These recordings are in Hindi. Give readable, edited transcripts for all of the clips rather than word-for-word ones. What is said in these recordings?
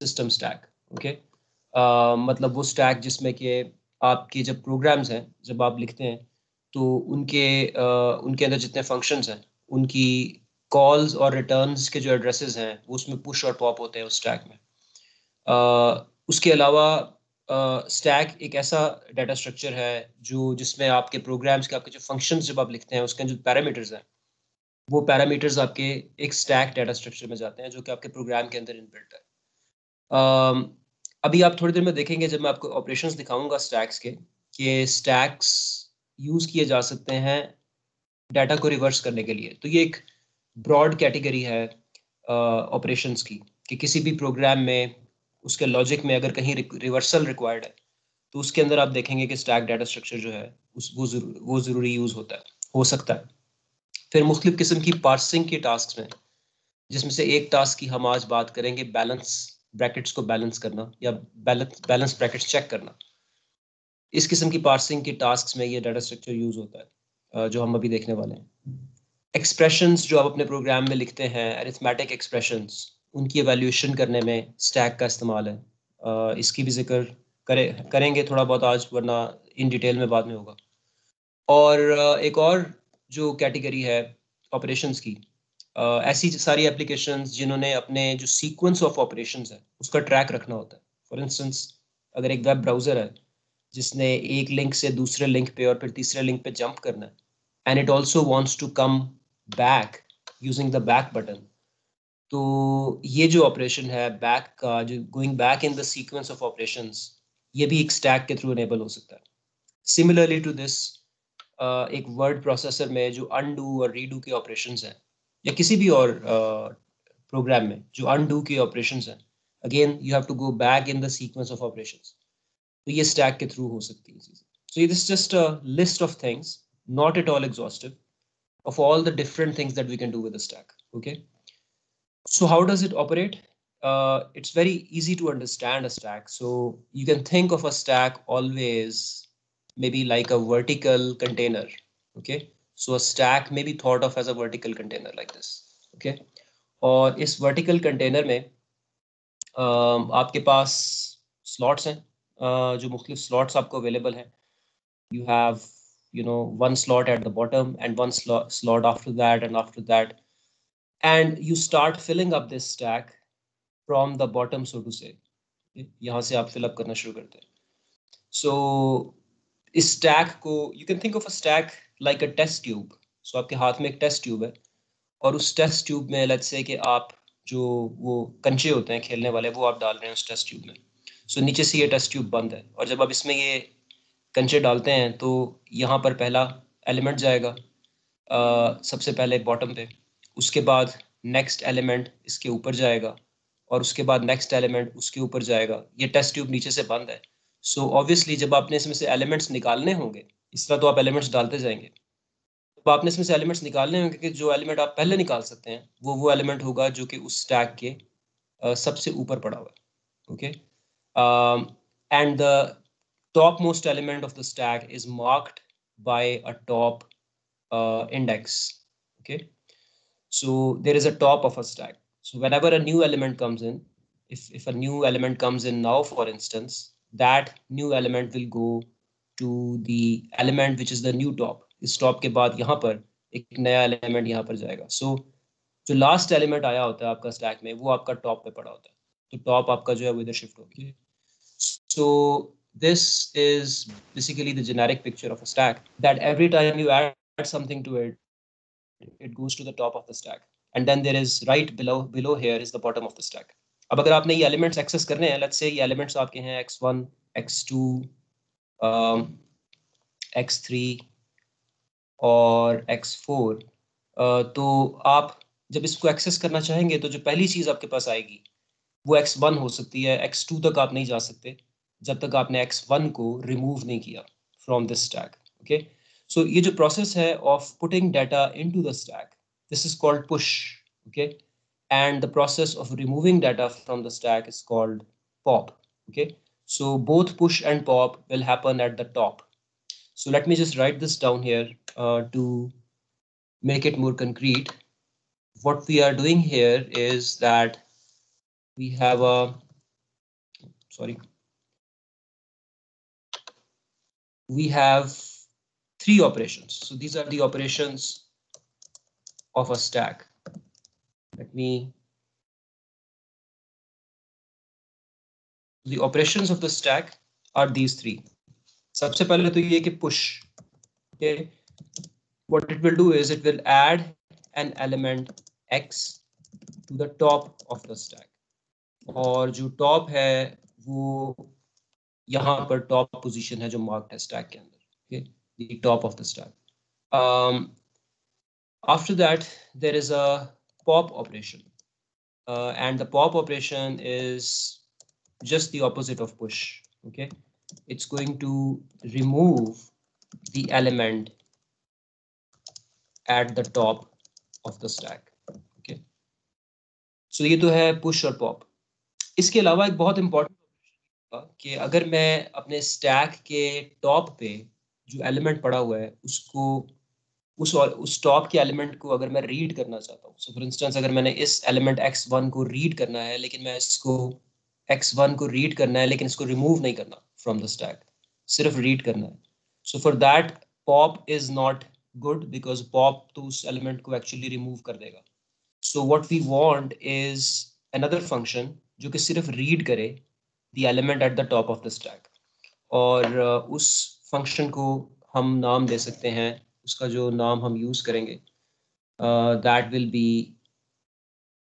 System stack. ओके, मतलब वो स्टैक जिसमें कि आपके जब प्रोग्राम्स हैं, जब आप लिखते हैं तो उनके अंदर जितने फंक्शंस हैं उनकी कॉल्स और रिटर्न्स के जो एड्रेसेस हैं वो उसमें पुश और पॉप होते हैं उस स्टैक में. उसके अलावा स्टैक एक ऐसा डाटा स्ट्रक्चर है जो जिसमें आपके प्रोग्राम्स के आपके जो फंक्शंस जब आप लिखते हैं उसके जो पैरामीटर्स हैं वो पैरामीटर्स आपके एक स्टैक डाटा स्ट्रक्चर में जाते हैं जो कि आपके प्रोग्राम के अंदर इनबिल्ट है. अम, अभी आप थोड़ी देर में देखेंगे जब मैं आपको ऑपरेशंस दिखाऊंगा स्टैक्स के कि स्टैक्स यूज किए जा सकते हैं डाटा को रिवर्स करने के लिए. तो ये एक ब्रॉड कैटेगरी है ऑपरेशंस की कि किसी भी प्रोग्राम में उसके लॉजिक में अगर कहीं रिवर्सल रिक्वायर्ड है तो उसके अंदर आप देखेंगे कि स्टैक डाटा स्ट्रक्चर जो है वो ज़रूरी यूज़ होता है, हो सकता है. फिर मुख्तलिफ किस्म की पार्सिंग की टास्क में, जिसमें से एक टास्क की हम आज बात करेंगे बैलेंस ब्रैकेट्स को बैलेंस करना या बैलेंस ब्रैकेट्स चेक करना. इस किस्म की पार्सिंग की टास्क में ये डाटा स्ट्रक्चर यूज़ होता है जो हम अभी देखने वाले हैं. एक्सप्रेशंस जो आप अपने प्रोग्राम में लिखते हैं, अरिथमेटिक एक्सप्रेशंस, उनकी एवेल्यूएशन करने में स्टैक का इस्तेमाल है. इसकी भी जिक्र करेंगे थोड़ा बहुत आज, वरना इन डिटेल में बाद में होगा. और एक और जो कैटेगरी है ऑपरेशंस की, ऐसी सारी एप्लीकेशंस जिन्होंने अपने जो सीक्वेंस ऑफ ऑपरेशंस है उसका ट्रैक रखना होता है. फॉर इंस्टेंस, अगर एक वेब ब्राउज़र है जिसने एक लिंक से दूसरे लिंक पे और फिर तीसरे लिंक पे जंप करना है, and it also wants to come back using the back button, तो ये जो ऑपरेशन है बैक का, जो going back in the sequence of operations, ये भी एक स्टैक के थ्रू इनेबल हो सकता है. सिमिलरली टू दिस, एक वर्ड प्रोसेसर में जो अनडू और रीडू के ऑपरेशंस हैं, या किसी भी और प्रोग्राम में जो अनडू के ऑपरेशंस हैं, again you have to go back in the sequence of operations. तो ये स्टैक के थ्रू हो सकती है चीज़ें. So this just a list of things, not at all exhaustive, of all the different things that we can do with a stack. Okay, so how does it operate? It's very easy to understand a stack. So you can think of a stack always maybe like a vertical container. Okay, so a stack may be thought of as a vertical container like this. Okay, और इस vertical container में आपके पास slots हैं, जो मुख्तलिफ slots आपको available हैं. You have, you know, one slot at the bottom and one slot after that and after that, and you start filling up this stack from the bottom, so to say. यहाँ से आप fill up करना शुरू करते हैं. So इस stack को you can think of a stack like a test tube. So आपके हाथ में एक test tube है और उस test tube में let's say कि आप जो वो कंचे होते हैं खेलने वाले वो आप डाल रहे हैं उस test tube में. So नीचे से ये test tube बंद है और जब आप इसमें ये कंचे डालते हैं तो यहाँ पर पहला एलिमेंट जाएगा सबसे पहले बॉटम पे, उसके बाद नेक्स्ट एलिमेंट इसके ऊपर जाएगा और उसके बाद नेक्स्ट एलिमेंट उसके ऊपर जाएगा. ये टेस्ट ट्यूब नीचे से बंद है. सो ऑब्वियसली जब आपने इसमें से एलिमेंट्स निकालने होंगे, इस तरह तो आप एलिमेंट्स डालते जाएंगे, तो आपने इसमें से एलिमेंट्स निकालने होंगे कि जो एलिमेंट आप पहले निकाल सकते हैं वो एलिमेंट होगा जो कि उस स्टैक के सबसे ऊपर पड़ा हुआ है. Okay, and the topmost element of the stack is marked by a top index. Okay, so there is a top of a stack. So whenever a new element comes in, if a new element comes in now, for instance, that new element will go to the element which is the new top. इस top के बाद यहाँ पर एक नया element यहाँ पर जाएगा. So जो last element आया होता है आपका stack में वो आपका top पे पड़ा होता है. तो top आपका जो है वो इधर shift होगी. So this is basically the generic picture of a stack, that every time you add something to it, it goes to the top of the stack, and then there is right below here is the bottom of the stack. अब अगर आपने ये elements access करने हैं, let's say ये elements आपके हैं x1, x2, x3 और x4, तो आप जब इसको एक्सेस करना चाहेंगे तो जो पहली चीज आपके पास आएगी वो x1 हो सकती है. x2 तक आप नहीं जा सकते जब तक आपने x1 को रिमूव नहीं किया फ्रॉम दिस स्टैक. ओके, सो ये जो प्रोसेस है of putting data into the stack, this is called push. Okay, and the process of removing data from the stack is called pop. Okay, so both push and pop will happen at the top. So let me just write this down here to make it more concrete. What we are doing here is that we have a sorry, we have 3 operations. So these are the operations of a stack. Let me, the operations of the stack are these 3. सबसे पहले तो ये कि push. Okay, what it will do is it will add an element x to the top of the stack. और जो top है वो यहाँ पर top position है जो marked है stack के अंदर. Okay, the top of the stack. After that, there is a pop operation, and the pop operation is just the opposite of push. Okay, it's going to remove the element at the top of the stack. Okay, so ये तो है push और pop. इसके अलावा एक बहुत important कि अगर मैं अपने स्टैक के टॉप पे जो एलिमेंट पड़ा हुआ है उसको उस टॉप के एलिमेंट को अगर मैं रीड करना चाहता हूँ, सो फॉर इंस्टेंस अगर मैंने इस एलिमेंट x1 को रीड करना है, लेकिन मैं इसको x1 को रीड करना है लेकिन इसको रिमूव नहीं करना फ्रॉम द स्टैक, सिर्फ रीड करना है, so for that pop is not good because pop तो उस एलिमेंट को एक्चुअली रिमूव कर देगा. So what we want is another function जो कि सिर्फ रीड करे the element at the top of the stack, और उस फंक्शन को हम नाम दे सकते हैं, उसका जो नाम हम यूज करेंगे that will be,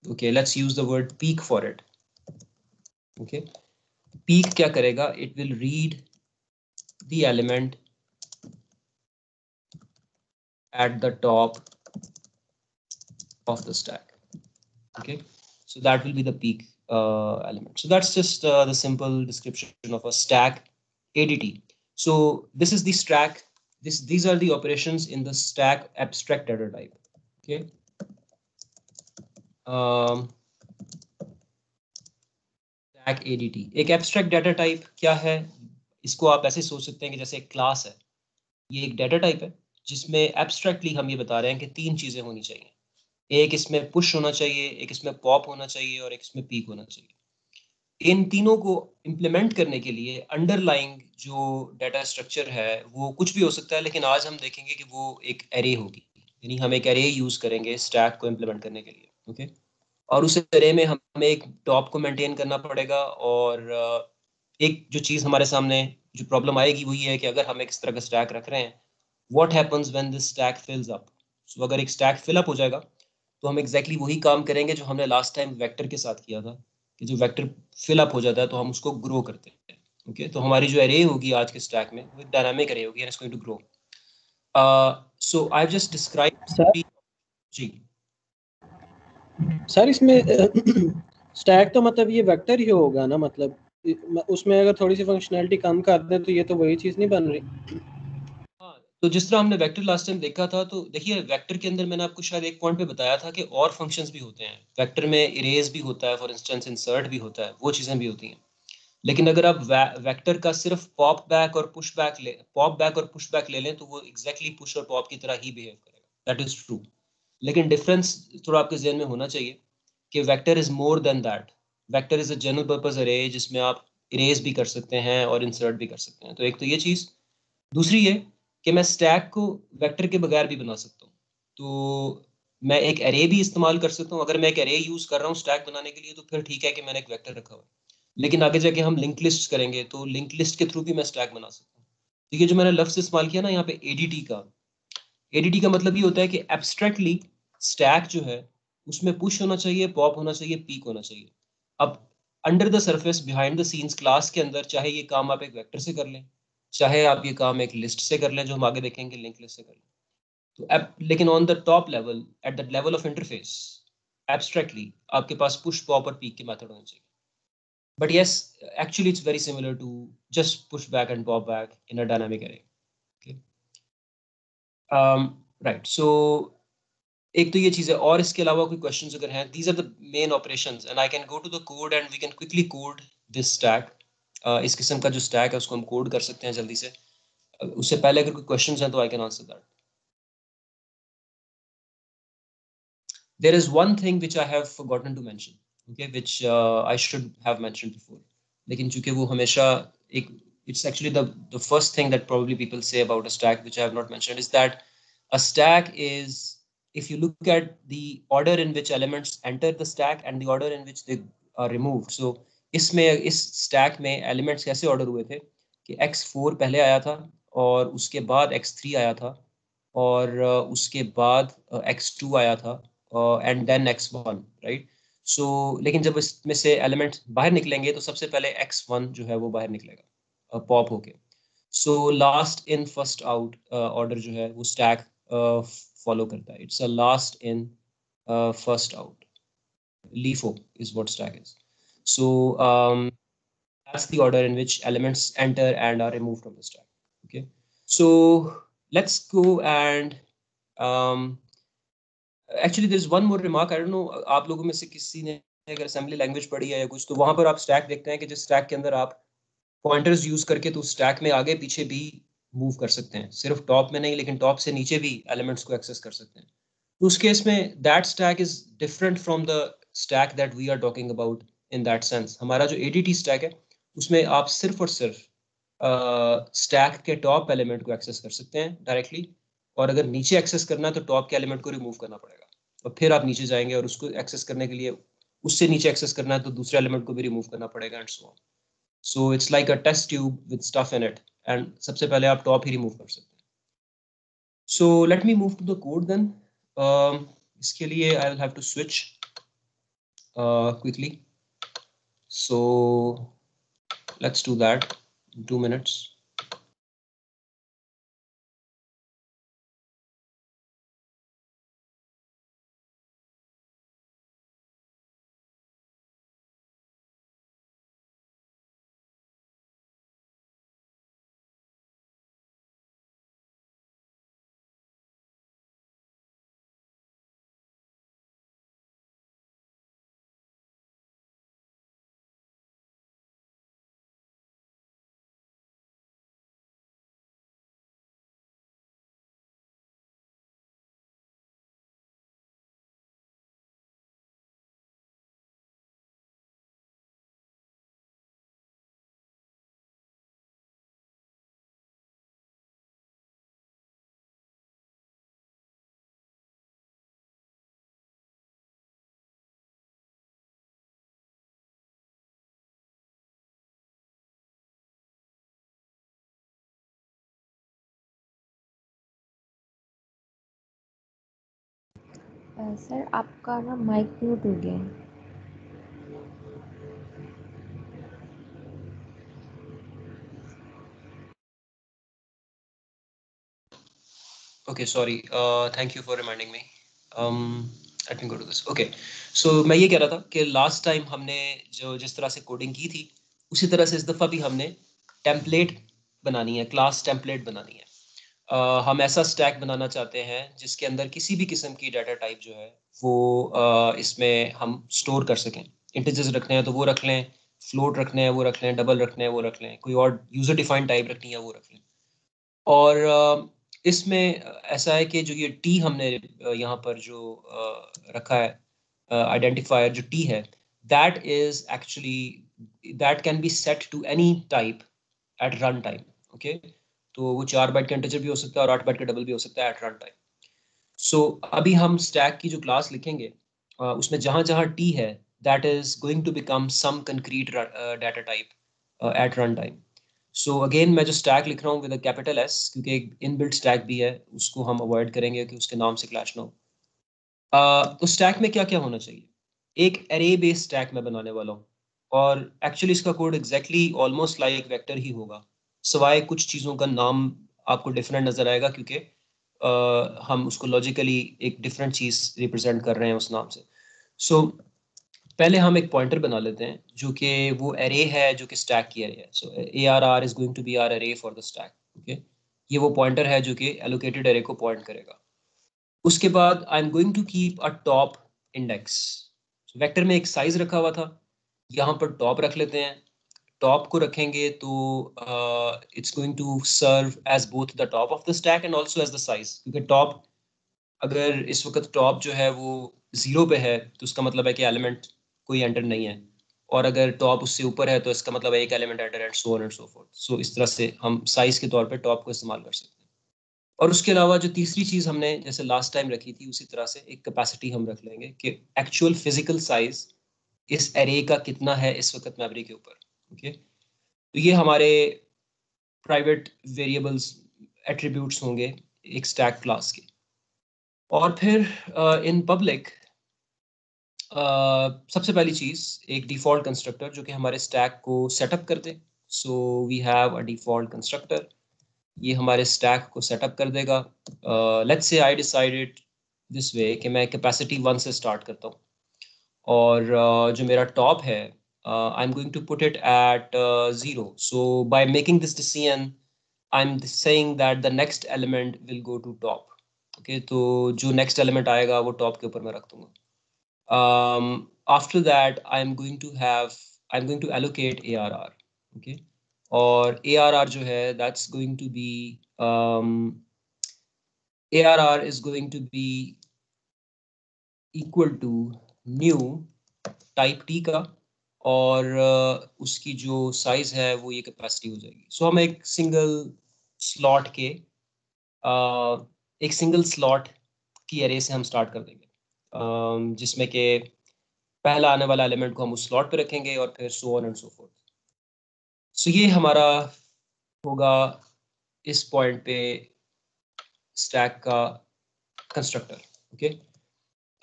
okay, let's use the word peek for it. Okay, peek क्या करेगा, it will read the element at the top of the stack. Okay, so that will be the peek element. So that's just the simple description of a stack ADT. So this is the stack, these are the operations in the stack abstract data type. Okay, stack ADT एक एब्स्ट्रैक्ट डाटा टाइप क्या है, इसको आप ऐसे सोच सकते हैं कि जैसे एक क्लास है, ये एक डाटा टाइप है जिसमें एब्स्ट्रैक्टली हम ये बता रहे हैं कि 3 चीजें होनी चाहिए. एक इसमें पुश होना चाहिए, एक इसमें पॉप होना चाहिए और एक इसमें पीक होना चाहिए. इन तीनों को इम्प्लीमेंट करने के लिए अंडरलाइंग जो डाटा स्ट्रक्चर है वो कुछ भी हो सकता है, लेकिन आज हम देखेंगे कि वो एक एरे होगी, यानी हम एक एरे यूज करेंगे स्टैक को इम्प्लीमेंट करने के लिए. ओके, और उस एरे में हमें एक टॉप को मेंटेन करना पड़ेगा, और एक जो चीज़ हमारे सामने जो प्रॉब्लम आएगी वो ये है कि अगर हम एक इस तरह का स्टैक रख रहे हैं, what happens when this stack fills up. So अगर एक स्टैक फिल अप हो जाएगा तो हम एग्जैक्टली वही काम करेंगे जो हमने लास्ट टाइम वेक्टर के साथ किया था, कि जो वेक्टर फिल अप हो जाता है तो हम उसको ग्रो करते हैं. ओके, तो हमारी जो एरे होगी आज के स्टैक में वो डायनामिक एरे होगी and it's going to grow. So I have just describe. जी सर, इसमें स्टैक तो मतलब ये वेक्टर ही होगा ना, मतलब उसमें अगर थोड़ी सी फंक्शनैलिटी कम कर दें तो ये तो वही चीज़ नहीं बन रही. हाँ, तो जिस तरह हमने वेक्टर लास्ट टाइम देखा था, तो देखिए वेक्टर के अंदर मैंने आपको शायद एक पॉइंट पे बताया था कि और फंक्शंस भी होते हैं. वेक्टर में इरेज भी होता है, फॉर इंस्टेंस इंसर्ट भी होता है, वो चीज़ें भी होती हैं. लेकिन अगर आप वेक्टर का सिर्फ पॉप बैक और पुश बैक ले लें तो वो एग्जैक्टली पुश और पॉप की तरह ही बिहेव करेगा. That is true. लेकिन डिफरेंस थोड़ा आपके जहन में होना चाहिए कि vector is more than that. Vector is a general purpose अरे जिसमें आप इरेज भी कर सकते हैं और इंसर्ट भी कर सकते हैं. तो एक तो ये चीज़. दूसरी ये कि मैं स्टैक को वेक्टर के बगैर भी बना सकता हूँ. तो मैं एक एरे भी इस्तेमाल कर सकता हूँ. अगर मैं एक एरे यूज कर रहा हूँ स्टैक बनाने के लिए तो फिर ठीक है कि मैंने एक वेक्टर रखा हुआ है, लेकिन आगे जाके हम लिंक लिस्ट करेंगे तो लिंक लिस्ट के थ्रू भी मैं स्टैक बना सकता हूँ. तो ये जो मैंने लफ्ज इस्तेमाल किया ना यहाँ पे एडीटी का मतलब ये होता है कि एब्स्ट्रैक्टली स्टैक जो है उसमें पुश होना चाहिए, पॉप होना चाहिए, पीक होना चाहिए. अब under the surface behind the scenes class के अंदर चाहे ये काम आप एक वेक्टर से कर लें, चाहे आप ये काम एक लिस्ट से कर लें जो हम आगे देखेंगे लिंक लिस्ट से कर लें, तो लेकिन on the top level at the level of interface abstractly आपके पास पुश, पॉप और पीक के मेथड होने चाहिए. But yes, actually it's very similar to just push back and pop back in a dynamic array. Okay. Right. So एक तो ये चीज़ है, और इसके अलावा कोई क्वेश्चंस अगर हैं, these are the main operations and I can go to the code and we can quickly code this stack. इस किस्म का जो स्टैक है उसको हम कोड कर सकते हैं जल्दी से. उससे पहले अगर कोई क्वेश्चंस हैं तो I can answer that. There is one thing which I have forgotten to mention, okay, which I should have mentioned before. लेकिन चूंकि वो हमेशा एक, it's actually the first thing that probably people say about a stack which I have not mentioned, is that a stack is, if you look at the order in which elements enter the stack and the order in which they are removed. So इसमें, इस stack में elements कैसे order हुए थे कि x4 पहले आया था और उसके बाद x3 आया था और उसके बाद x2 आया था and then x1, right? So लेकिन जब इसमें से एलिमेंट बाहर निकलेंगे तो सबसे पहले x1 जो है वो बाहर निकलेगा पॉप होके. So last in first out order जो है वो स्टैक फॉलो करता है. It's a last in first out. LIFO is what stack is. So that's the order in which elements enter and are removed from the stack. Okay, so let's go and actually there's one more remark. I don't know, आप लोगों में से किसी ने अगर असेंबली लैंग्वेज पढ़ी है या कुछ, तो वहां पर आप स्टैक देखते हैं कि जिस स्टैक के अंदर आप पॉइंटर्स यूज करके तो स्टैक में आगे पीछे भी मूव कर सकते हैं, सिर्फ टॉप में नहीं लेकिन टॉप से नीचे भी एलिमेंट्स को एक्सेस कर सकते हैं. तो उस केस में that stack is different from the stack that we are talking about. In that sense हमारा जो ADT स्टैक है उसमें आप सिर्फ और सिर्फ स्टैक के टॉप एलिमेंट को एक्सेस कर सकते हैं डायरेक्टली, और अगर नीचे एक्सेस करना है तो टॉप के एलिमेंट को रिमूव करना पड़ेगा और फिर आप नीचे जाएंगे और उसको एक्सेस करने के लिए, उससे नीचे एक्सेस करना है तो दूसरे एलिमेंट को भी रिमूव करना पड़ेगा and so on. So it's like a test tube with stuff in it, and सबसे पहले आप टॉप ही रिमूव कर सकते हैं. So let me move to the code then. इसके लिए I will have to switch quickly. So let's do that in 2 minutes. Sir आपका ना माइक म्यूट हो गया है. Okay, sorry. Thank you for reminding me. Let me go to this. Okay. So मैं ये कह रहा था कि लास्ट टाइम हमने जो जिस तरह से कोडिंग की थी उसी तरह से इस दफ़ा भी हमने टेम्पलेट बनानी है, क्लास टेम्पलेट बनानी है. हम ऐसा स्टैक बनाना चाहते हैं जिसके अंदर किसी भी किस्म की डाटा टाइप जो है वो इसमें हम स्टोर कर सकें. इंटीजर्स रखने हैं तो वो रख लें, फ्लोट रखने हैं वो रख लें, डबल रखने हैं वो रख लें, कोई और यूजर डिफाइंड टाइप रखनी है वो रख लें. और इसमें ऐसा है कि जो ये टी हमने यहाँ पर जो रखा है आइडेंटिफायर जो टी है, that is actually, that can be set to any type at run time. Okay, तो वो 4 बाइट का इंटीजर भी हो सकता है और 8 बाइट का डबल भी हो सकता है एट रन टाइम. सो अभी हम स्टैक की जो क्लास लिखेंगे उसमें जहाँ जहाँ टी है that is going to become some concrete data type at run time. So again मैं जो स्टैक लिख रहा हूँ विद अ कैपिटल एस, क्योंकि एक इनबिल्ट स्टैक भी है, उसको हम अवॉइड करेंगे कि उसके नाम से क्लैश ना हो. तो स्टैक में क्या क्या होना चाहिए? एक एरे बेस्ड स्टैक मैं बनाने वाला हूँ और एक्चुअली इसका code exactly almost like vector ही होगा, सवाए कुछ चीज़ों का नाम आपको डिफरेंट नजर आएगा क्योंकि हम उसको लॉजिकली एक डिफरेंट चीज़ रिप्रेजेंट कर रहे हैं उस नाम से. सो पहले हम एक पॉइंटर बना लेते हैं जो कि वो एरे है जो कि स्टैक की एरे है. So ARR is going to be our array for the stack. Okay, ये वो पॉइंटर है जो कि एलोकेटेड एरे को पॉइंट करेगा. उसके बाद I am going to keep a top index. Vector में एक साइज रखा हुआ था, यहाँ पर टॉप रख लेते हैं. टॉप को रखेंगे तो it's going to serve as both the top of the stack and also as the size, क्योंकि टॉप अगर इस वक्त टॉप जो है वो 0 पे है तो उसका मतलब है कि एलिमेंट कोई एंटर नहीं है, और अगर टॉप उससे ऊपर है तो इसका मतलब एक element adder and so on and so forth. So इस तरह से हम साइज के तौर पे टॉप को इस्तेमाल कर सकते हैं। और उसके अलावा जो तीसरी चीज़ हमने जैसे लास्ट टाइम रखी थी उसी तरह से एक कैपेसिटी हम रख लेंगे कि एक्चुअल फिजिकल साइज इस एरे का कितना है इस वक्त मेमोरी के ऊपर। ओके, तो ये हमारे प्राइवेट वेरिएबल्स एट्रीब्यूट्स होंगे एक स्टैक क्लास के। और फिर इन पब्लिक सबसे पहली चीज़ एक डिफ़ॉल्ट कंस्ट्रक्टर जो कि हमारे स्टैक को सेटअप कर दे। So we have a default constructor, ये हमारे स्टैक को सेटअप कर देगा। Let's say I decided this way कि मैं कैपेसिटी 1 से स्टार्ट करता हूँ और जो मेरा टॉप है I am going to put it at 0। So by making this decision I am saying that the next element will go to top. Okay, तो जो नेक्स्ट एलिमेंट आएगा वो टॉप के ऊपर मैं रख दूंगा। After that I'm going to allocate ARR. Okay, और ARR जो है that's going to be ARR is going to be equal to new type T का, और उसकी जो साइज है वो ये कैपेसिटी हो जाएगी। सो हम एक सिंगल स्लॉट की एरे से हम स्टार्ट कर देंगे, जिसमें कि पहला आने वाला एलिमेंट को हम उस स्लॉट पे रखेंगे और फिर so on and so forth. So ये हमारा होगा इस पॉइंट पे स्टैक का कंस्ट्रक्टर। ओके,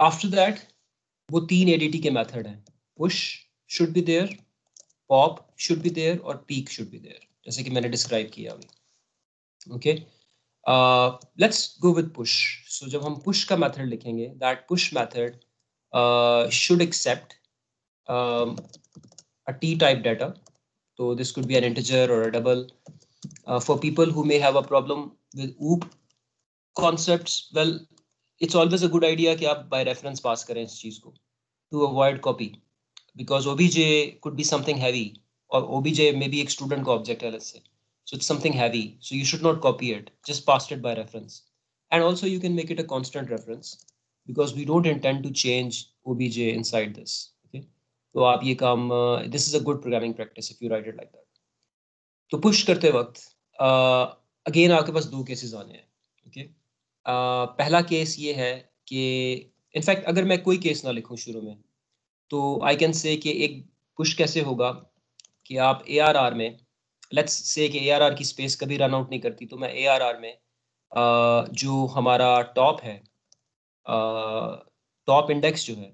आफ्टर दैट वो 3 एडीटी के मेथड हैं, push should be there, pop should be there और पीक शुड बी देयर, जैसे कि मैंने डिस्क्राइब किया अभी। Okay, let's go with push. So जब हम पुश का मेथड लिखेंगे, that push method should accept a T-type data. So this could be an integer or a double. For people who may have a problem with OOP concepts, well, it's always a good idea कि आप by reference pass करें इस चीज़ को to avoid copy, because OBJ could be something heavy, or OBJ may be एक student का object है, let's say. So it's something heavy, so you should not copy it. Just pass it by reference, and also you can make it a constant reference because we don't intend to change OBJ inside this. Okay, तो आप ये काम this is a good programming practice if you write it like that. तो push करते वक्त again आपके पास दो केसेस आने हैं। okay, पहला केस ये है कि इनफैक्ट अगर मैं कोई केस ना लिखूं शुरू में, तो आई कैन से कि एक पुश कैसे होगा कि आप ARR में, लेट्स से कि ARR की स्पेस कभी रन आउट नहीं करती, तो मैं ARR में जो हमारा टॉप है, टॉप इंडेक्स जो है,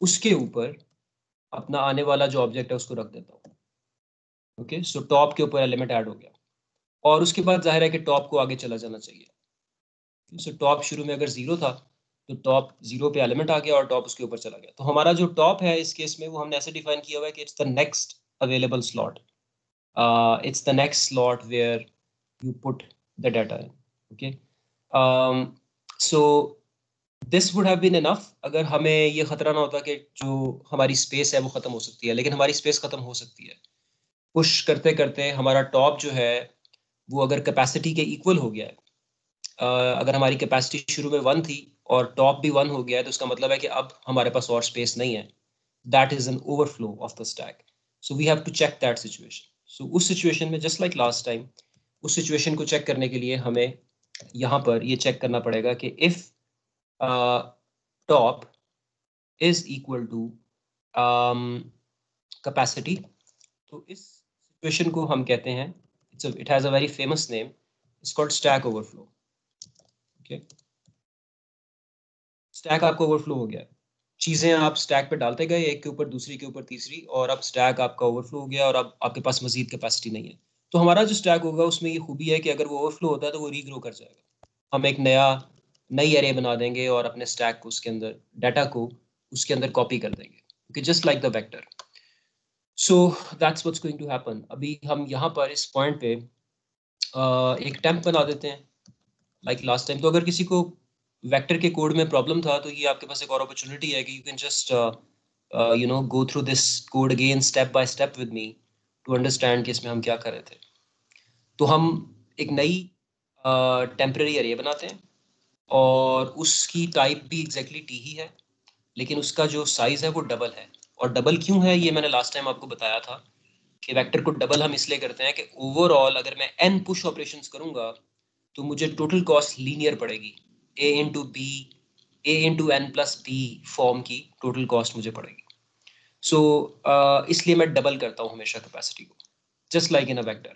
उसके ऊपर अपना आने वाला जो ऑब्जेक्ट है उसको रख देता हूँ। ओके, सो टॉप के ऊपर एलिमेंट ऐड हो गया, और उसके बाद जाहिर है कि टॉप को आगे चला जाना चाहिए। सो टॉप शुरू में अगर 0 था तो टॉप 0 पे एलिमेंट आ गया और टॉप उसके ऊपर चला गया। तो हमारा जो टॉप है इस केस में वो हमने ऐसे डिफाइन किया हुआ है कि it's the next available slot, it's the next slot where you put the data in. Okay, so this would have been enough अगर हमें ये खतरा ना होता कि जो हमारी स्पेस है वो खत्म हो सकती है, लेकिन हमारी स्पेस खत्म हो सकती है। पुश करते करते हमारा टॉप जो है वो अगर कैपेसिटी के इक्वल हो गया है, अगर हमारी कैपेसिटी शुरू में 1 थी और टॉप भी 1 हो गया है, तो उसका मतलब है कि अब हमारे पास और स्पेस नहीं है। That is an overflow of the stack, so we have to check that situation. So उस सिचुएशन में जस्ट लाइक लास्ट टाइम, उस सिचुएशन को चेक करने के लिए हमें यहाँ पर ये चेक करना पड़ेगा कि if top is equal to capacity, तो इस सिचुएशन को हम कहते हैं, it has a very famous name, it's called stack overflow. Okay, stack आपका ओवरफ्लो हो गया, चीजें आप स्टैक पे डालते गए एक के ऊपर दूसरी के ऊपर तीसरी, और अब स्टैक आपका ओवरफ्लो हो गया और अब आपके पास मजीद कैपेसिटी नहीं है। तो हमारा जो स्टैक होगा उसमें ये खूबी है कि अगर वो ओवरफ्लो होता है तो वो रीग्रो कर जाएगा। हम एक नई एरे बना देंगे और अपने स्टैक को उसके अंदर, डाटा को उसके अंदर कॉपी कर देंगे। Okay, just like the vector. So that's what's going to happen. अभी हम यहाँ पर इस पॉइंट पे एक टेम्प बना देते हैं लाइक लास्ट टाइम। तो अगर किसी को वेक्टर के कोड में प्रॉब्लम था तो ये आपके पास एक और अपॉर्चुनिटी है कि you can just go through this code again step by step with me to understand कि इसमें हम क्या कर रहे थे। तो हम एक नई टेम्पररी एरे बनाते हैं और उसकी टाइप भी एग्जैक्टली टी ही है, लेकिन उसका जो साइज है वो डबल है। और डबल क्यों है ये मैंने लास्ट टाइम आपको बताया था कि वेक्टर को डबल हम इसलिए करते हैं कि ओवरऑल अगर मैं n पुश ऑपरेशंस करूंगा तो मुझे टोटल कॉस्ट लीनियर पड़ेगी, a into B, a into N plus B form की टोटल कॉस्ट मुझे पड़ेगी। सो इसलिए मैं डबल करता हूँ हमेशा कैपेसिटी को, just like in a vector.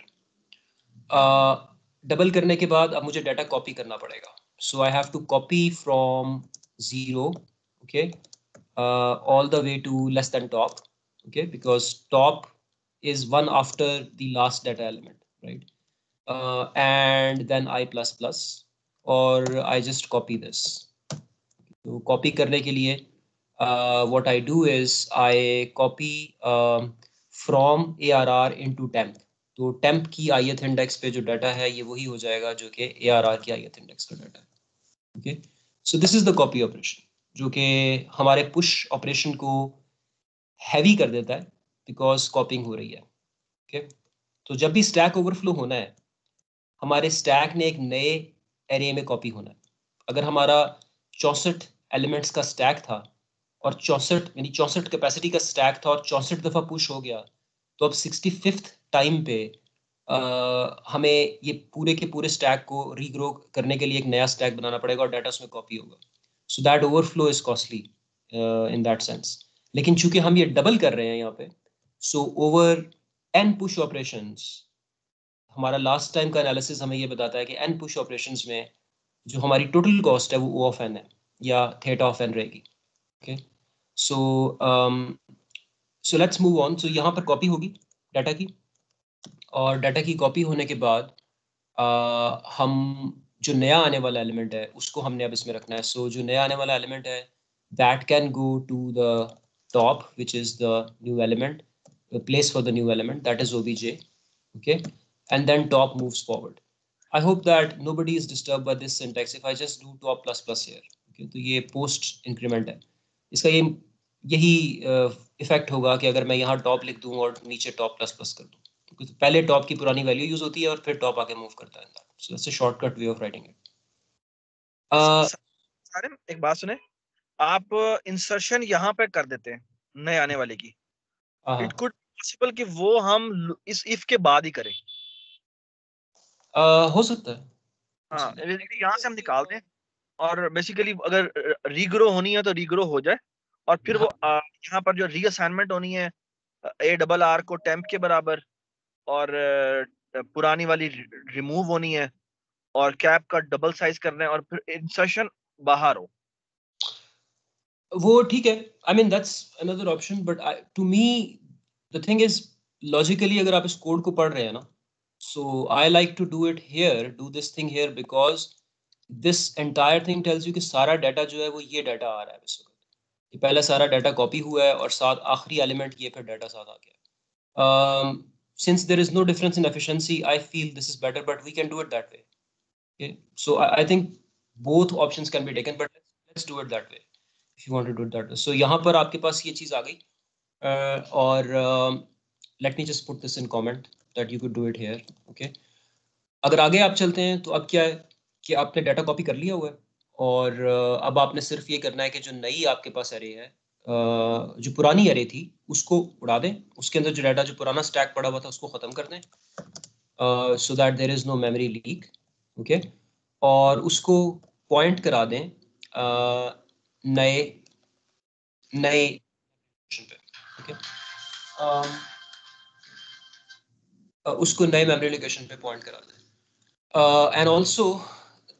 Double करने के बाद अब मुझे डाटा कॉपी करना पड़ेगा। So I have to copy from 0, okay, all the way to less than top, okay, because top is one after the last data element, right? And then I plus plus, or I just copy this. तो copy करने के लिए what I do is I copy from ARR into temp. तो temp की ith index पे जो डाटा है ये वही हो जाएगा जो कि ARR की ith index का डाटा है, okay? So this is the copy operation जो कि हमारे पुश ऑपरेशन को हैवी कर देता है बिकॉज कॉपिंग हो रही है, ओके? तो जब भी स्टैक ओवरफ्लो होना है, हमारे स्टैक ने एक नए एरे में कॉपी होना है। अगर हमारा 64 एलिमेंट्स का स्टैक था और 64 यानी 64 कैपेसिटी का स्टैक था और 64 दफ़ा पुश हो गया, तो अब 65th टाइम पे हमें ये पूरे के पूरे स्टैक को रीग्रो करने के लिए एक नया स्टैक बनाना पड़ेगा और डाटा उसमें कॉपी होगा। So that overflow is costly in that sense. लेकिन चूंकि हम ये डबल कर रहे हैं यहाँ पे, so over n push operations, हमारा लास्ट टाइम का एनालिसिस हमें ये बताता है कि n पुश ऑपरेशंस में जो हमारी टोटल कॉस्ट है वो O ऑफ n है या थीटा ऑफ n रहेगी, okay? So let's move on. So यहाँ पर कॉपी होगी डाटा की, और डाटा की कॉपी होने के बाद हम जो नया आने वाला एलिमेंट है उसको हमने अब इसमें रखना है। सो जो नया आने वाला एलिमेंट है that can go to the top which is the new element, place for the new element that is obj, okay, and then top moves forward. I hope that nobody is disturbed by this syntax if I just do top plus plus here, okay? तो ये पोस्ट इंक्रीमेंट है, इसका यही इफेक्ट होगा कि अगर मैं यहाँ टॉप लिख दूँ और नीचे टॉप प्लस प्लस कर दूँ, तो पहले टॉप की पुरानी वैल्यू यूज होती है और फिर टॉप आके मूव करता है। So that's a shortcut way of writing it. Sarim, एक बात सुने, आप इंसर्शन यहाँ पे कर देते हैं नए आने वाले की, इट कुड पॉसिबल कि वो हम इस इफ के बाद ही करें। हो सकता है, हाँ, यहाँ से हम निकाल दें और बेसिकली अगर रीग्रो होनी है तो रीग्रो हो जाए, और फिर वो यहाँ पर जो रीअसाइनमेंट होनी है ARR को टेम्प के बराबर, और पुरानी वाली रिमूव होनी है, और कैप का डबल साइज करना है, और फिर इंसर्शन बाहर हो, वो ठीक है। I mean that's another option, but to me the thing is logically अगर आप इस कोड को पढ़ रहे हैं ना, so I like to do it here, do this thing here, because this entire thing tells you कि सारा डाटा जो है वो ये डाटा आ रहा है इस वक्त। ये पहला सारा डाटा कॉपी हुआ है और साथ आखिरी एलिमेंट ये फिर डाटा साथ आ गया। Since there is no difference in efficiency, I feel this is better, but we can do it that way. Okay, so I think both options can be taken, but let's do it that way if you want to do it that way. So यहाँ पर आपके पास ये चीज़ आ गई, और let me just put this in comment that you could do it here. Okay, अगर आगे आप चलते हैं तो अब क्या है कि आपने डाटा कॉपी कर लिया हुआ है, और अब आपने सिर्फ ये करना है कि जो नई आपके पास एरे है, जो पुरानी एरे थी उसको उड़ा दें, उसके अंदर जो डाटा जो पुराना स्टैक पड़ा हुआ था उसको ख़त्म कर दें, so that there is no memory leak, okay? और उसको पॉइंट करा दें नए नए पे, ओके? उसको नए मेमोरी लोकेशन पे पॉइंट करा दें। And also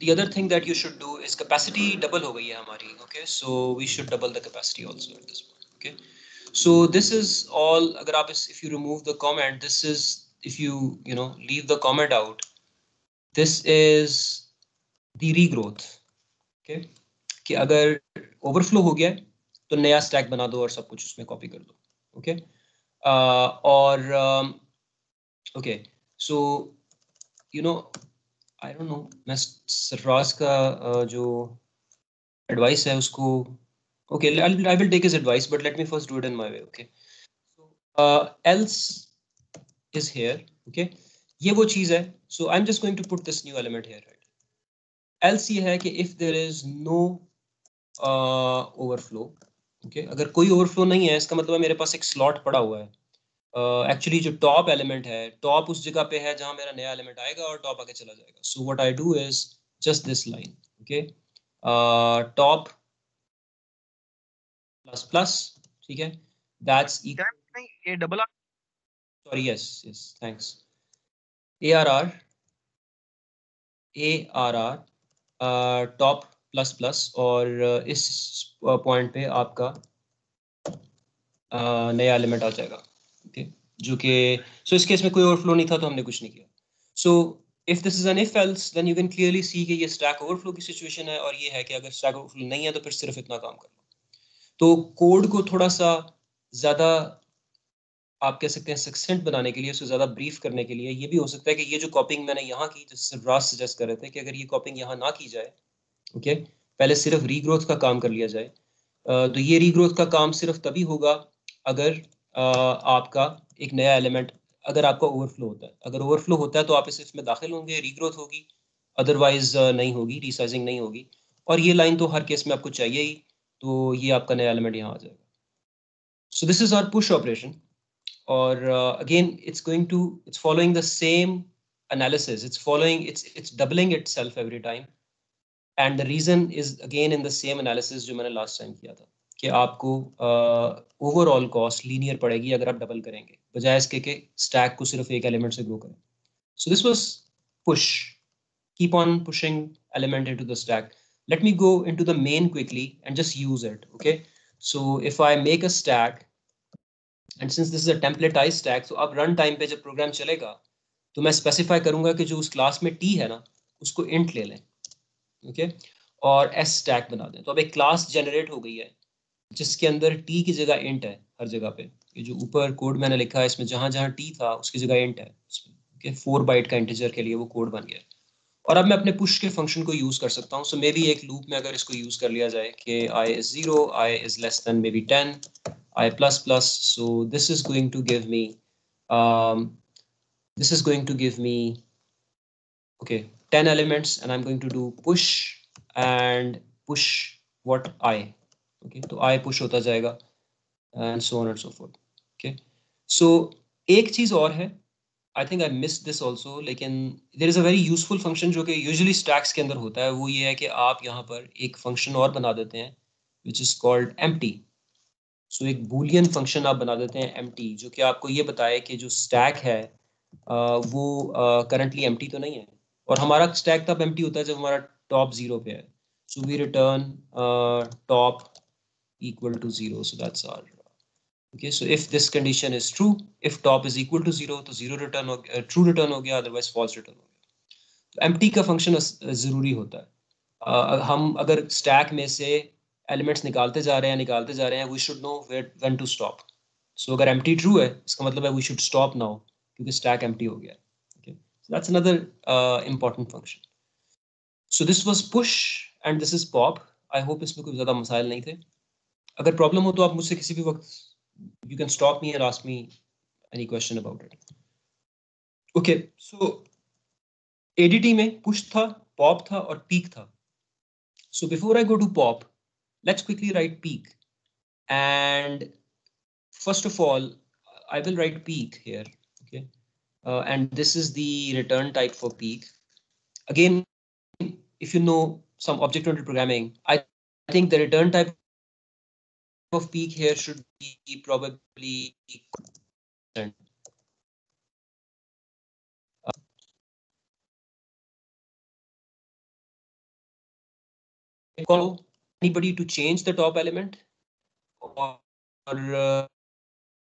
the other thing that you should do is capacity double हो गई है हमारी, okay? So we should double the capacity also at this point, okay? So this is all. अगर आप if you remove the comment, this is, if you know, leave the comment out, this is the regrowth, okay? कि अगर overflow हो गया है तो नया stack बना दो और सब कुछ उसमें copy कर दो, okay? और okay, so you know, I don't know, मैं सरफराज का जो एडवाइस है उसको, okay, I will take his advice, but let me first do it in my way, okay? So else is here, okay? ये वो चीज़ है, so I'm just going to put this new element here, right? else ये है कि if there is no overflow, okay अगर कोई ओवरफ्लो नहीं है इसका मतलब है मेरे पास एक स्लॉट पड़ा हुआ है। एक्चुअली जो टॉप एलिमेंट है, टॉप उस जगह पे है जहां मेरा नया एलिमेंट आएगा और टॉप आके चला जाएगा। So what I do is just this line, okay, top plus plus, ठीक है, दैट्स नहीं, ये double R, sorry yes yes thanks, ARR top plus plus, और इस पॉइंट पे आपका नया एलिमेंट आ जाएगा, ओके, जो कि सो इस केस में कोई ओवरफ्लो नहीं था तो हमने कुछ नहीं किया। So if this is an if else then you can clearly see कि ये स्टैक ओवरफ्लो की सिचुएशन है, और ये है कि अगर स्टैक ओवरफ्लो नहीं है तो फिर सिर्फ इतना काम कर लो। तो कोड को थोड़ा सा ज़्यादा आप कह सकते हैं सक्सेंट बनाने के लिए, उसको ज़्यादा ब्रीफ करने के लिए, ये भी हो सकता है कि ये जो कॉपिंग मैंने यहाँ की, जैसे राज सजेस्ट कर रहे थे कि अगर ये कॉपिंग यहाँ ना की जाए, ओके, पहले सिर्फ रीग्रोथ का काम कर लिया जाए, तो ये रीग्रोथ का काम सिर्फ तभी होगा अगर आपका एक नया एलिमेंट, अगर आपका ओवरफ्लो होता है, अगर ओवरफ्लो होता है तो आप इसमें दाखिल होंगे, रीग्रोथ होगी, अदरवाइज नहीं होगी, रीसाइजिंग नहीं होगी, और ये लाइन तो हर केस में आपको चाहिए ही, तो ये आपका नया एलिमेंट यहाँ आ जाएगा। So this is our push operation, or it's following the same analysis, it's doubling itself every time, and the reason is again in the same analysis जो मैंने last time किया था कि आपको ओवरऑल कॉस्ट लीनियर पड़ेगी अगर आप डबल करेंगे, बजाय इसके कि स्टैक को सिर्फ एक एलिमेंट से ग्रो करें। So this was push, keep on pushing element into the stack. Let me go into the main quickly and just use it, okay? So if I make a stack, and since this is a templatized stack, तो अब रन टाइम पे जब प्रोग्राम चलेगा तो मैं स्पेसिफाई करूंगा कि जो उस क्लास में t है ना उसको int ले लें, ओके, और s स्टैक बना दें। तो अब एक क्लास जनरेट हो गई है जिसके अंदर t की जगह int है हर जगह पे। ये जो ऊपर कोड मैंने लिखा है इसमें जहां जहां t था उसकी जगह int है ओके, 4 बाइट का इंटीजर के लिए वो कोड बन गया। और अब मैं अपने पुश के फंक्शन को यूज कर सकता हूँ। सो मे बी एक लूप में अगर इसको यूज कर लिया जाए कि i is 0, i is less than maybe 10, i plus plus, so this is going to give me okay 10 elements, and I'm going to do push and push what I, okay, तो I push होता जाएगा and so on and so forth, okay। So एक चीज और है, I think I missed this also, लेकिन there is a very useful function जो कि usually stacks के अंदर होता है, वो ये है कि आप यहाँ पर एक function और बना देते हैं which is called empty। So एक boolean function आप बना देते हैं empty, जो कि आपको ये बताए कि जो stack है वो currently empty तो नहीं है, और हमारा stack तब empty होता है जब हमारा top 0 पे है। So we return top equal to 0, so that's our okay। So if this condition is true, if top is equal to 0 तो 0 रिटर्न हो गया, true रिटर्न हो गया, अदरवाइज false रिटर्न हो गया। तो empty का फंक्शन जरूरी होता है। हम अगर स्टैक में से एलिमेंट्स निकालते जा रहे हैं, we should know when to stop। So अगर empty true है इसका मतलब है we should stop now क्योंकि स्टैक empty हो गया है। Okay, so that's another important function। So this was push and this is pop। I hope इसमें कोई ज़्यादा मसाइल नहीं थे। अगर प्रॉब्लम हो तो आप मुझसे किसी भी वक्त you can stop me and ask me any question about it। Okay, so ADT में push था, pop था और peak था। So before I go to pop, let's quickly write peak। And first of all, I will write peak here, okay? And this is the return type for peak. Again, if you know some object-oriented programming, I think the return type of peak here should be probably call anybody to change the top element,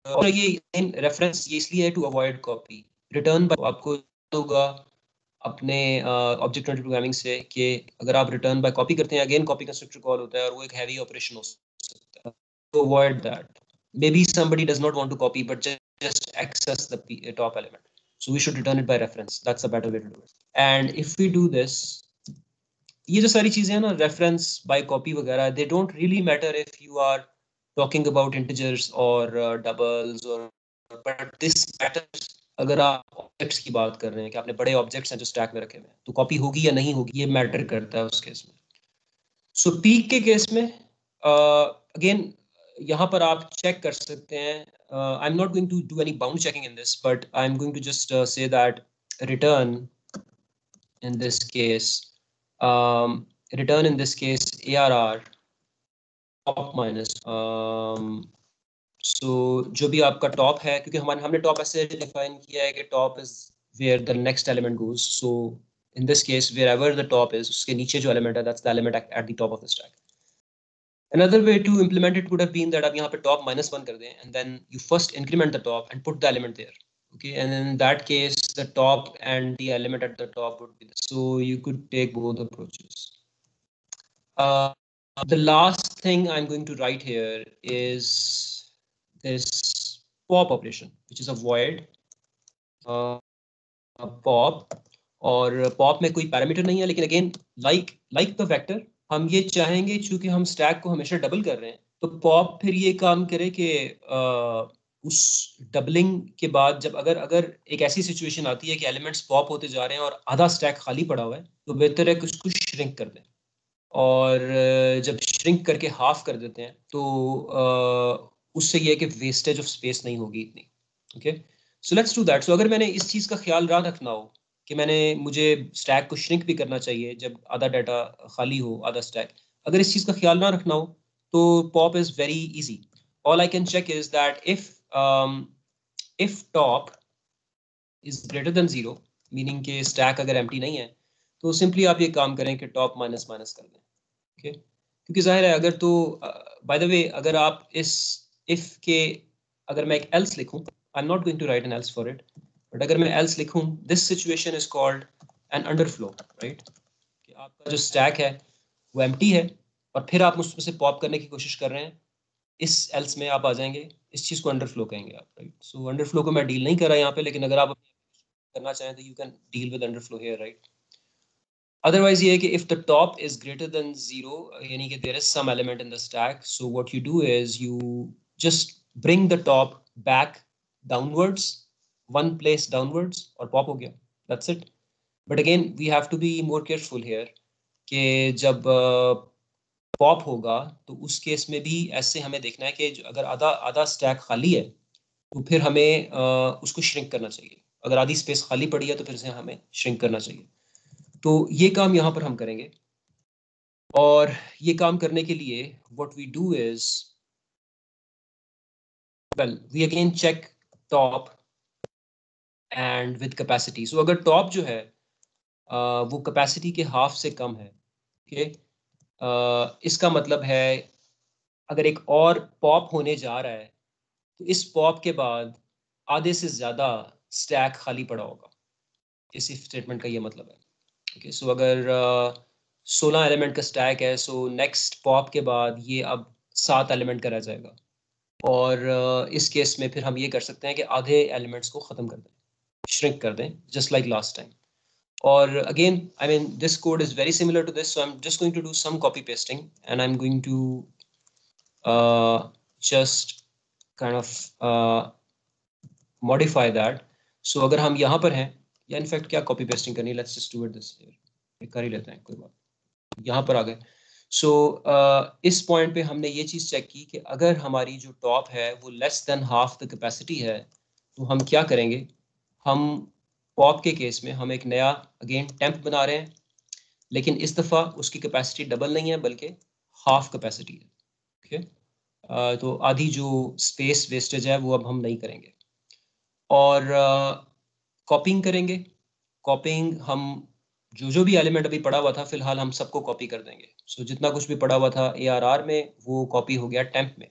और ये रेफरेंस ये इसलिए है to avoid copy. Return by आपको होगा अपने ऑब्जेक्ट ओरिएंटेड प्रोग्रामिंग से कि अगर आप रिटर्न बाय कॉपी करते हैं, अगेन कॉपी कंस्ट्रक्टर कॉल होता है और वो एक हैवी ऑपरेशन हो सकता है, तो avoid that. maybe somebody does not want to copy but just access the top element, so we should return it by reference। that's a better way to do it। and if we do this, ये जो सारी चीजें हैं ना, रेफरेंस बाय कॉपी वगैरह, they don't really matter if you are talking about integers और डबल्स, और बट दिस मैटर्स अगर आप ऑब्जेक्ट्स की बात कर रहे हैं कि आपने बड़े ऑब्जेक्ट्स हैं जो स्टैक में रखे हुए हैं, तो कॉपी होगी या नहीं होगी ये मैटर करता है उस केस में। सो पीक के केस में अगेन यहाँ पर आप चेक कर सकते हैं. I am not going to do any bound checking in this, but I am going to just say that return in this case, return in this case ARR top minus. So जो भी आपका टॉप है, क्योंकि हमने टॉप ऐसे डिफाइन किया है कि top is where the next element goes. So in this case wherever the top is, उसके नीचे जो एलिमेंट है, that's the element at the top of the stack. Another way to implement it would have been that आप यहाँ पे top -1 कर दें, and then you first increment the top and put the element there. Okay, and in that case the top and the element at the top would be this. So you could take both approaches. The last thing I'm going to write here is this pop operation, which is a void pop. और pop में कोई पैरामीटर नहीं है, लेकिन अगेन like the vector, हम ये चाहेंगे चूंकि हम स्टैक को हमेशा डबल कर रहे हैं, तो पॉप फिर ये काम करे कि उस डबलिंग के बाद जब अगर एक ऐसी सिचुएशन आती है कि एलिमेंट्स पॉप होते जा रहे हैं और आधा स्टैक खाली पड़ा हुआ है, तो बेहतर है कि उसको श्रिंक कर दें. और जब श्रिंक करके हाफ कर देते हैं तो उससे ये है कि वेस्टेज ऑफ स्पेस नहीं होगी इतनी. Okay, so let's do that. So अगर मैंने इस चीज़ का ख्याल रखना हो कि मुझे स्टैक को श्रिंक भी करना चाहिए जब आधा डाटा खाली हो, आधा स्टैक, अगर इस चीज़ का ख्याल ना रखना हो तो pop is very easy. All I can check is that if top is greater than 0, meaning के स्टैक अगर एम्प्टी नहीं है, तो सिंपली आप ये काम करें कि टॉप माइनस माइनस कर दें. ओके, क्योंकि जाहिर है अगर तो बाय द वे अगर आप इस इफ के अगर मैं एक एल्स लिखूं, I am not going to write an else for it, but अगर मैं एल्स लिखूं, this situation is called an underflow, right, कि आपका जो स्टैक है वो एम्प्टी है और फिर आप उसमें से पॉप करने की कोशिश कर रहे हैं. इस एल्स में आप आ जाएंगे, इस चीज़ को अंडरफ्लो कहेंगे आप, राइट. सो अंडरफ्लो को मैं डील नहीं कर रहा यहाँ पे, लेकिन अगर आप करना चाहें तो you can deal with underflow here, right. Otherwise ये है कि if the top is greater than 0, यानी कि there is some element in the stack, so what you do is you just bring the top back downwards, one place downwards, और pop हो गया. That's it. But again we have to be more careful here कि जब pop होगा तो उस केस में भी ऐसे हमें देखना है कि अगर आधा स्टैक खाली है तो फिर हमें उसको श्रिंक करना चाहिए. अगर आधी स्पेस खाली पड़ी है तो फिर से हमें श्रिंक करना चाहिए. तो ये काम यहाँ पर हम करेंगे. और ये काम करने के लिए what we do is, well, we again check top and with capacity. So अगर top जो है वो capacity के हाफ से कम है, okay, इसका मतलब है अगर एक और पॉप होने जा रहा है तो इस पॉप के बाद आधे से ज़्यादा स्टैक खाली पड़ा होगा. इस स्टेटमेंट का ये मतलब है. ओके, सो अगर 16 एलिमेंट का स्टैक है, सो नेक्स्ट पॉप के बाद ये अब 7 एलिमेंट का रह जाएगा. और इस केस में फिर हम ये कर सकते हैं कि आधे एलिमेंट्स को ख़त्म कर दें, श्रिंक कर दें, जस्ट लाइक लास्ट टाइम. और again I mean this code is very similar to this, so I am just going to do some copy pasting and I am going to just kind of modify that. So अगर हम यहाँ पर हैं, या इनफैक्ट क्या कॉपी पेस्टिंग करनी, let's just do it this here, कर ही लेते हैं, कोई बात. यहाँ पर आ गए. सो इस पॉइंट पे हमने ये चीज़ चेक की कि अगर हमारी जो टॉप है वो less than half the capacity है, तो हम क्या करेंगे, हम पॉप के केस में हम एक नया अगेन टेम्प बना रहे हैं, लेकिन इस दफ़ा उसकी कैपेसिटी डबल नहीं है बल्कि हाफ कैपेसिटी है. ओके, तो आधी जो स्पेस वेस्टेज है वो अब हम नहीं करेंगे. और कॉपिंग करेंगे. कॉपिंग हम जो भी एलिमेंट अभी पड़ा हुआ था फिलहाल हम सबको कॉपी कर देंगे. सो जितना कुछ भी पड़ा हुआ था ARR में वो कॉपी हो गया टेम्प में,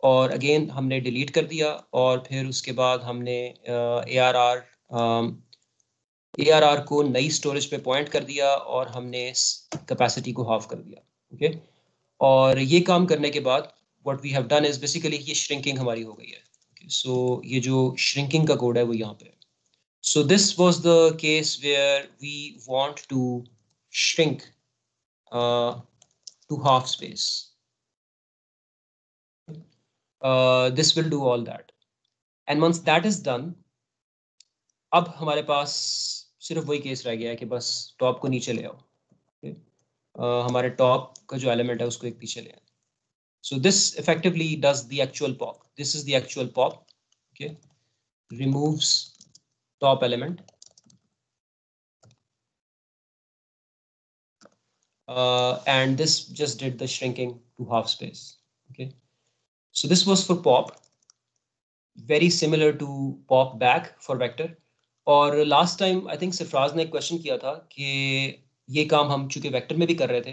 और अगेन हमने डिलीट कर दिया, और फिर उसके बाद हमने ARR को नई स्टोरेज पे पॉइंट कर दिया और हमने कैपेसिटी को हाफ कर दिया. ओके, और ये काम करने के बाद what we have done is basically ये श्रिंकिंग हमारी हो गई है. सो ये जो श्रिंकिंग का कोड है वो यहाँ पे है. So this was the case where we want to shrink to half space. This will do all that. And once that is done, अब हमारे पास सिर्फ वही केस रह गया है कि बस टॉप को नीचे ले आओ. हमारे टॉप का जो एलिमेंट है उसको एक पीछे ले आए. So this effectively does the actual pop. This is the actual pop. Okay, removes top element. And this just did the shrinking to half space. Okay, so this was for pop, very similar to pop back for vector. और last time I think Sarfaraz ने एक क्वेश्चन किया था कि ये काम हम चूंकि वेक्टर में भी कर रहे थे,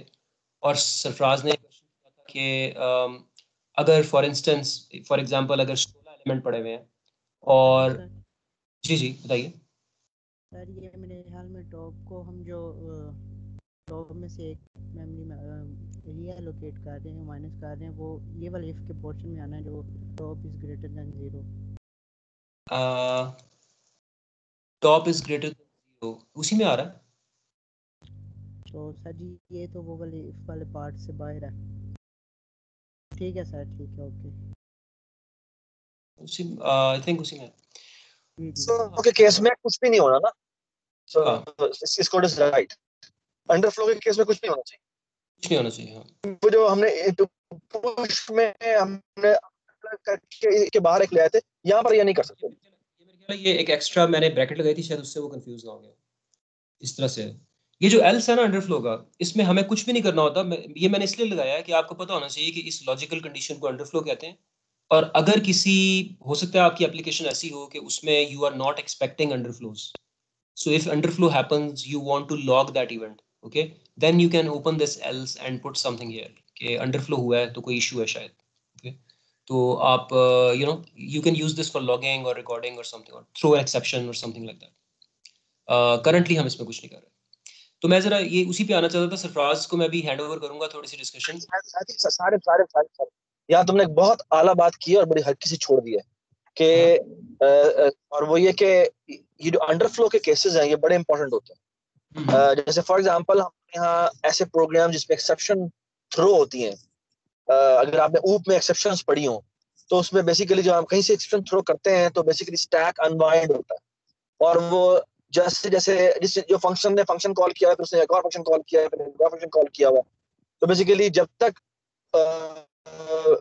और सरफराज ने क्वेश्चन किया था कि अगर फॉर इंस्टेंस फॉर एग्जांपल अगर 16 एलिमेंट पड़े हुए हैं और जी जी बताइए सर। ये मेरे ख्याल में टॉप को हम जो टॉप में से एक मेमोरी में रीएलोकेट कर रहे हैं, माइनस कर रहे हैं, वो ये वाले इफ के पोर्शन में आना है जो top is greater than 0। Top is greater than 0 उसी में आ रहा है। तो सर जी ये तो वो वाले इफ वाले पार्ट से बाहर है। ठीक है सर, ठीक है, ओके। उसी आई थिंक उसी में। सो ओके, केस में कुछ भी नहीं होना ना। सो इस कोड इज राइट। अंडरफ्लो के केस में कुछ नहीं होना चाहिए, कुछ नहीं होना चाहिए। हाँ, वो जो हमने पुश में हमने करके के बाहर एक ले आए थे, यहाँ पर ये नहीं कर सकते। ये मेरे ख्याल है ये एक एक्स्ट्रा मैंने ब्रैकेट लगाई थी, शायद उससे वो कंफ्यूज ना हो गया। इस तरह से ये जो एल्स है ना अंडरफ्लो का, इसमें हमें कुछ भी नहीं करना होता। ये मैंने इसलिए लगाया है कि आपको पता होना चाहिए कि इस लॉजिकल कंडीशन को अंडरफ्लो कहते हैं। और अगर किसी हो सकता है आपकी एप्लीकेशन ऐसी हो कि उसमें you are not expecting underflows, so if underflow happens you want to log that event, okay, then you can open this else and put something here कि underflow हुआ है तो कोई issue है शायद। okay, तो आप you know you can use this for logging or recording or something, or throw an exception or something like that। currently हम इसमें कुछ नहीं कर रहे। तो मैं जरा ये उसी पे आना चाहता था। सरफराज को मैं भी हैंड ओवर करूंगा थोड़ी सी डिस्कशन। सारे यार तुमने एक बहुत आला बात की और बड़ी हल्की सी छोड़ दी है कि और वो ये कि ये जो अंडरफ्लो के केसेस हैं ये बड़े इंपॉर्टेंट होते हैं। जैसे फॉर एग्जांपल हम यहाँ ऐसे प्रोग्राम जिसमें एक्सेप्शन थ्रो होती हैं, अगर आपने ऊप में एक्सेप्शंस पढ़ी हो तो उसमें बेसिकली जो हम कहीं से एक्सेप्शन थ्रो करते हैं तो बेसिकली स्टैक अनवाइंड होता है। और वो जैसे जैसे जिस जो फंक्शन ने फंक्शन कॉल किया है फिर उसने एक और फंक्शन कॉल किया है फिर एक और फंक्शन कॉल किया हुआ है, तो बेसिकली जब तक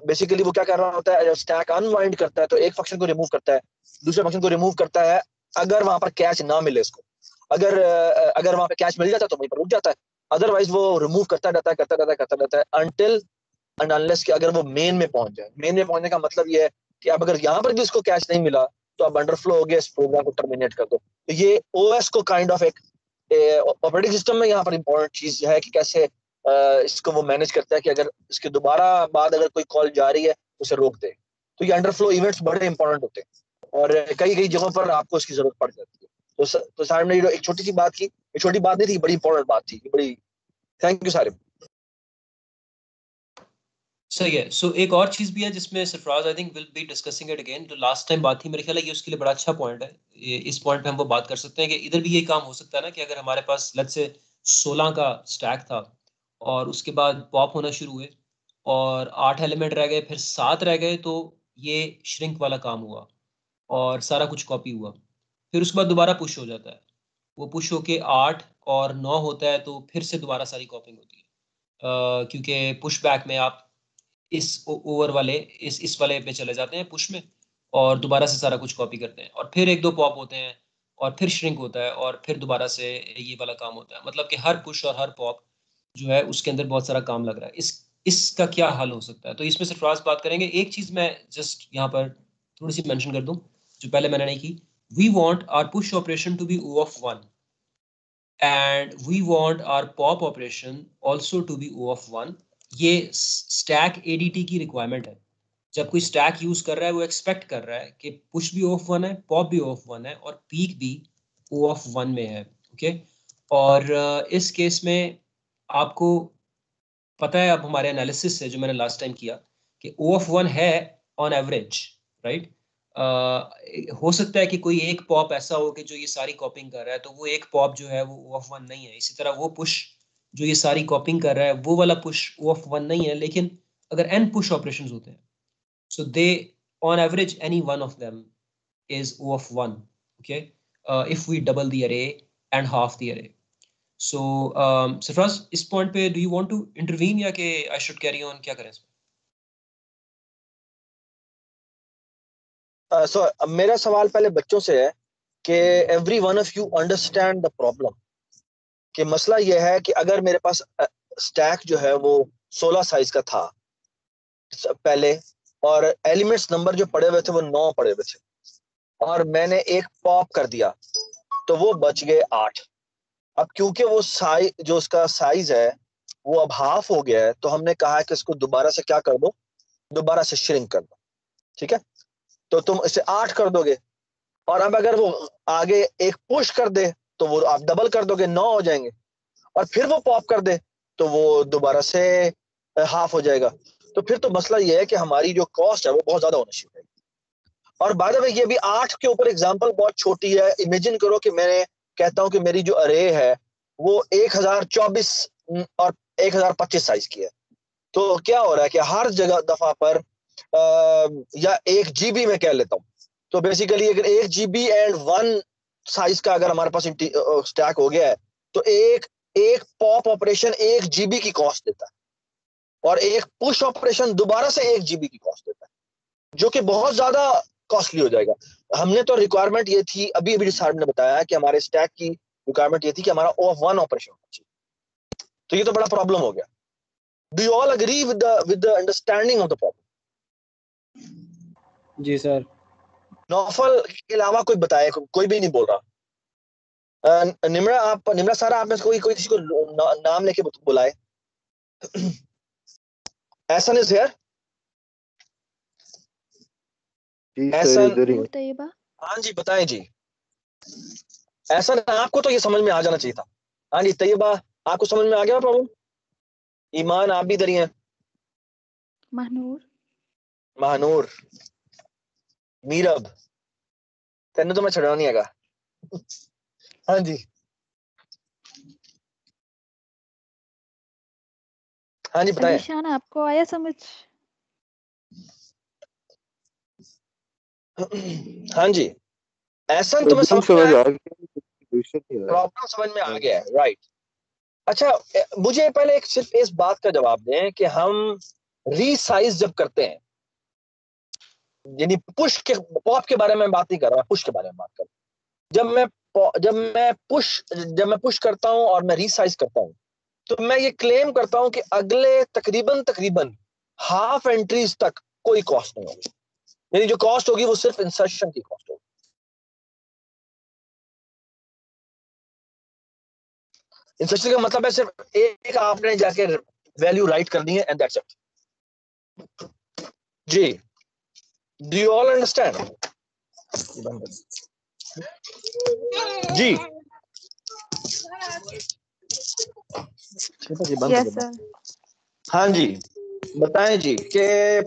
बेसिकली वो क्या कर रहा होता है, जब स्टैक अनवाइंड करता है तो एक फंक्शन को रिमूव करता है, दूसरे फंक्शन को रिमूव करता है अगर वहां पर कैच ना मिले इसको। अगर वहां पे कैच मिल जाता है तो वहीं पर रुक जाता है, अदरवाइज वो रिमूव करता रहता है अनटिल एंड अनलेस कि अगर वो मेन में पहुंच जाए। मेन में पहुंचने का मतलब ये है कि अब अगर यहाँ पर भी इसको कैच नहीं मिला तो अब अंडरफ्लो हो गया, इस प्रोग्राम को टर्मिनेट कर दो। तो ये ओएस को काइंड ऑफ एक ऑपरेटिंग सिस्टम में यहाँ पर इंपॉर्टेंट चीज है कि कैसे इसको वो मैनेज करता है कि अगर इसके दोबारा बाद अगर कोई कॉल जारी है उसे रोक दे। तो ये अंडरफ्लो इवेंट्स बड़े इंपॉर्टेंट होते हैं और कई कई जगहों पर आपको इसकी जरूरत पड़ जाती है। तो साहब ने एक छोटी सी बात की, एक छोटी बात नहीं थी, बड़ी इंपॉर्टेंट बात थी, बड़ी। Thank you Sarib. सही है। सो एक और चीज भी है जिसमें Sarfaraz I think will be discussing it again, जो लास्ट टाइम बात थी मेरे ख्याल है ये उसके लिए बड़ा अच्छा पॉइंट है। इस पॉइंट पे हम वो बात कर सकते हैं कि इधर भी ये काम हो सकता है ना कि अगर हमारे पास लेट्स से 16 का स्टैक था और उसके बाद पॉप होना शुरू हुए और 8 एलिमेंट रह गए, फिर 7 रह गए, तो ये श्रिंक वाला काम हुआ और सारा कुछ कॉपी हुआ। फिर उसके बाद दोबारा पुश हो जाता है, वो पुश होके 8 और 9 होता है, तो फिर से दोबारा सारी कॉपिंग होती है। क्योंकि पुश बैक में आप इस ओवर वाले इस वाले पे चले जाते हैं पुश में और दोबारा से सारा कुछ कॉपी करते हैं, और फिर एक दो पॉप होते हैं और फिर श्रिंक होता है और फिर दोबारा से ये वाला काम होता है। मतलब कि हर पुश और हर पॉप जो है उसके अंदर बहुत सारा काम लग रहा है। इसका क्या हल हो सकता है, तो इसमें सरफराज बात करेंगे। एक चीज मैं जस्ट यहाँ पर थोड़ी सी मेंशन कर दूं जो पहले मैंने नहीं की। We want our push operation to be O of 1 and we want our pop operation also to be O of 1। ये स्टैक एडीटी की रिक्वायरमेंट है। जब कोई स्टैक यूज कर रहा है वो एक्सपेक्ट कर रहा है कि पुश भी O of 1 है, पॉप भी O of 1 है और पीक भी O of 1 में है। ओके, और इस केस में आपको पता है, अब हमारे एनालिसिस से जो मैंने लास्ट टाइम किया कि O of 1 है ऑन एवरेज, राइट। हो सकता है कि कोई एक पॉप ऐसा हो कि जो ये सारी कॉपिंग कर रहा है, तो वो एक पॉप जो है वो O of 1 नहीं है। इसी तरह वो पुश जो ये सारी कॉपिंग कर रहा है वो वाला पुश O of 1 नहीं है। लेकिन अगर n पुश ऑपरेशंस होते हैं, so they on average any one of them is O of 1, okay, if we double the array and half the array। so Sarfraz, इस पॉइंट पे do you want to intervene या कि I should carry on, क्या करें इसमें? सो मेरा सवाल पहले बच्चों से है कि every one of you understand the problem, कि मसला यह है कि अगर मेरे पास स्टैक जो है वो 16 साइज का था पहले, और एलिमेंट्स नंबर जो पड़े हुए थे वो 9 पड़े हुए थे, और मैंने एक पॉप कर दिया तो वो बच गए 8। अब क्योंकि वो साइज जो उसका साइज है वो अब हाफ हो गया है, तो हमने कहा है कि इसको दोबारा से क्या कर दो, दोबारा से श्रिंक कर दो, ठीक है। तो तुम इसे 8 कर दोगे, और अब अगर वो आगे एक पुश कर दे तो वो आप डबल कर दोगे, 9 हो जाएंगे, और फिर वो पॉप कर दे तो वो दोबारा से हाफ हो जाएगा। तो फिर तो मसला ये है कि हमारी जो कॉस्ट है वो बहुत ज्यादा होनी चाहिए। और बाय द वे ये भी 8 के ऊपर एग्जांपल बहुत छोटी है। इमेजिन करो कि मैंने कहता हूं कि मेरी जो अरे है वो 1024 और 1025 साइज की है, तो क्या हो रहा है कि हर जगह दफा पर या 1 GB में कह लेता हूं, तो बेसिकली अगर 1 GB एंड 1 साइज का अगर हमारे पास स्टैक हो गया है तो एक पॉप ऑपरेशन 1 GB की कॉस्ट देता है, और एक पुश ऑपरेशन दोबारा से 1 GB की कॉस्ट देता है, जो कि बहुत ज्यादा कॉस्टली हो जाएगा। हमने तो रिक्वायरमेंट ये थी, अभी अभी सर ने बताया कि हमारे स्टैक की रिक्वायरमेंट ये थी कि हमारा वन ऑपरेशन होना चाहिए, तो ये तो बड़ा प्रॉब्लम हो गया। Do you all agree with the understanding of the problem? जी सर। नौफल के अलावा कोई बताए, कोई भी नहीं बोल रहा। निम्रा सारा आप में से कोई किसी को नाम लेके बुलाए। Ehsan is here. एहसन, तैयबा, हाँ जी बताएं जी। एहसन, आपको तो ये समझ में आ जाना चाहिए था। हाँ जी तैयबा, आपको समझ में आ गया प्रॉब्लम? ईमान, आप भी इधर ही हैं। महनूर, महानूर, मीरब, तेन तो मैं छड़ा नहीं हैगा। हाँ जी, हाँ जी बताएं। अलीशान, आपको आया समझ? हाँ जी, एहसन तुम्हें समझ में आ गया? प्रॉब्लम समझ में आ गया है, राइट। अच्छा, मुझे पहले एक सिर्फ इस बात का जवाब दें कि हम रीसाइज जब करते हैं, यानी पुश के पॉप के बारे में बात नहीं कर रहा, पुश के बारे में बात कर रहा। जब मैं पुश करता हूं और मैं रीसाइज करता हूं, तो मैं ये क्लेम करता हूं कि अगले तकरीबन हाफ एंट्रीज तक कोई कॉस्ट नहीं होगी, यानी जो कॉस्ट होगी वो सिर्फ इंसर्शन की कॉस्ट होगी। इंसर्शन का मतलब है सिर्फ एक आपने जाके वैल्यू राइट करनी है, एंड दैट्स इट। जी, डू यू ऑल अंडरस्टैंड? जी यस सर। हाँ जी बताएं जी कि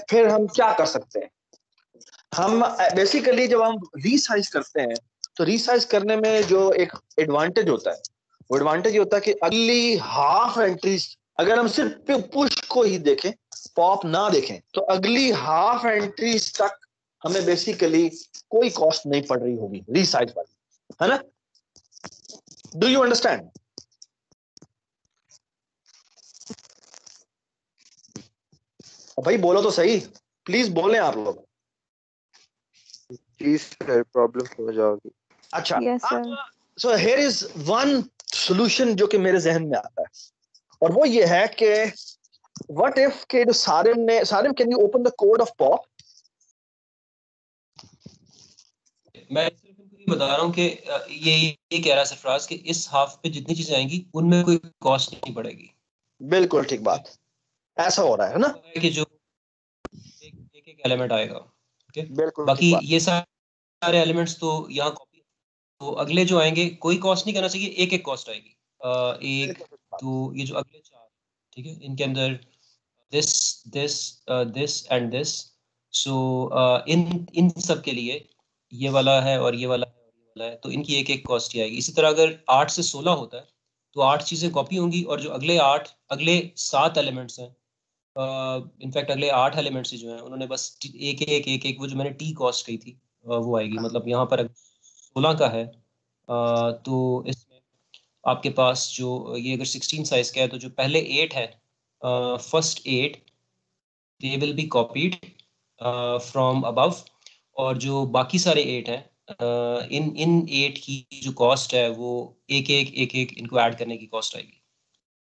फिर हम क्या कर सकते हैं। हम बेसिकली जब हम रीसाइज करते हैं तो रीसाइज करने में जो एक एडवांटेज होता है, वो एडवांटेज ये होता है कि अगली हाफ एंट्रीज, अगर हम सिर्फ पुश को ही देखें, पॉप ना देखें, तो अगली हाफ एंट्रीज तक हमें बेसिकली कोई कॉस्ट नहीं पड़ रही होगी रीसाइज वाली, है ना? Do you understand? भाई बोलो तो सही, प्लीज बोलें आप लोग। जी सर, प्रॉब्लम समझ आ गई। अच्छा, yes sir. So here is one solution जो कि मेरे जहन में आता है, और वो ये है कि व्हाट इफ के जो Sarim can you open the code of pop? मैं सिर्फ इनको ये बता रहा हूँ कि ये कह रहा है सरफराज कि इस हाफ पे जितनी चीजें आएंगी उनमें कोई कॉस्ट नहीं पड़ेगी। बिल्कुल ठीक बात, ऐसा हो रहा है ना, कि जो एक एलिमेंट आएगा, ओके, बिल्कुल बाकी ठीक बात। ये सारे एलिमेंट्स तो यहाँ कॉपी, तो अगले जो आएंगे कोई कॉस्ट नहीं करना चाहिए, एक एक कॉस्ट आएगी। एक तो ये जो अगले 4, ठीक है, इनके अंदर this this this and this, so इन सब के लिए ये वाला है और ये वाला है और ये वाला है, तो इनकी एक एक कॉस्ट ही आएगी। इसी तरह अगर 8 से 16 होता है तो 8 चीजें कॉपी होंगी, और जो अगले 7 एलिमेंट्स हैं, इनफैक्ट अगले 8 एलिमेंट्स ही जो हैं उन्होंने बस एक वो जो मैंने टी कॉस्ट कही थी वो आएगी। मतलब यहाँ पर 16 का है तो इसमें आपके पास जो ये अगर 16 साइज का है तो जो पहले 8 है, first 8 they will be copied from above, और जो बाकी सारे 8 हैं इन 8 की जो कॉस्ट है वो एक इनको ऐड करने की कॉस्ट आएगी।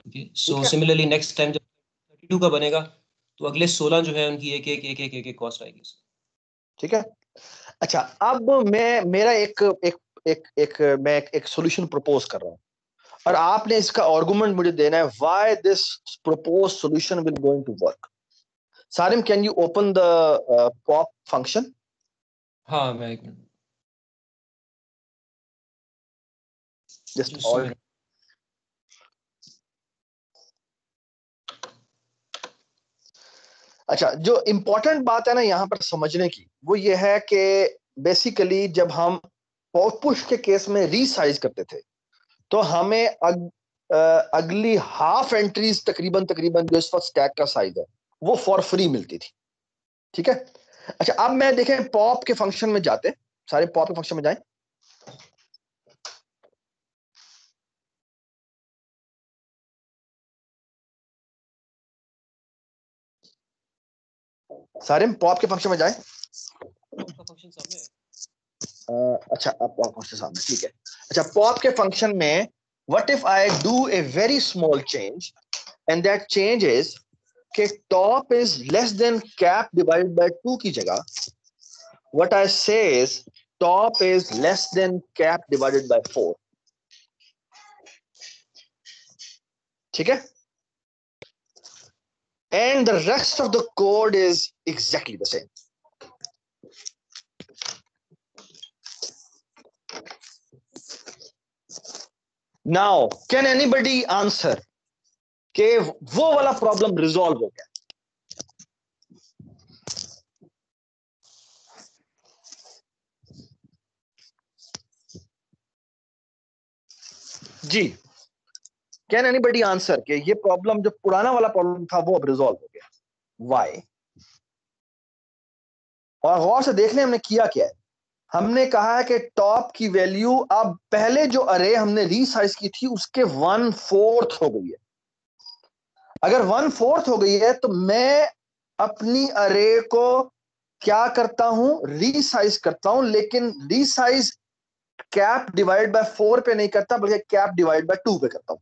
Okay, so similarly next time जब 32 का बनेगा तो अगले 16 जो है उनकी एक कॉस्ट आएगी। ठीक है। अच्छा, अब मेरा एक सॉल्यूशन प्रपोज कर रहा हूं और आपने इसका आर्गुमेंट मुझे देना है why this propose solution will going to work. Sarim, can you open the pop function? हाँ, मैं एक मिनट जस्ट ऑल। अच्छा, जो इंपॉर्टेंट बात है ना यहाँ पर समझने की वो ये है कि बेसिकली जब हम पुश के केस में रीसाइज करते थे तो हमें अगली हाफ एंट्रीज तकरीबन जो इस वक्त स्टैक का साइज है वो फॉर फ्री मिलती थी। ठीक है। अच्छा, अब मैं देखें पॉप के फंक्शन में जाते, सारे पॉप के फंक्शन में जाएं। सारे पॉप के फंक्शन में जाएं। फंक्शन सामने है। अच्छा, अब पॉप फंक्शन सामने, ठीक है। अच्छा, पॉप के फंक्शन में what if I do a very small change and that change is कि top is less than cap divided by 2 की जगह what I say is top is less than cap divided by 4। ठीक है। And the rest of the code is exactly the same. Now, can anybody answer कि वो वाला प्रॉब्लम रिजॉल्व हो गया? जी, कैन एनीबडी आंसर कि ये प्रॉब्लम जो पुराना वाला प्रॉब्लम था वो अब रिजॉल्व हो गया? वाई? और गौर से देख लें हमने किया क्या है। हमने कहा है कि टॉप की वैल्यू अब पहले जो अरे हमने रीसाइज की थी उसके 1/4 हो गई है। अगर 1/4 हो गई है तो मैं अपनी अरे को क्या करता हूं, रीसाइज करता हूं, लेकिन रीसाइज कैप डिवाइड बाय 4 पे नहीं करता बल्कि कैप डिवाइड बाय 2 पे करता हूं।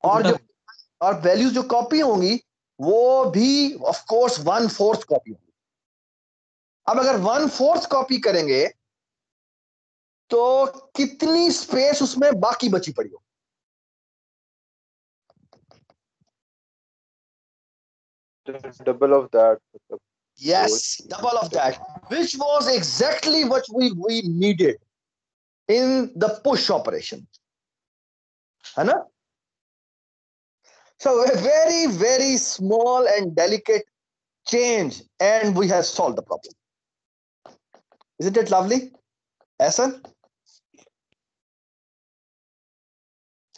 और वैल्यूज जो कॉपी होंगी वो भी ऑफ कोर्स 1/4 कॉपी होंगी। अब अगर 1/4 कॉपी करेंगे तो कितनी स्पेस उसमें बाकी बची पड़ी हो? Double of that. Yes, double of that, which was exactly what we needed in the push operation. है ना? So a very, very small and delicate change and we have solved the problem. Isn't it lovely? Ahsan?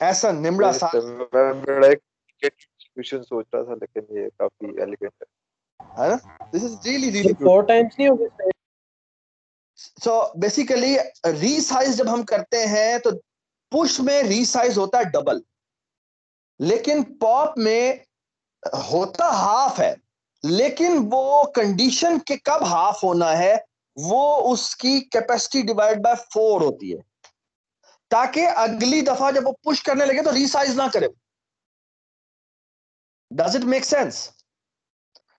Ahsan, Nimra Sa. मैं एक solution सोच रहा था लेकिन ये काफी elegant है ना? This is really, really good. 4 times नहीं होगी। So basically resize जब हम करते हैं तो पुश में resize होता है डबल, लेकिन पॉप में होता हाफ है, लेकिन वो कंडीशन के कब हाफ होना है वो उसकी कैपेसिटी डिवाइड बाय 4 होती है, ताकि अगली दफा जब वो पुश करने लगे तो रीसाइज ना करे। Does it make sense?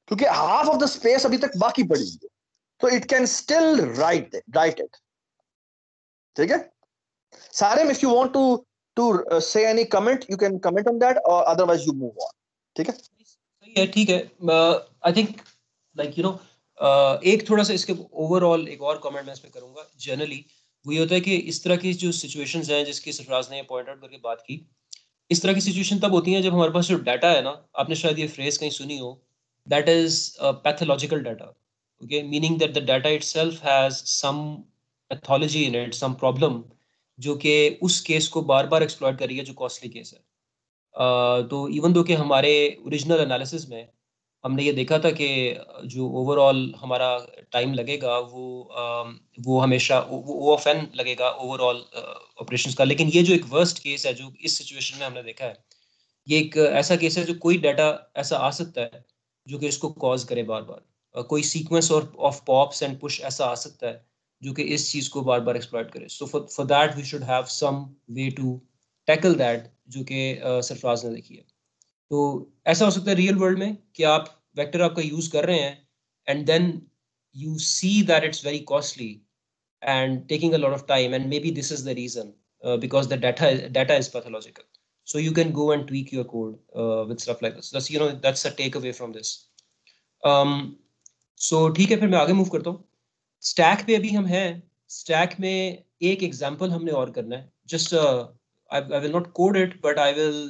क्योंकि हाफ ऑफ द स्पेस अभी तक बाकी पड़ी है, तो it can still right it. ठीक है सारे, इफ यू वांट टू से any comment you can comment on that और अदरवाइज यू मूव ऑन। ठीक है, सही है, ठीक है। I think like you know एक थोड़ा सा इसके ओवरऑल एक और कमेंट मैं इस पे करूंगा। जनरली वो ये होता है कि इस तरह की जो सिचुएशंस हैं जिसकी सरफराज ने पॉइंट आउट करके बात की, इस तरह की सिचुएशन तब होती हैं जब हमारे पास जो डाटा है ना, आपने शायद ये फ्रेज कहीं सुनी हो, that is pathological data. Okay, meaning that the data itself has some pathology in it, some problem जो कि उस केस को बार बार एक्सप्लॉइट कर रही है जो कॉस्टली केस है। तो इवन दो कि हमारे ओरिजिनल एनालिसिस में हमने ये देखा था कि जो ओवरऑल हमारा टाइम लगेगा वो हमेशा वो ऑफ एन लगेगा ओवरऑल ऑपरेशंस का। लेकिन ये जो एक वर्स्ट केस है जो इस सिचुएशन में हमने देखा है, ये एक ऐसा केस है जो कोई डाटा ऐसा आ सकता है जो कि इसको कॉज करे बार बार। कोई सीक्वेंस और ऑफ पॉप्स एंड पुश ऐसा आ सकता है जो कि इस चीज़ को बार बार एक्सप्लॉइट करे. So for that we should have some way to tackle that, जो कि सरफराज ने देखी है. तो ऐसा हो सकता है रियल वर्ल्ड में कि आप वेक्टर आपका यूज़ कर रहे हैं and then you see that it's very costly and taking a lot of time, and maybe this is the reason, because the data is pathological. So you can go and tweak your code with stuff like this. That's a takeaway from this. So ठीक है, फिर मैं आगे मूव करता हूँ. स्टैक पे अभी हम हैं. स्टैक में एक एग्जांपल हमने और करना है. Just I will not code it, but I will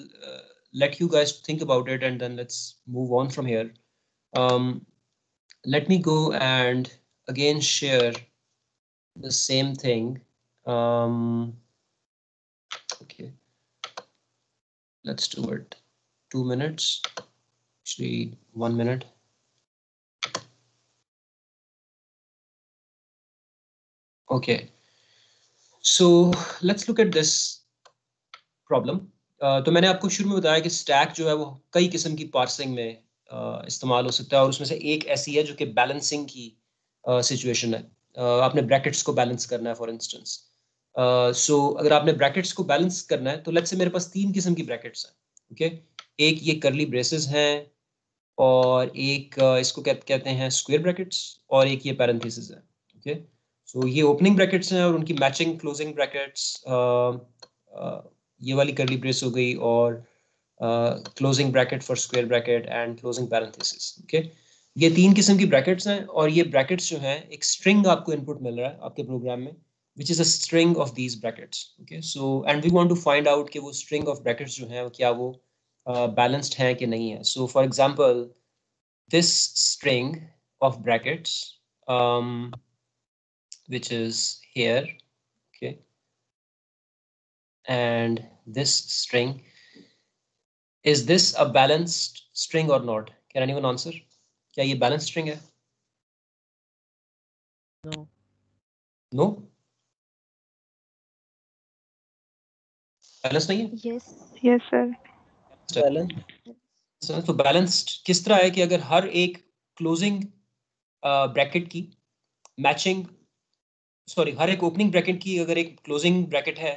let you guys think about it, and then let's move on from here. Let me go and again share the same thing. Okay, let's do it. 2 minutes, actually 1 minute. Okay, so let's look at this problem. तो मैंने आपको शुरू में बताया कि स्टैक जो है वो कई किस्म की पार्सिंग में इस्तेमाल हो सकता है, और उसमें से एक ऐसी है जो कि बैलेंसिंग की सिचुएशन है. आपने ब्रैकेट्स को बैलेंस करना है फॉर इंस्टेंस. सो अगर आपने ब्रैकेट्स को बैलेंस करना है तो लेट्स से मेरे पास 3 किस्म की ब्रैकेट्स हैं. ओके, एक ये कर्ली ब्रेसेस हैं, और एक इसको कहते हैं स्क्वायर ब्रैकेट्स, और एक ये पैरेंथेसिस है. ओके, सो ये ओपनिंग ब्रैकेट्स हैं और उनकी मैचिंग क्लोजिंग ब्रैकेट्स, ये वाली कर्ली ब्रेस हो गई, और closing bracket for square bracket and closing parenthesis. Okay, ये 3 किस्म की ब्रैकेट्स हैं, और ये ब्रैकेट्स जो हैं एक स्ट्रिंग आपको इनपुट मिल रहा है आपके प्रोग्राम में, which is a string of these brackets. Okay, so and we want to find out कि वो string of brackets जो हैं क्या वो balanced हैं कि नहीं है. So for example, this string of brackets which is here, okay, and this string, is this a balanced string or not? Can anyone answer? क्या ये balanced string है? No. No? बैलेंस नहीं है? Yes. Yes, sir. बैलेंस तो बैलेंस्ड किस तरह है कि अगर हर एक क्लोजिंग ब्रैकेट की मैचिंग, हर एक ओपनिंग ब्रैकेट की अगर एक क्लोजिंग ब्रैकेट है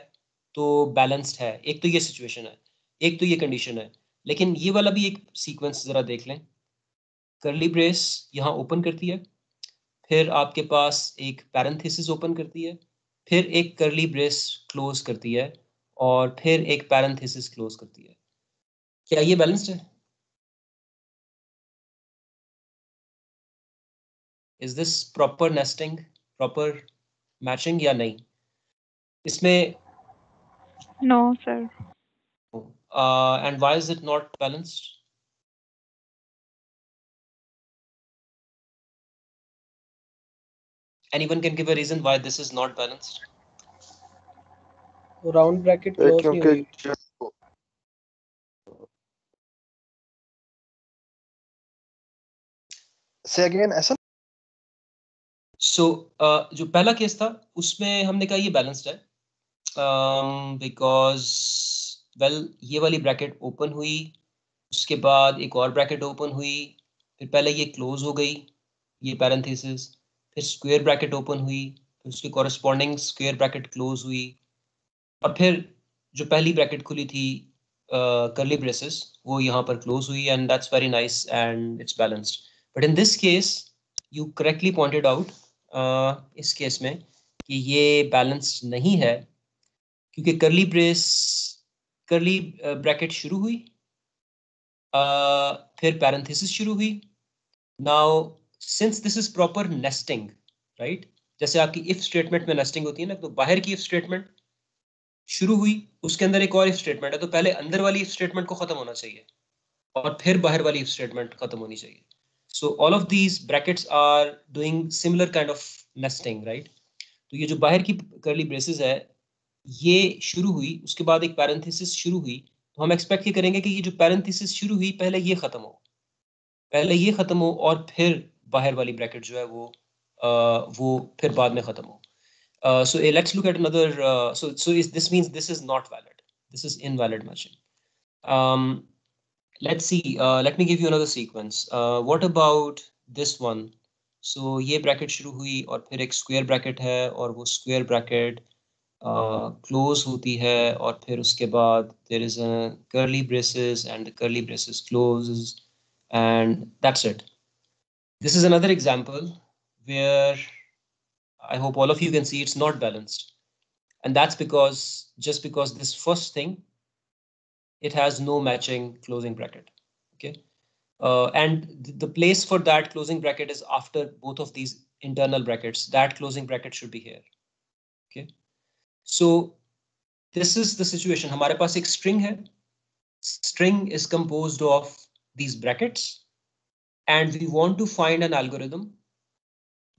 तो बैलेंस्ड है. एक तो ये सिचुएशन है, एक तो ये कंडीशन है. लेकिन ये वाला भी एक सीक्वेंस जरा देख लें. कर्ली ब्रेस यहाँ ओपन करती है, फिर आपके पास एक पैरेंथेसिस ओपन करती है, फिर एक कर्ली ब्रेस क्लोज करती है, और फिर एक पैरेंथेसिस क्लोज करती है. क्या ये बैलेंस्ड है? Is this proper nesting, proper matching या नहीं? इसमें No, sir. and why is it not balanced? Anyone can give a reason why this is not balanced? Round bracket close नहीं क्योंकि हुई. से अगेन ऐसा So जो पहला केस था उसमें हमने कहा ये बैलेंस्ड है, because well ये वाली ब्रैकेट ओपन हुई, उसके बाद एक और ब्रैकेट ओपन हुई, फिर पहले ये क्लोज हो गई ये पैरेंथेसिस, फिर स्क्वायर ब्रैकेट ओपन हुई, फिर उसकी कॉरेस्पॉन्डिंग स्क्वायर ब्रैकेट क्लोज हुई, और फिर जो पहली ब्रैकेट खुली थी कर्ली ब्रेसेस वो यहाँ पर क्लोज हुई, and that's very nice and it's balanced. But in this case you correctly pointed out इस केस में कि ये बैलेंस्ड नहीं है, क्योंकि कर्ली ब्रैकेट शुरू हुई, फिर पैरेंथेसिस शुरू हुई. Now since this is proper nesting, right, जैसे आपकी इफ स्टेटमेंट में नेस्टिंग होती है ना, तो बाहर की इफ स्टेटमेंट शुरू हुई, उसके अंदर एक और इफ स्टेटमेंट है, तो पहले अंदर वाली इफ स्टेटमेंट को खत्म होना चाहिए और फिर बाहर वाली इफ स्टेटमेंट खत्म होनी चाहिए. So all of these brackets are doing similar kind of nesting, right. तो ये जो बाहर की कर्ली ब्रेसेस है ये शुरू हुई, उसके बाद एक पैरेंथेसिस शुरू हुई, तो हम एक्सपेक्ट ये करेंगे कि ये जो पैरेंथेसिस शुरू हुई पहले ये खत्म हो और फिर बाहर वाली ब्रैकेट जो है वो फिर बाद में खत्म हो. So let's look at another. This means this is not valid. This is invalid matching. Let's see. Let me give you another sequence. What about this one, so ये ब्रैकेट शुरू हुई और फिर एक स्क्वायर ब्रैकेट है और वो स्क्वायर ब्रैकेट क्लोज होती है और फिर उसके बाद there is a curly braces and the curly braces closes and that's it. This is another example where I hope all of you can see it's not balanced. And that's just because this first thing, it has no matching closing bracket. Okay. And the place for that closing bracket is after both of these internal brackets. That closing bracket should be here. Okay. So this is the situation. हमारे पास एक string है. String is composed of these brackets. And we want to find an algorithm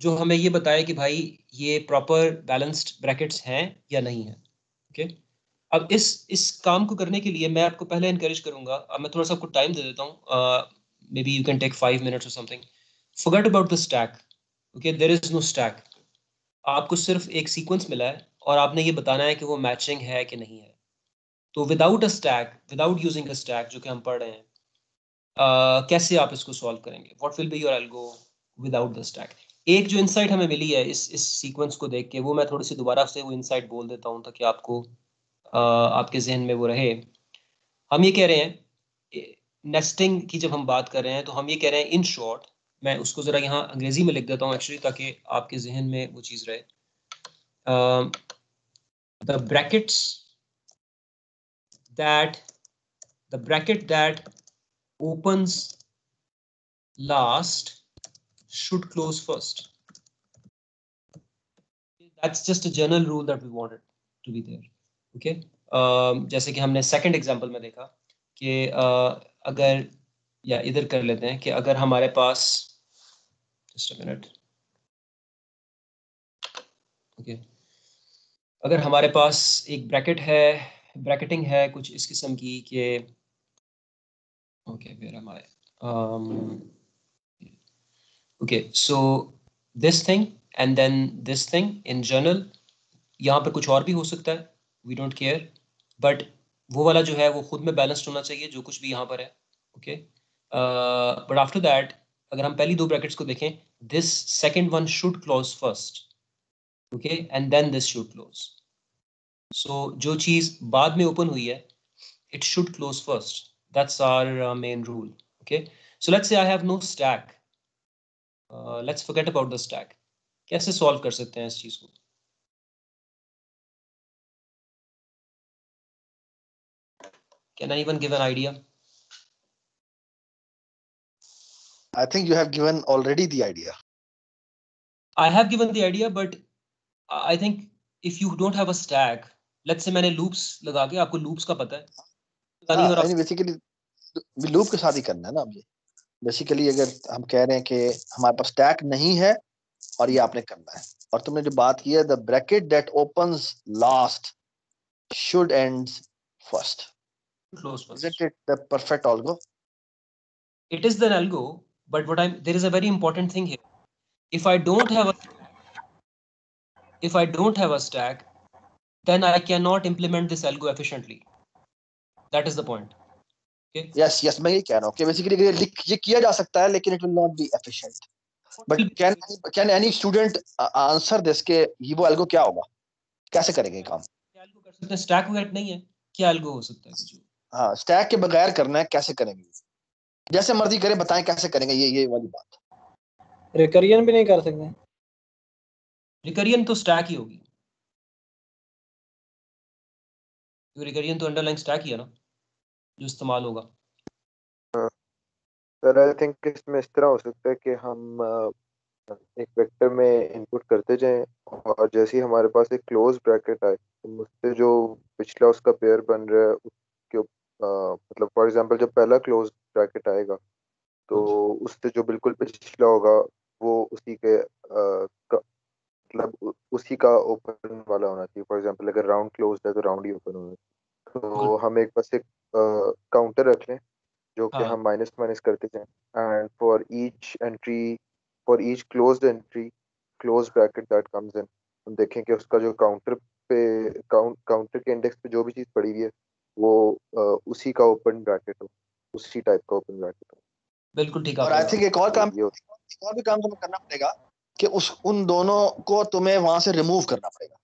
जो हमें ये बताए कि भाई ये प्रॉपर बैलेंस्ड ब्रैकेट्स हैं या नहीं है. ओके. अब इस काम को करने के लिए मैं आपको पहले इनकरेज करूंगा. अब मैं थोड़ा सा आपको टाइम दे देता हूँ. Maybe you can take 5 minutes और something. Forget about the stack. Okay, there is no stack. आपको सिर्फ एक सीक्वेंस मिला है और आपने ये बताना है कि वो मैचिंग है कि नहीं है. तो without a stack, without using a stack जो कि हम पढ़ रहे हैं, कैसे आप इसको सॉल्व करेंगे? What will be your algo without the stack? एक जो इनसाइट हमें मिली है इस सीक्वेंस को देख के, वो मैं थोड़ी सी दोबारा से वो इनसाइट बोल देता हूँ ताकि आपको आपके जहन में वो रहे. हम ये कह रहे हैं नेस्टिंग की जब हम बात कर रहे हैं तो हम ये कह रहे हैं इन शॉर्ट, मैं उसको जरा यहाँ अंग्रेजी में लिख देता हूँ एक्चुअली ताकि आपके जहन में वो चीज़ रहे. The bracket that opens last should close first. That's just a general rule that we wanted to be there. Okay. जैसे कि हमने सेकंड एग्जांपल में देखा कि अगर, या इधर कर लेते हैं कि अगर हमारे पास, जस्ट अ मिनट. ओके, अगर हमारे पास एक ब्रैकेट है, ब्रैकेटिंग है कुछ इस किस्म की कि, okay where am I, okay, so this thing and then this thing in general. यहाँ पर कुछ और भी हो सकता है, वी डोंट केयर, बट वो वाला जो है वो खुद में बैलेंस्ड होना चाहिए जो कुछ भी यहाँ पर है. ओके. बट आफ्टर दैट अगर हम पहली दो ब्रैकेट्स को देखें, this second one should close first. Okay, and then this should close. So जो चीज बाद में ओपन हुई है, it should close first. That's our main rule. Okay. So let's say I have no stack. Let's forget about the stack. कैसे सॉल्व कर सकते हैं इस चीज को? Can anyone give an idea? I think you have given already the idea. I have given the idea, but I think if you don't have a stack, let's say मैंने loops लगा के, आपको loops का पता है, हाँ, बेसिकली लूप के साथ ही करना है ना. अब बेसिकली अगर हम कह रहे हैं कि हमारे पास स्टैक नहीं है और ये आपने करना है, और तुमने जो बात की है, the bracket that opens last should end first. Close first. Isn't it the perfect algo? It is the algo, but there is a very important thing here. If I don't have a stack, then I cannot implement this algo efficiently. That is the point. Okay? Yes, मैं ये कह रहा हूँ कि बेसिकली ये किया जा सकता है, लेकिन it will not be efficient. But can any student answer this कि ये वो algo क्या होगा, कैसे करेंगे काम? क्या algo कर सकते हैं? stack वगैरह नहीं है, क्या algo हो सकता है कुछ? हाँ, स्टैक के बगैर करना है, कैसे करेंगे? जैसे मर्जी करें, बताएं कैसे करेंगे ये वाली बात. रिकरियन भी नहीं कर सकते? रिकरियन तो स्टैक ही होगी. रिकरियन तो अंडरलाइन स्टैक ही है ना जो इस्तेमाल होगा. सर आई थिंक इसमें इस तरह हो सकता है कि हम एक वेक्टर में इनपुट करते जाएं और जैसे ही हमारे पास एक क्लोज ब्रैकेट आए तो उससे जो पिछला उसका पेयर बन रहा है उसके मतलब फॉर एग्जांपल जब पहला क्लोज ब्रैकेट आएगा तो उससे जो बिल्कुल पिछला होगा वो उसी के मतलब उसी का ओपन वाला होना चाहिए. फॉर एग्जांपल अगर राउंड क्लोज है तो राउंड ही ओपन होना चाहिए. तो हम एक बस एक काउंटर रख लें जो कि हम माइनस माइनस करते जाएं and for each closed entry close bracket that comes in, हम देखें कि उसका जो काउंटर के इंडेक्स पे जो भी चीज़ पड़ी हुई है वो उसी का ओपन ब्रैकेट हो, उसी टाइप का ओपन ब्रैकेट हो. बिल्कुल ठीक और आई थिंक एक और भी काम तुम्हें करना पड़ेगा कि उन दोनों को तुम्हें वहां से रिमूव करना पड़ेगा।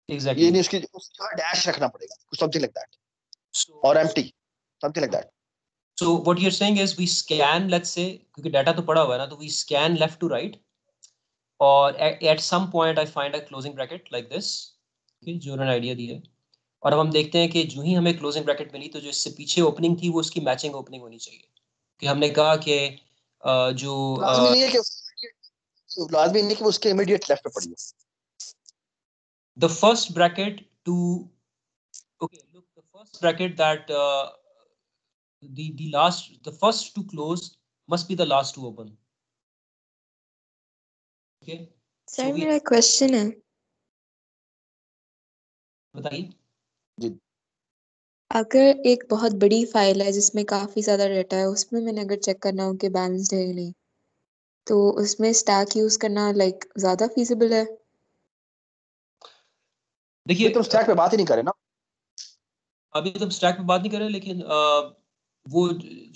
एग्जैक्टली ये नहीं उसका डैश रखना पड़ेगा, समथिंग लाइक दैट, और empty, something like that. So what you're saying is we scan, let's say, क्योंकि डाटा तो पड़ा हुआ है ना, तो we scan left to right, और at some point I find a closing bracket like this, okay, जो उन्होंने आइडिया दी है, और अब हम देखते हैं कि जो ही हमें क्लोजिंग ब्रैकेट मिली तो जो इससे पीछे ओपनिंग थी वो उसकी मैचिंग ओपनिंग होनी चाहिए, कि हमने कहा कि जो लाजमी नहीं है कि उसके इमीडिएट लेफ्ट पे पड़ी हो। the first bracket to okay look the first bracket that the first to close must be the last to open, okay। Sir मेरा क्वेश्चन है, बताइए। जी, अगर एक बहुत बड़ी फाइल है जिसमें काफी ज्यादा डाटा है, उसमें मैंने अगर चेक करना हो कि बैलेंस्ड है या नहीं, तो उसमें स्टैक यूज करना लाइक ज्यादा फीजिबल है? देखिए तुम स्टैक पे बात ही नहीं करे ना अभी, तो स्टैक पे बात नहीं कर रहे, लेकिन वो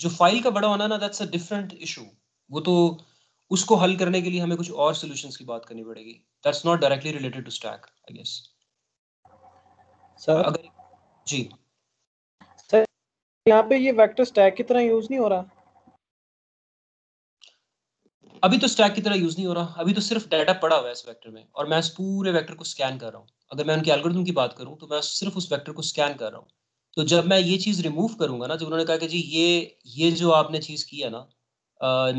जो फाइल का बड़ा होना ना, दैट्स अ डिफरेंट इशू। वो तो उसको हल करने के लिए हमें कुछ और सॉल्यूशंस की बात करनी पड़ेगी, that's not directly related to stack I guess. Sir अगर जी सर यहाँ पे ये वेक्टर स्टैक की तरह यूज नहीं हो रहा? अभी तो स्टैक की तरह यूज नहीं हो रहा, अभी तो सिर्फ डाटा पड़ा हुआ है इस वेक्टर में, और मैं इस पूरे वेक्टर को स्कैन कर रहा हूँ। अगर मैं उनके एल्गोरिथम की बात करूँ तो मैं सिर्फ उस वेक्टर को स्कैन कर रहा हूँ। तो जब मैं ये चीज रिमूव करूंगा ना, जब उन्होंने कहा कि जी ये जो आपने चीज की है ना,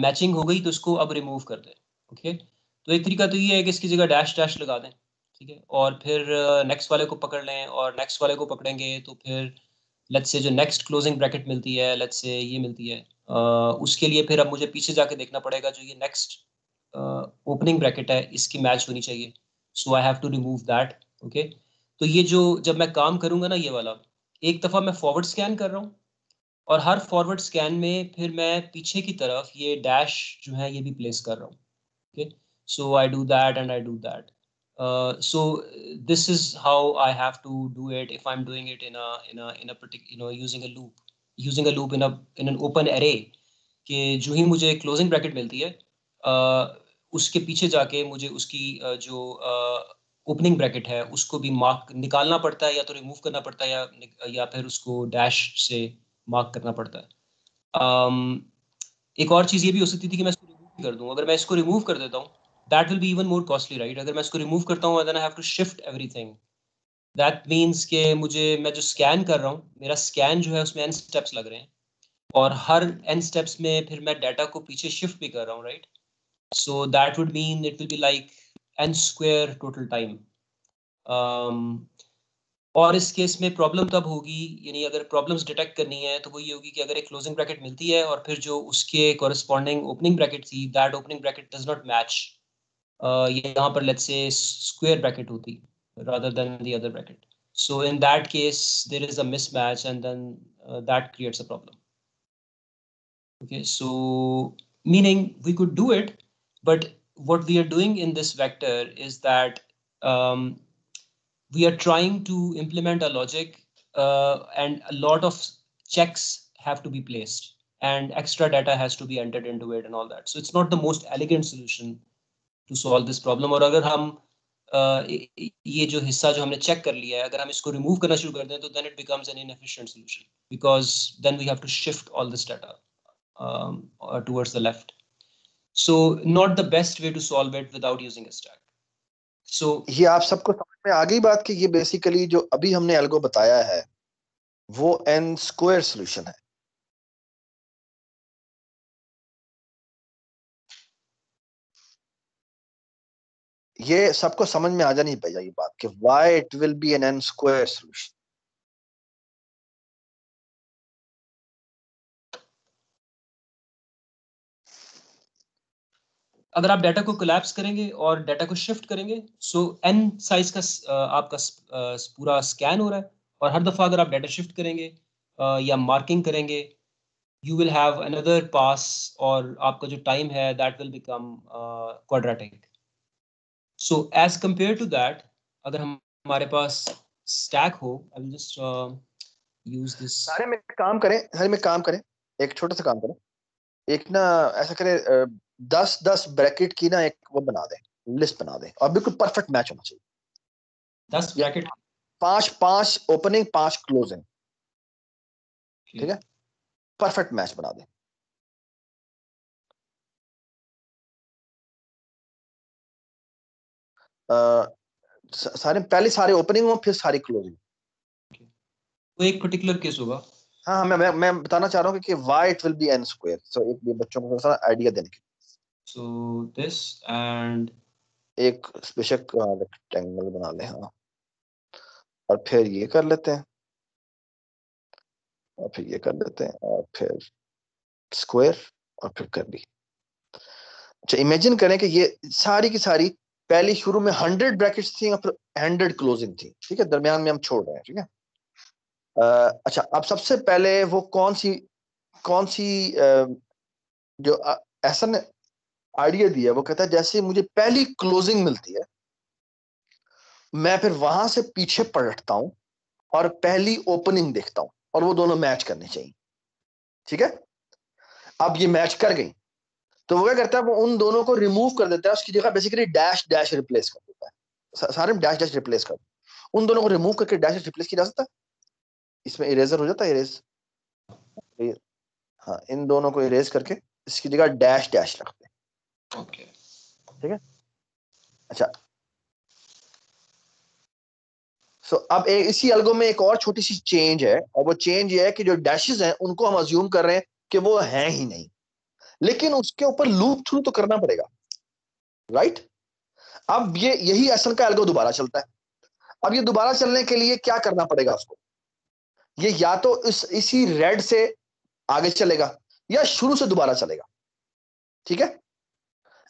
मैचिंग हो गई, तो इसको अब रिमूव कर दें, ओके। तो एक तरीका तो ये है कि इसकी जगह डैश डैश लगा दें, ठीक है, और फिर नेक्स्ट वाले को पकड़ लें, और नेक्स्ट वाले को पकड़ेंगे तो फिर लेट्स से जो नेक्स्ट क्लोजिंग ब्रैकेट मिलती है, लेट्स से ये मिलती है, उसके लिए फिर अब मुझे पीछे जाके देखना पड़ेगा, जो ये नेक्स्ट ओपनिंग ब्रैकेट है इसकी मैच होनी चाहिए, so I have to remove that, okay. तो ये जो जब मैं काम करूंगा ना, ये वाला एक दफा मैं फॉरवर्ड स्कैन कर रहा हूँ, और हर फॉरवर्ड स्कैन में फिर मैं पीछे की तरफ ये डैश जो है ये भी प्लेस कर रहा हूँ, okay. So I do that and I do that, so this is how I have to do it if I'm doing it in a particular, using a loop in an open array, कि जो ही मुझे क्लोजिंग ब्रैकेट मिलती है, उसके पीछे जाके मुझे उसकी जो ओपनिंग ब्रैकेट है उसको भी मार्क निकालना पड़ता है, या तो रिमूव करना पड़ता है, या फिर उसको डैश से मार्क करना पड़ता है। एक और चीज़ ये भी हो सकती थी कि मैं इसको रिमूव कर दूँ। अगर मैं इसको रिमूव कर देता हूँ, that will be even more costly, right? अगर मैं इसको रिमूव करता हूँ, then I have to shift everything. That means कि मैं जो स्कैन कर रहा हूँ, मेरा स्कैन जो है उसमें n स्टेप्स लग रहे हैं, और हर n स्टेप्स में फिर मैं डाटा को पीछे शिफ्ट भी कर रहा हूँ, right? So that would mean it will be like n square total time. और इस केस में प्रॉब्लम तब होगी, यानी अगर प्रॉब्लम्स डिटेक्ट करनी है तो वो ये होगी कि अगर एक क्लोजिंग ब्रैकेट मिलती है और फिर जो उसके कॉरेस्पॉन्डिंग ओपनिंग ब्रैकेट थी, that opening bracket does not match, यहाँ पर लेट्स से स्क्वायर ब्रैकेट होती rather than the other bracket. So in that case there is a mismatch, and then that creates a problem. Okay, so meaning we could do it, but what we are doing in this vector is that we are trying to implement a logic, and a lot of checks have to be placed, and extra data has to be entered into it and all that. So it's not the most elegant solution to solve this problem. और अगर हम ये जो हिस्सा जो हमने चेक कर लिया है, अगर हम इसको रिमूव करना शुरू कर दें, तो then it becomes an inefficient solution, because then we have to shift all this data towards the left. So not the best way to solve it without using a stack. So ये आप सबको समझ में आ गई बात कि ये बेसिकली जो अभी हमने एल्गो बताया है वो n स्क्वायर सॉल्यूशन है। ये सबको समझ में आ जानी चाहिए ये बात कि why it will be an n square solution. अगर आप डाटा को कोलैप्स करेंगे और डाटा को शिफ्ट करेंगे, सो n साइज का आपका पूरा स्कैन हो रहा है, और हर दफा अगर आप डाटा शिफ्ट करेंगे या मार्किंग करेंगे, you will have another pass, और आपका जो टाइम है that will become quadratic. So as compared to that, अगर हमारे पास stack हो, I will just use this. सारे में काम करें, एक छोटा सा काम करें, एक ना ऐसा करे 10 ब्रैकेट की ना एक वो बना दें, लिस्ट बना दें, और बिल्कुल परफेक्ट मैच होना चाहिए। 10 ब्रैकेट, 5 ओपनिंग 5 क्लोजिंग, ठीक है, परफेक्ट मैच बना दें। सारे पहले सारे ओपनिंग हो, फिर सारी क्लोजिंग। वो एक पर्टिकुलर केस होगा। हाँ, मैं बताना चाह रहा हूँ कि why it will be n square, so एक बच्चों को थोड़ा सा आइडिया देने के। सो दिस एंड एक बेशक रेक्टेंगल बना ले, हाँ, और फिर ये कर लेते हैं, और फिर ये कर लेते हैं, और फिर स्क्वायर, और फिर कर ली। अच्छा, इमेजिन करें कि ये सारी की सारी पहली शुरू में 100 ब्रैकेट्स थी और फिर 100 क्लोजिंग थी, ठीक है, दरमियान में हम छोड़ रहे हैं, ठीक है। अच्छा, अब सबसे पहले वो कौन सी जो ऐसा ने आइडिया दिया, वो कहता है जैसे मुझे पहली क्लोजिंग मिलती है, मैं फिर वहां से पीछे पलटता हूं और पहली ओपनिंग देखता हूं, और वो दोनों मैच करने चाहिए, ठीक है। अब ये मैच कर गई, तो वो क्या करता है, वो उन दोनों को रिमूव कर देता है, उसकी जगह बेसिकली डैश डैश रिप्लेस कर देता है, सारे में डैश डैश रिप्लेस कर, उन दोनों को रिमूव करके डैश रिप्लेस किया जा सकता है। इसमें इरेजर हो जाता है, इरेज, हाँ, इन दोनों को इरेज करके इसकी जगह डैश डैश रखते हैं, ओके, ठीक है। अच्छा, सो अब इसी एल्गो में एक और छोटी सी चेंज है, और वो चेंज ये है कि जो डैशेस हैं उनको हम अज्यूम कर रहे हैं कि वो हैं ही नहीं, लेकिन उसके ऊपर लूप थ्रू तो करना पड़ेगा, राइट। अब ये यही एसन का एल्गो दोबारा चलता है। अब ये दोबारा चलने के लिए क्या करना पड़ेगा उसको, ये या तो इसी रेड से आगे चलेगा या शुरू से दोबारा चलेगा, ठीक है।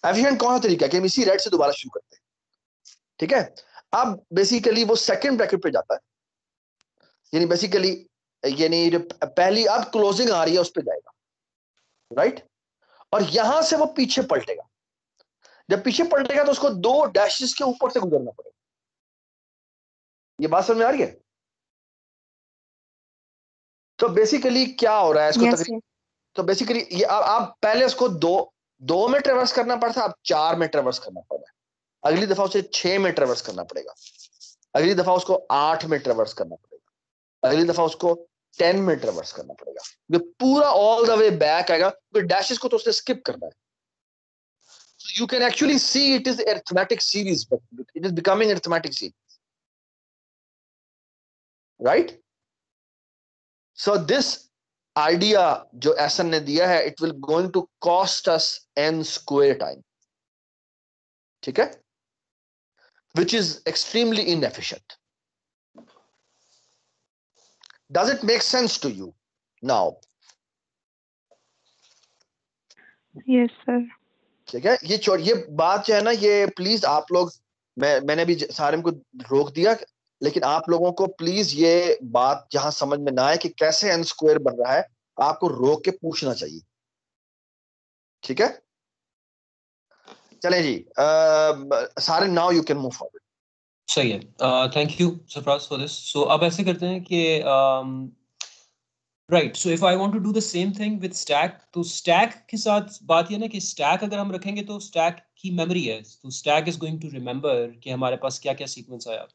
एफिशिएंट कौन सा तरीका है कि हम इसी रेड से दोबारा शुरू करते हैं, ठीक है। अब बेसिकली वो सेकंड ब्रैकेट पे जाता है, यानी बेसिकली यानी जो पहली अब क्लोजिंग आ रही है उस पे जाएगा, राइट, और यहां से वो पीछे पलटेगा। जब पीछे पलटेगा तो उसको 2 डैशेस के ऊपर से गुजरना पड़ेगा। ये बात समझ में आ रही है? तो बेसिकली क्या हो रहा है इसको Yes, yes. तो बेसिकली ये आप पहले उसको दो में ट्रेवर्स करना पड़ता, अब 4 में ट्रेवर्स करना पड़ रहा है। अगली दफा उसे 6 में ट्रेवर्स करना पड़ेगा, अगली दफा उसको 8 में ट्रेवर्स करना पड़ेगा, अगली दफा उसको 10 में ट्रेवर्स करना पड़ेगा। ये पूरा ऑल द वे बैक आएगा, तो डैशेस को तो उसने स्किप करना है। So you can actually see it is arithmetic series, but it is becoming arithmetic series, right? So this idea जो एसन ने दिया है, it will going to cost us n square time, ठीक है, which is extremely inefficient. Does it make sense to you now? Yes, sir. ठीक है, ये बात जो है ना, ये प्लीज आप लोग, मैंने भी सारे को रोक दिया, लेकिन आप लोगों को प्लीज ये बात जहां समझ में ना आए कि कैसे n स्क्वायर बन रहा है, आपको रोक के पूछना चाहिए, ठीक है। चलें जी, सारे now you can move forward. सही है, thank you Sarfaraz for this. So अब ऐसे करते हैं कि right, so if I want to do the same thing with stack, तो स्टैक के साथ बात ये ना कि स्टैक अगर हम रखेंगे तो स्टैक की मेमोरी है, तो stack is going to remember कि हमारे पास क्या क्या सीक्वेंस आया।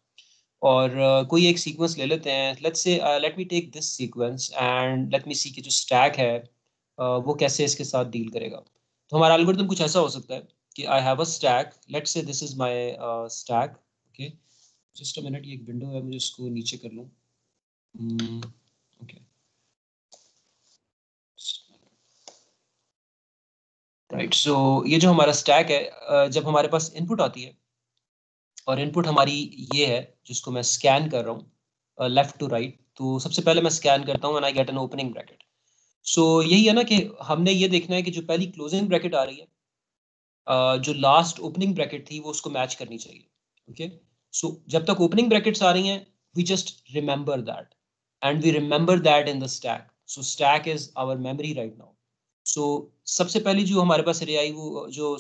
और कोई एक सीक्वेंस ले लेते हैं, let's say let me take this sequence and let me see कि जो स्टैक है वो कैसे इसके साथ डील करेगा। तो हमारा एल्गोरिथम कुछ ऐसा हो सकता है कि I have a stack, let's say this is my stack, okay, just a minute, ये एक विंडो है, मुझे इसको नीचे कर लूँ, ओके, राइट। सो ये जो हमारा स्टैक है, जब हमारे पास इनपुट आती है और इनपुट हमारी ये है जिसको मैं स्कैन कर रहा हूँ लेफ्ट टू राइट, तो सबसे पहले मैं स्कैन करता हूँ when I get an opening bracket. So यही है ना कि हमने ये देखना है कि जो पहली क्लोजिंग ब्रैकेट आ रही है, जो लास्ट ओपनिंग ब्रैकेट थी वो उसको मैच करनी चाहिए, ओके। सो जब तक ओपनिंग ब्रैकेट्स आ रही हैं, we just remember that and we remember that in the stack. So stack is our memory right now. So सबसे पहली जो हमारे पास रे आई, वो जो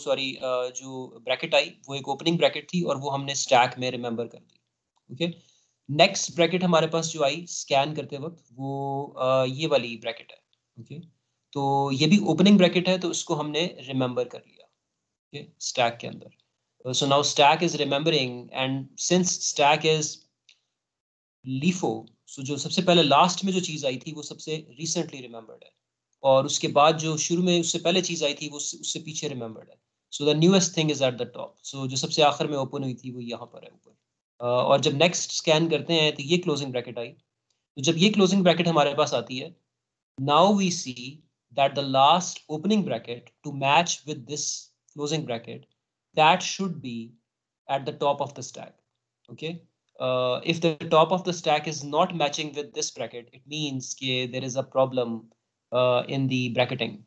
जो ब्रैकेट आई वो एक ओपनिंग ब्रैकेट थी और वो हमने स्टैक में रिमेंबर कर दी, ओके। नेक्स्ट ब्रैकेट हमारे पास जो आई स्कैन करते वक्त, वो ये वाली ब्रैकेट है, ओके। तो ये भी ओपनिंग ब्रैकेट है, तो इसको हमने रिमेंबर कर लिया, okay, स्टैक के अंदर। So now stack is remembering, and since stack is LIFO, so जो सबसे पहले लास्ट में जो चीज़ आई थी वो सबसे रिसेंटली रिमेंबर्ड है, और उसके बाद जो शुरू में उससे पहले चीज़ आई थी वो उससे पीछे रिमेंबर्ड है। So the newest thing is at the top, so जो सबसे आखिर में ओपन हुई थी वो यहाँ पर है ऊपर। और जब नेक्स्ट स्कैन करते हैं तो ये क्लोजिंग ब्रैकेट आई, तो जब ये क्लोजिंग ब्रैकेट हमारे पास आती है, now we see that the last opening bracket to match with this closing bracket, that should be at the top of the stack. Okay, if the top of the stack is not matching with this bracket, it means that there is a problem in the bracketing.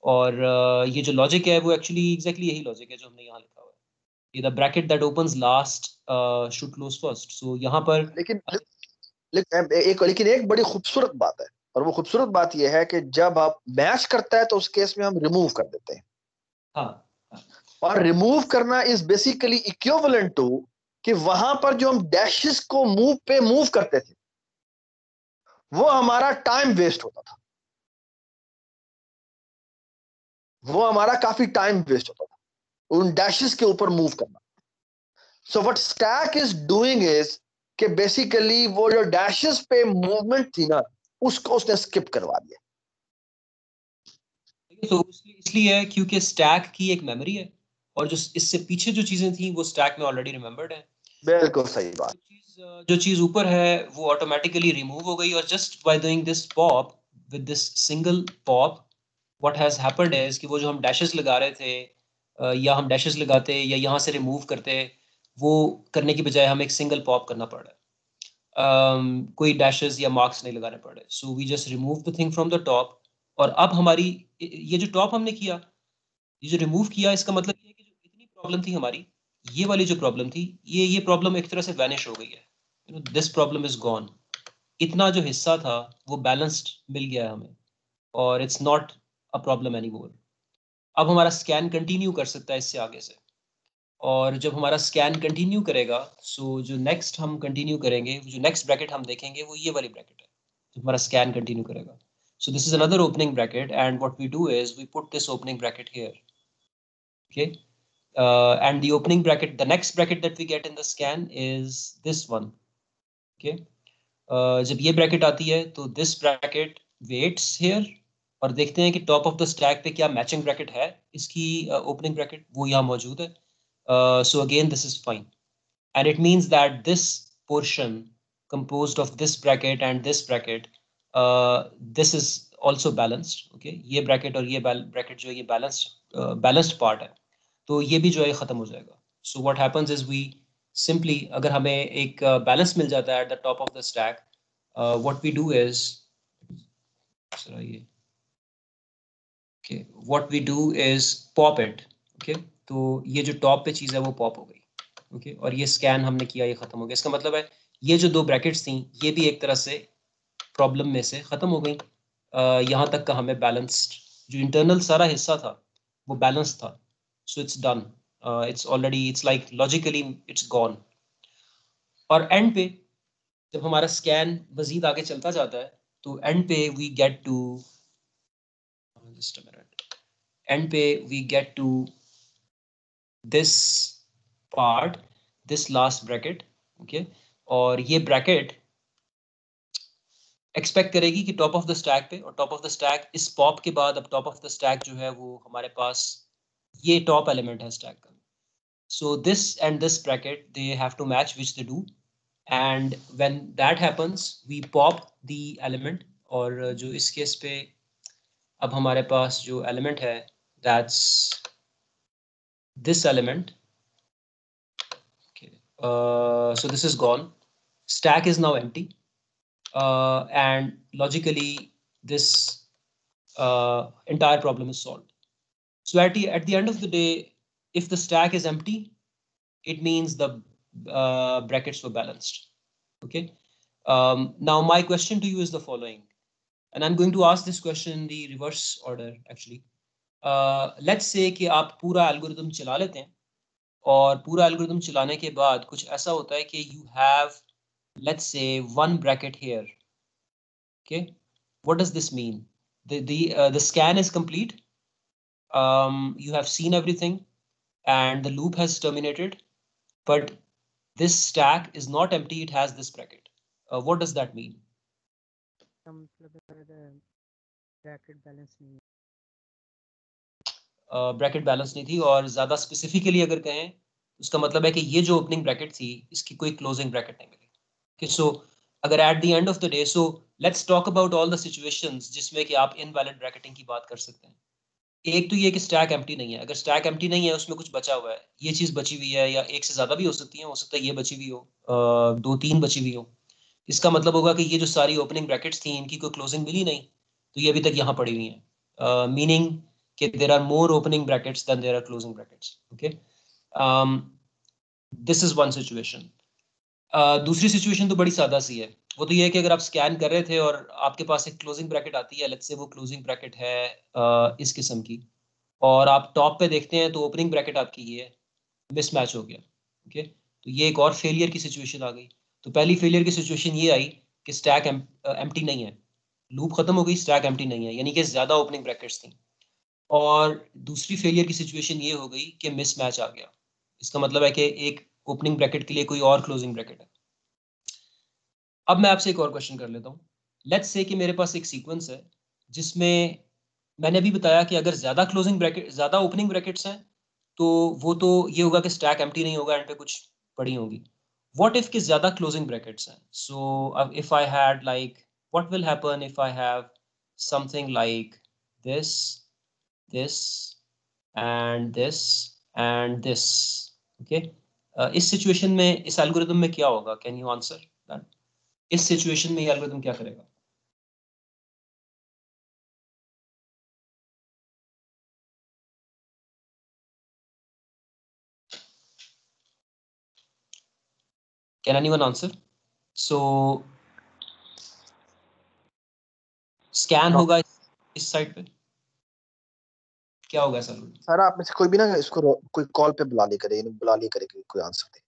और ये जो लॉजिक है वो एक्चुअली एग्जैक्टली यही लॉजिक है जो हमने यहाँ लिखा हुआ है, ये the bracket that opens last should close first. So यहाँ पर लेकिन एक बड़ी खूबसूरत बात है, और वो खूबसूरत बात ये है कि जब आप मैच करता है तो उस केस में हम रिमूव कर देते हैं। हाँ, और रिमूव करना इज बेसिकली इक्विवेलेंट टू कि वहां पर जो हम डैशेस को मूव करते थे वो हमारा टाइम वेस्ट होता था, वो हमारा काफी टाइम वेस्ट होता था उन डैशेस के ऊपर मूव करना। So what stack is doing is कि बेसिकली वो जो डैशेस पे मूवमेंट थी ना उसको उसने स्किप करवा दिया। तो इसलिए क्योंकि स्टैक की एक मेमोरी है, और जो इससे पीछे जो चीजें थी वो स्टैक में ऑलरेडी रिमेंबर्ड है। बिल्कुल सही बात। जो चीज ऊपर है वो ऑटोमेटिकली रिमूव हो गई, और just by doing this pop, with this single pop, what has happened is कि वो जो हम डैशेस लगा रहे थे, या हम डैशेस लगाते या यहाँ से रिमूव करते, वो करने की बजाय हमें एक सिंगल पॉप करना पड़ रहा है, कोई डैशेस या मार्क्स नहीं लगाने पड़ रहे। So we just remove the thing from the top, और अब हमारी ये जो टॉप हमने किया, ये जो रिमूव किया, इसका मतलब ये है कि जो इतनी प्रॉब्लम थी हमारी, ये वाली जो प्रॉब्लम थी, ये प्रॉब्लम एक तरह से वैनिश हो गई है, दिस प्रॉब्लम इज गॉन। इतना जो हिस्सा था वो बैलेंस्ड मिल गया है हमें, और it's not a problem anymore. अब हमारा स्कैन कंटिन्यू कर सकता है इससे आगे से, और जब हमारा स्कैन कंटिन्यू करेगा, सो जो नेक्स्ट हम कंटिन्यू करेंगे, जो नेक्स्ट ब्रैकेट हम देखेंगे वो ये वाली ब्रैकेट है, जो हमारा स्कैन कंटिन्यू करेगा। So this is another opening bracket, and what we do is we put this opening bracket here. Okay, and the opening bracket, the next bracket that we get in the scan is this one. Okay, जब ये bracket आती है तो this bracket waits here, और देखते हैं कि top of the stack पे क्या matching bracket है इसकी opening bracket, वो यहाँ मौजूद है। So again this is fine, and it means that this portion composed of this bracket and this bracket, this is also balanced. Okay, ये bracket और ये bracket जो है ये balanced part है, तो ये भी जो है खत्म हो जाएगा। So what happens is we simply, अगर हमें एक balance मिल जाता है at the top of the stack, what we do is, what we do is pop it. Okay, तो ये जो top पे चीज़ है वो pop हो गई। Okay, और ये scan हमने किया, ये खत्म हो गया। इसका मतलब है ये जो दो brackets थी ये भी एक तरह से प्रॉब्लम में से खत्म हो गई। यहाँ तक का हमें बैलेंस्ड, जो इंटरनल सारा हिस्सा था वो बैलेंस था। So it's done, it's already, it's like logically it's gone. और एंड पे जब हमारा स्कैन मजीद आगे चलता जाता है तो एंड पे we get to, just a minute, end पे we get to this part, this last bracket. Okay, और ये ब्रैकेट एक्सपेक्ट करेगी कि टॉप ऑफ द स्टैक पे, और टॉप ऑफ द स्टैक इस पॉप के बाद अब टॉप ऑफ द स्टैक जो है वो हमारे पास ये टॉप एलिमेंट है स्टैक का। So this and this bracket they have to match, which they do, and when that happens we pop the element. और जो इस केस पे अब हमारे पास जो एलिमेंट है that's this element. So this is gone, stack is now empty, and logically this entire problem is solved. So at the end of the day, if the stack is empty, it means the brackets were balanced. Okay, now my question to you is the following, and I'm going to ask this question in the reverse order actually. Let's say कि आप पूरा algorithm चला लेते हैं, और पूरा algorithm चलाने के बाद कुछ ऐसा होता है कि you have, let's say, one bracket here. Okay, what does this mean? the scan is complete. You have seen everything and the loop has terminated, but this stack is not empty, it has this bracket. What does that mean? Bracket balance नहीं है, ब्रैकेट बैलेंस नहीं थी, और ज्यादा स्पेसिफिकली अगर कहें उसका मतलब है कि ये जो ओपनिंग ब्रैकेट थी इसकी कोई क्लोजिंग ब्रैकेट नहीं मिली। सो अगर at the end of the day, so let's talk about all the situations जिसमें कि आप इनवैलिड ब्रैकेटिंग की बात कर सकते हैं। एक तो ये कि स्टैक एम्प्टी नहीं है। अगर स्टैक एम्प्टी नहीं है, उसमें कुछ बचा हुआ है, ये चीज बची हुई है, या एक से ज्यादा भी हो सकती है, हो सकता है ये बची हुई हो, 2-3 बची हुई हो, इसका मतलब होगा कि ये जो सारी ओपनिंग ब्रैकेट्स थी इनकी कोई क्लोजिंग मिली नहीं, तो ये अभी तक यहाँ पड़ी हुई हैं, मीनिंग कि there are more opening brackets than there are closing brackets. Okay, this is one situation. दूसरी सिचुएशन तो बड़ी सादा सी है, वो तो ये है कि अगर आप स्कैन कर रहे थे और आपके पास एक क्लोजिंग ब्रैकेट आती है, लेट्स से वो क्लोजिंग ब्रैकेट है इस किस्म की, और आप टॉप पे देखते हैं तो ओपनिंग ब्रैकेट आपकी ये है, मिसमैच हो गया। ओके, तो ये एक और फेलियर की सिचुएशन आ गई। तो पहली फेलियर की सिचुएशन ये आई कि स्टैक एम्प्टी नहीं है, लूप खत्म हो गई, स्टैक एम्प्टी नहीं है, यानी कि ज्यादा ओपनिंग ब्रैकेट्स थी। और दूसरी फेलियर की सिचुएशन ये हो गई कि मिसमैच आ गया। इसका मतलब है कि एक ओपनिंग ब्रैकेट के लिए कोई और क्लोजिंग ब्रैकेट है। अब मैं आपसे एक और क्वेश्चन कर लेता हूँ। लेट्स से कि मेरे पास एक सीक्वेंस है जिसमें मैंने अभी बताया कि अगर ज्यादा क्लोजिंग ब्रैकेट, ज्यादा ओपनिंग ब्रैकेट्स हैं, तो वो तो ये होगा कि स्टैक एम्प्टी नहीं होगा, एंड पे कुछ पड़ी होंगी। व्हाट इफ कि ज्यादा क्लोजिंग ब्रैकेट्स हैं? सो if I had like, what will happen if I have something like this, this and this and this? Okay, इस सिचुएशन में, इस एल्गोरिथम में क्या होगा? Can you answer that? इस सिचुएशन में ये एल्गोरिथम क्या करेगा? Can anyone answer? So scan होगा इस साइड पे, क्या होगा सर? सर आप में से कोई भी ना इसको कोई कॉल पे बुला लिया करे कोई आंसर दे।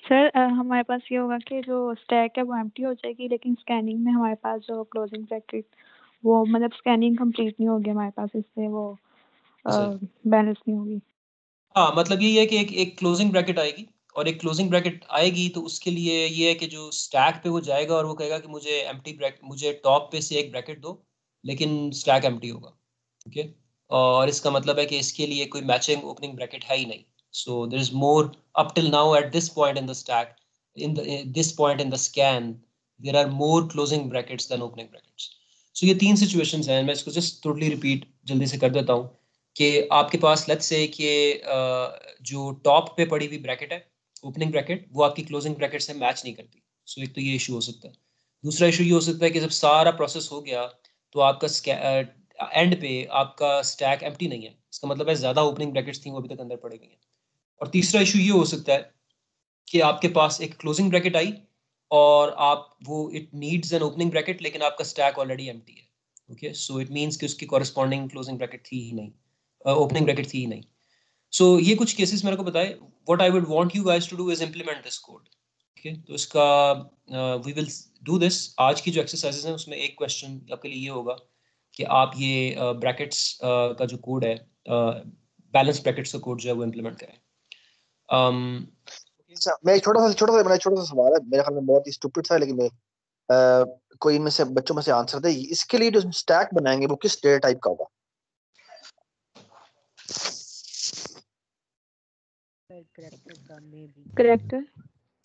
सर हमारे पास ये होगा कि जो स्टैक है वो एम्प्टी हो जाएगी, लेकिन स्कैनिंग में हमारे पास जो क्लोजिंग ब्रैकेट, वो मतलब स्कैनिंग कंप्लीट नहीं होगी हमारे पास, इससे वो बैलेंस नहीं होगी। हाँ, मतलब ये है कि एक क्लोजिंग ब्रैकेट आएगी, और एक क्लोजिंग ब्रैकेट आएगी तो उसके लिए ये है कि जो स्टैक पे वो जाएगा और वो कहेगा कि मुझे एम्प्टी ब्रैकेट, मुझे टॉप पे से एक ब्रैकेट दो, लेकिन स्टैक एम्प्टी होगा। ओके, और इसका मतलब है कि इसके लिए कोई मैचिंग ओपनिंग ब्रैकेट है ही नहीं। So there is more up till now at this point in the stack, this point in the scan, there are more closing brackets than opening brackets. So ये 3 सिचुएशंस हैं। मैं इसको जस्ट टोटली रिपीट जल्दी से कर देता हूँ कि आपके पास लेट्स से कि जो टॉप पे पड़ी हुई ब्रैकेट है, ओपनिंग ब्रैकेट, वो आपकी क्लोजिंग ब्रैकेट से मैच नहीं करती। सो एक तो ये इशू हो सकता है। दूसरा इशू ये हो सकता है कि जब सारा प्रोसेस हो गया तो आपका एंड पे आपका स्टैक एम्प्टी नहीं है, इसका मतलब है ज्यादा ओपनिंग ब्रैकेट्स थी वो अभी तक अंदर पड़ी गई हैं। और तीसरा इशू ये हो सकता है कि आपके पास एक क्लोजिंग ब्रैकेट आई और आप वो it needs an opening bracket, लेकिन आपका स्टैक ऑलरेडी एम्प्टी है। ओके, सो इट मींस कि उसकी कॉरेस्पॉन्डिंग क्लोजिंग ब्रैकेट थी ही नहीं, ओपनिंग ब्रैकेट थी ही नहीं। सो ये कुछ केसेस मेरे को बताए। What I would want you guys to do is implement this code. Okay, तो इसका वी विल डू दिस। आज की जो एक्सरसाइजेस हैं उसमें एक क्वेश्चन आपके लिए ये होगा कि आप ये ब्रैकेट्स का जो कोड है, बैलेंस ब्रैकेट्स का कोड जो है वो इम्प्लीमेंट करें। मैं एक छोटा सा सवाल है, मेरे ख्याल में बहुत ही स्टूपिड सा है, लेकिन मैं कोई इनमें से बच्चों में से आंसर दे। इसके लिए जो स्टैक बनाएंगे वो किस डेटा टाइप का होगा?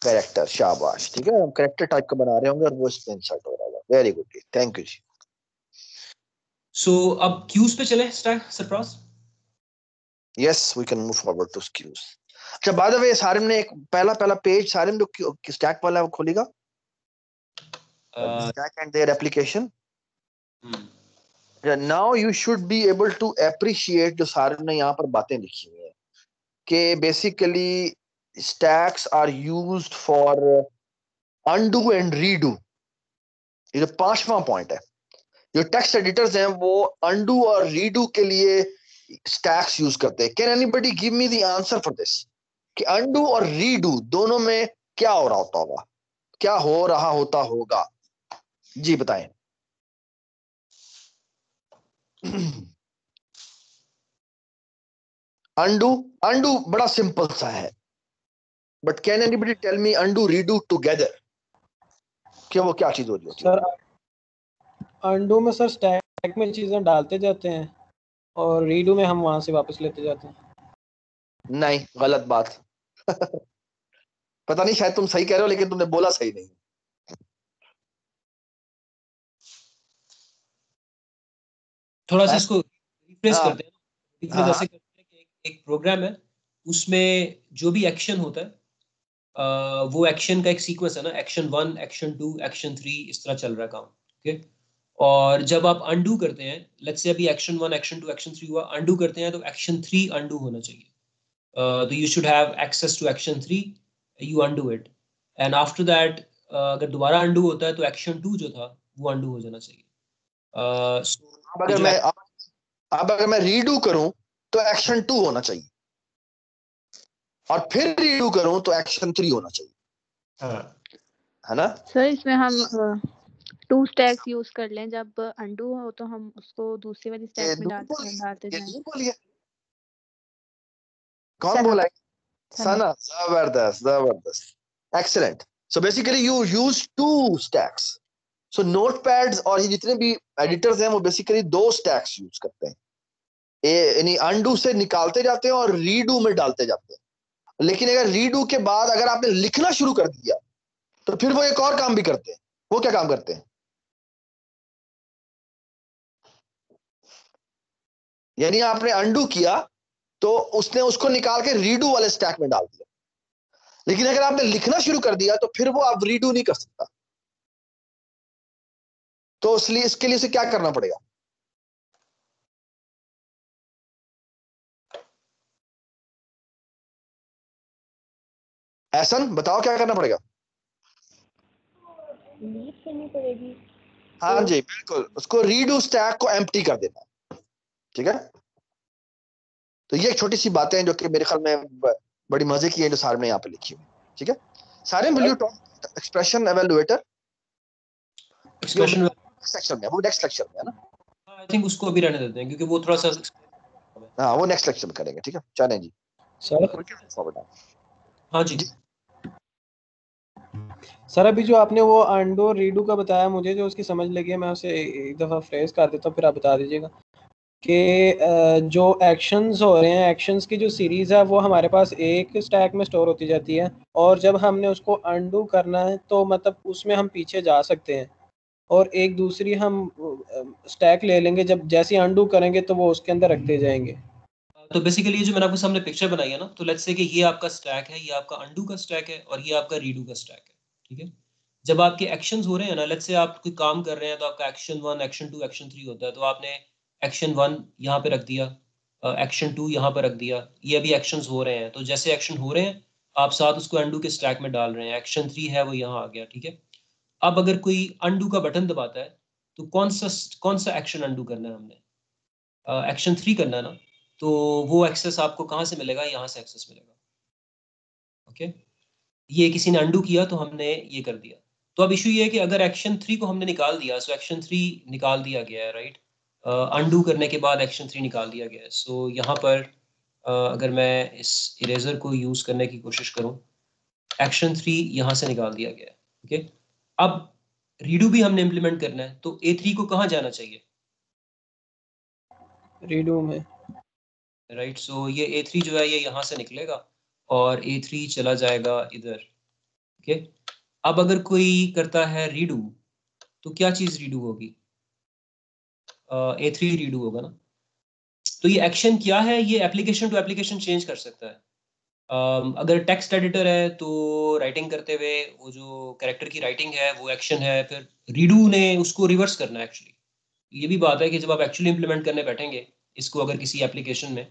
कैरेक्टर, शाबाश, ठीक है, हम कैरेक्टर टाइप का बना रहे होंगे और वो इसमें इंसर्ट हो रहा होगा। वेरी गुड, थैंक यू जी। सो अब क्यूज पे चले surprise. Yes, we can move forward to queues. अच्छा, बाय द वे, सारिम ने एक पहला पेज सारिम जो स्टैक वाला है वो खोलेगा, stack and their application. Now you should be able to appreciate जो सारिम ने यहाँ पर बातें लिखी हुई हैं कि basically stacks are used for undo and redo। ये जो 5वां पॉइंट है, जो टेक्स्ट एडिटर्स हैं वो undo और redo के लिए stacks यूज करते हैं। Can anybody give me the answer for this कि undo और redo दोनों में क्या हो रहा होता होगा, क्या हो रहा होता होगा? जी बताएं। अंडू बड़ा सिंपल सा है, but can anybody tell me undo redo together क्या वो क्या चीज हो रही होती है? सर अंडू में सर स्टैक में चीजें डालते जाते हैं और रीडू में हम वहां से वापस लेते जाते हैं। नहीं, गलत बात। पता नहीं, शायद तुम सही कह रहे हो लेकिन तुमने बोला सही नहीं। थोड़ा सा इसको रिफ्रेश करते हैं। रिफ्रेश हाँ। ऐसे करते हैं कि एक प्रोग्राम है, उसमें जो भी एक्शन होता है वो एक्शन का एक सीक्वेंस है ना, एक्शन 1, एक्शन 2, एक्शन 3, इस तरह चल रहा है काम। ओके, और जब आप अनडू करते हैं, लेट्स से अभी एक्शन 1, एक्शन 2, एक्शन 3 हुआ, अनडू करते हैं तो एक्शन 3 अनडू होना चाहिए। तो you should have access to action 3, you undo it, and after that अगर दोबारा अनडू होता है तो एक्शन 2 जो था वो अनडू हो जाना चाहिए। अब अगर मैं रीडू करूं तो एक्शन 2 होना चाहिए, और फिर रीडू करूं तो एक्शन 3 होना चाहिए। हाँ, है ना सर? इसमें हम 2 स्टैक्स यूज कर लें, जब अनडू हो तो हम उसको दूसरी वाली स्टैक में डालते जाएं। बोलिए कौन बोला? सना। जबरदस्त, excellent. So basically you use 2 stacks. So notepads और ये जितने भी एडिटर्स हैं वो बेसिकली 2 स्टैक्स यूज करते हैं, यानी अनडू से निकालते जाते हैं और रीडू में डालते जाते हैं। लेकिन अगर रीडू के बाद अगर आपने लिखना शुरू कर दिया तो फिर वो एक और काम भी करते हैं। वो क्या काम करते हैं? यानी आपने अनडू किया तो उसने उसको निकाल के रीडू वाले स्टैक में डाल दिया, लेकिन अगर आपने लिखना शुरू कर दिया तो फिर वो आप रीडू नहीं कर सकता। तो इसलिए इसके लिए से क्या करना पड़ेगा? ऐसन बताओ क्या करना पड़ेगा? डिलीट करनी पड़ेगी। हाँ जी बिल्कुल, उसको रीडू स्टैक को एम्प्टी कर देना। ठीक है, तो ये एक छोटी सी बातें हैं जो कि मेरे ख्याल में बड़ी मजे की है, जो सारे ने यहाँ पे लिखी हुई। ठीक है, सारे will you talk expression evaluator expression section में, वो नेक्स्ट लेक्चर में है ना? आई थिंक उसको अभी रहने देते हैं क्योंकि वो थोड़ा सा हाँ वो नेक्स्ट लेक्चर में करेंगे। ठीक है, चलें जी सर। हाँ जी सर अभी जो आपने वो अंडो रीडू का बताया, मुझे जो उसकी समझ लगी है, मैं उसे एक दफ़ा फ्रेज कर देता हूँ, फिर आप बता दीजिएगा कि जो एक्शंस हो रहे हैं, एक्शंस की जो सीरीज़ है वो हमारे पास एक स्टैक में स्टोर होती जाती है, और जब हमने उसको अंडू करना है तो मतलब उसमें हम पीछे जा सकते हैं और एक दूसरी हम स्टैक ले लेंगे, जब जैसे अंडू करेंगे तो वो उसके अंदर रखते जाएंगे। तो बेसिकली ये जो मैंने आपको सामने पिक्चर बनाई है ना, तो लेट्स से कि ये आपका स्टैक है, ये आपका अनडू का स्टैक है और ये आपका रीडू का स्टैक है। ठीक है, जब आपके एक्शंस हो रहे हैं ना, लेट्स से आप कोई काम कर रहे हैं तो आपका एक्शन 1, एक्शन 2, एक्शन 3 होता है, तो आपने एक्शन 1 यहाँ पे रख दिया, एक्शन 2 यहाँ पर रख दिया, ये अभी एक्शंस हो रहे हैं, तो जैसे एक्शन हो रहे हैं आप साथ उसको अनडू के स्टैक में डाल रहे हैं, एक्शन 3 है वो यहाँ आ गया। ठीक है, अब अगर कोई अनडू का बटन दबाता है तो कौन सा एक्शन अनडू करना है हमने? एक्शन 3 करना है ना, तो वो एक्सेस आपको कहाँ से मिलेगा? यहाँ से एक्सेस मिलेगा। ओके, ये किसी ने अंडू किया तो हमने ये कर दिया। तो अब इशू ये है कि अगर एक्शन 3 को हमने निकाल दिया, सो एक्शन 3 निकाल दिया गया है, राइट? अंडू करने के बाद एक्शन 3 निकाल दिया गया है। सो यहाँ पर अगर मैं इस इरेजर को यूज करने की कोशिश करूँ, एक्शन 3 यहाँ से निकाल दिया गया है। ओके, अब रीडू भी हमने इम्प्लीमेंट करना है, तो A3 को कहाँ जाना चाहिए? रीडू में, राइट। सो ये A3 जो है ये यहाँ से निकलेगा और A3 चला जाएगा इधर। ओके, अब अगर कोई करता है रीडू तो क्या चीज रीडू होगी? A3 रीडू होगा ना। तो ये एक्शन क्या है? ये एप्लीकेशन टू एप्लीकेशन चेंज कर सकता है। अगर टेक्स्ट एडिटर है तो राइटिंग करते हुए वो जो कैरेक्टर की राइटिंग है वो एक्शन है, फिर रीडू ने उसको रिवर्स करना है। एक्चुअली ये भी बात है कि जब आप एक्चुअली इंप्लीमेंट करने बैठेंगे इसको अगर किसी एप्लीकेशन में,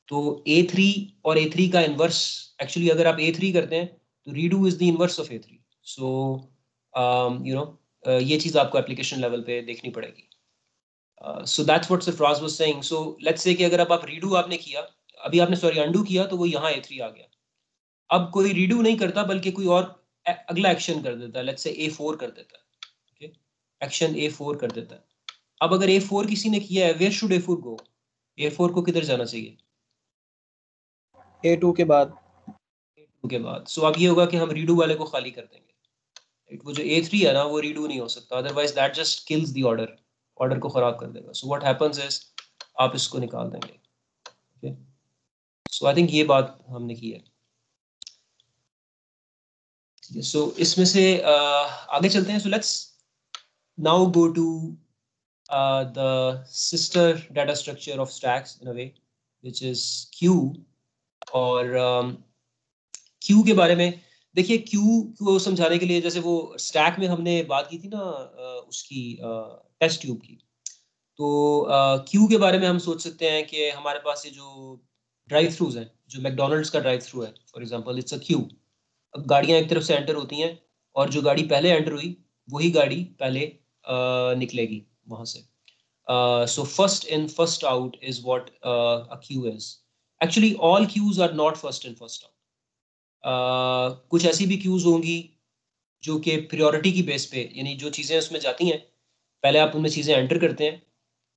तो A3 और A3 का इनवर्स, एक्चुअली अगर आप A3 करते हैं तो redo is the inverse of A3। So you know ये चीज़ आपको एप्लीकेशन लेवल पे देखनी पड़ेगी। So that's what Sarfaraz was saying. So let's से कि अगर अब आप रीडू आपने किया, अभी आपने सॉरी अंडू किया, तो वो यहाँ A3 आ गया। अब कोई रीडू नहीं करता बल्कि कोई और अगला एक्शन कर देता है, लेट्स से A4 कर देता है। ओके, एक्शन A4 कर देता है। अब अगर A4 किसी ने किया है, where should A4 go? A4 को किधर जाना चाहिए? A2 के बाद। A2 के बाद। सो अब ये होगा कि हम रीडू वाले को खाली कर देंगे, राइट? वो जो A3 है ना, वो रीडू नहीं हो सकता, otherwise that just kills the order, order को खराब कर देगा। सो व्हाट हैपेंस इज आप इसको निकाल देंगे। ओके, सो आई थिंक ये बात हमने की है। सो इसमें से आगे चलते हैं। So let's now go to the sister data structure of stacks in a way, which is queue। और क्यू के बारे में देखिए, क्यू को समझाने के लिए, जैसे वो स्टैक में हमने बात की थी ना उसकी टेस्ट ट्यूब की, तो क्यू के बारे में हम सोच सकते हैं कि हमारे पास ये जो ड्राइव थ्रूज हैं, जो मैकडोनल्ड्स का ड्राइव थ्रू है for example, it's a Q. अब गाड़ियां एक तरफ से एंटर होती हैं और जो गाड़ी पहले एंटर हुई वही गाड़ी पहले निकलेगी वहां से। So first in first out is what a queue is. Actually all queues are not first in first out. कुछ ऐसी भी क्यूज होंगी जो कि प्रायोरिटी की बेस पे, यानी जो चीज़ें उसमें जाती हैं पहले आप उनमें चीज़ें एंटर करते हैं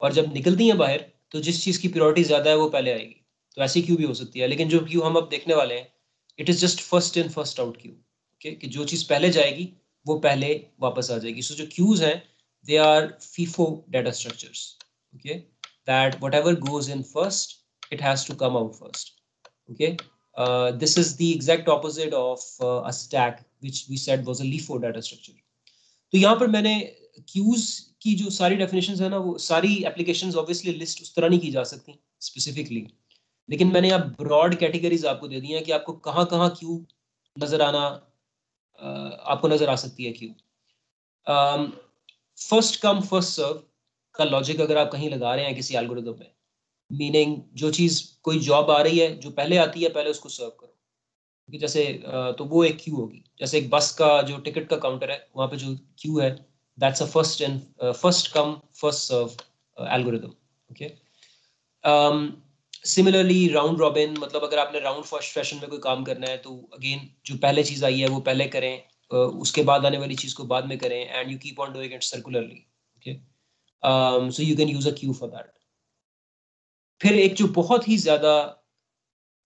और जब निकलती हैं बाहर तो जिस चीज़ की प्रायोरिटी ज़्यादा है वो पहले आएगी। तो ऐसी क्यू भी हो सकती है, लेकिन जो क्यू हम अब देखने वाले हैं it is just first in first out Q. Okay, कि जो चीज़ पहले जाएगी वो पहले वापस आ जाएगी। सो जो क्यूज हैं they are FIFO data structures. Okay, that whatever goes in first it has to come out first। okay, this is the exact opposite of a stack which we said was a LIFO data structure। तो यहाँ पर मैंने क्यूज की जो सारी डेफिनेशंस है ना, वो सारी एप्लीकेशंस ऑब्वियसली लिस्ट उस तरह नहीं की जा सकती स्पेसिफिकली, लेकिन मैंने यहाँ ब्रॉड कैटेगरीज आपको दे दी हैं कि आपको कहाँ कहाँ क्यू नजर आना, आपको नजर आ सकती है queue. First come first serve का लॉजिक अगर आप कहीं लगा रहे हैं किसी एल्गोरिथम में, मीनिंग जो चीज कोई जॉब आ रही है जो पहले आती है पहले उसको सर्व करो, क्योंकि जैसे तो वो एक क्यू होगी। जैसे एक बस का जो टिकट का काउंटर है वहां पे जो क्यू है that's a first come first serve algorithm. Okay, similarly round robin, मतलब अगर आपने राउंड फर्स्ट फैशन में कोई काम करना है तो अगेन जो पहले चीज आई है वो पहले करें, उसके बाद आने वाली चीज को बाद में करें, and you keep on doing it circularly. Okay, so you can use a Q for that. फिर एक जो बहुत ही ज्यादा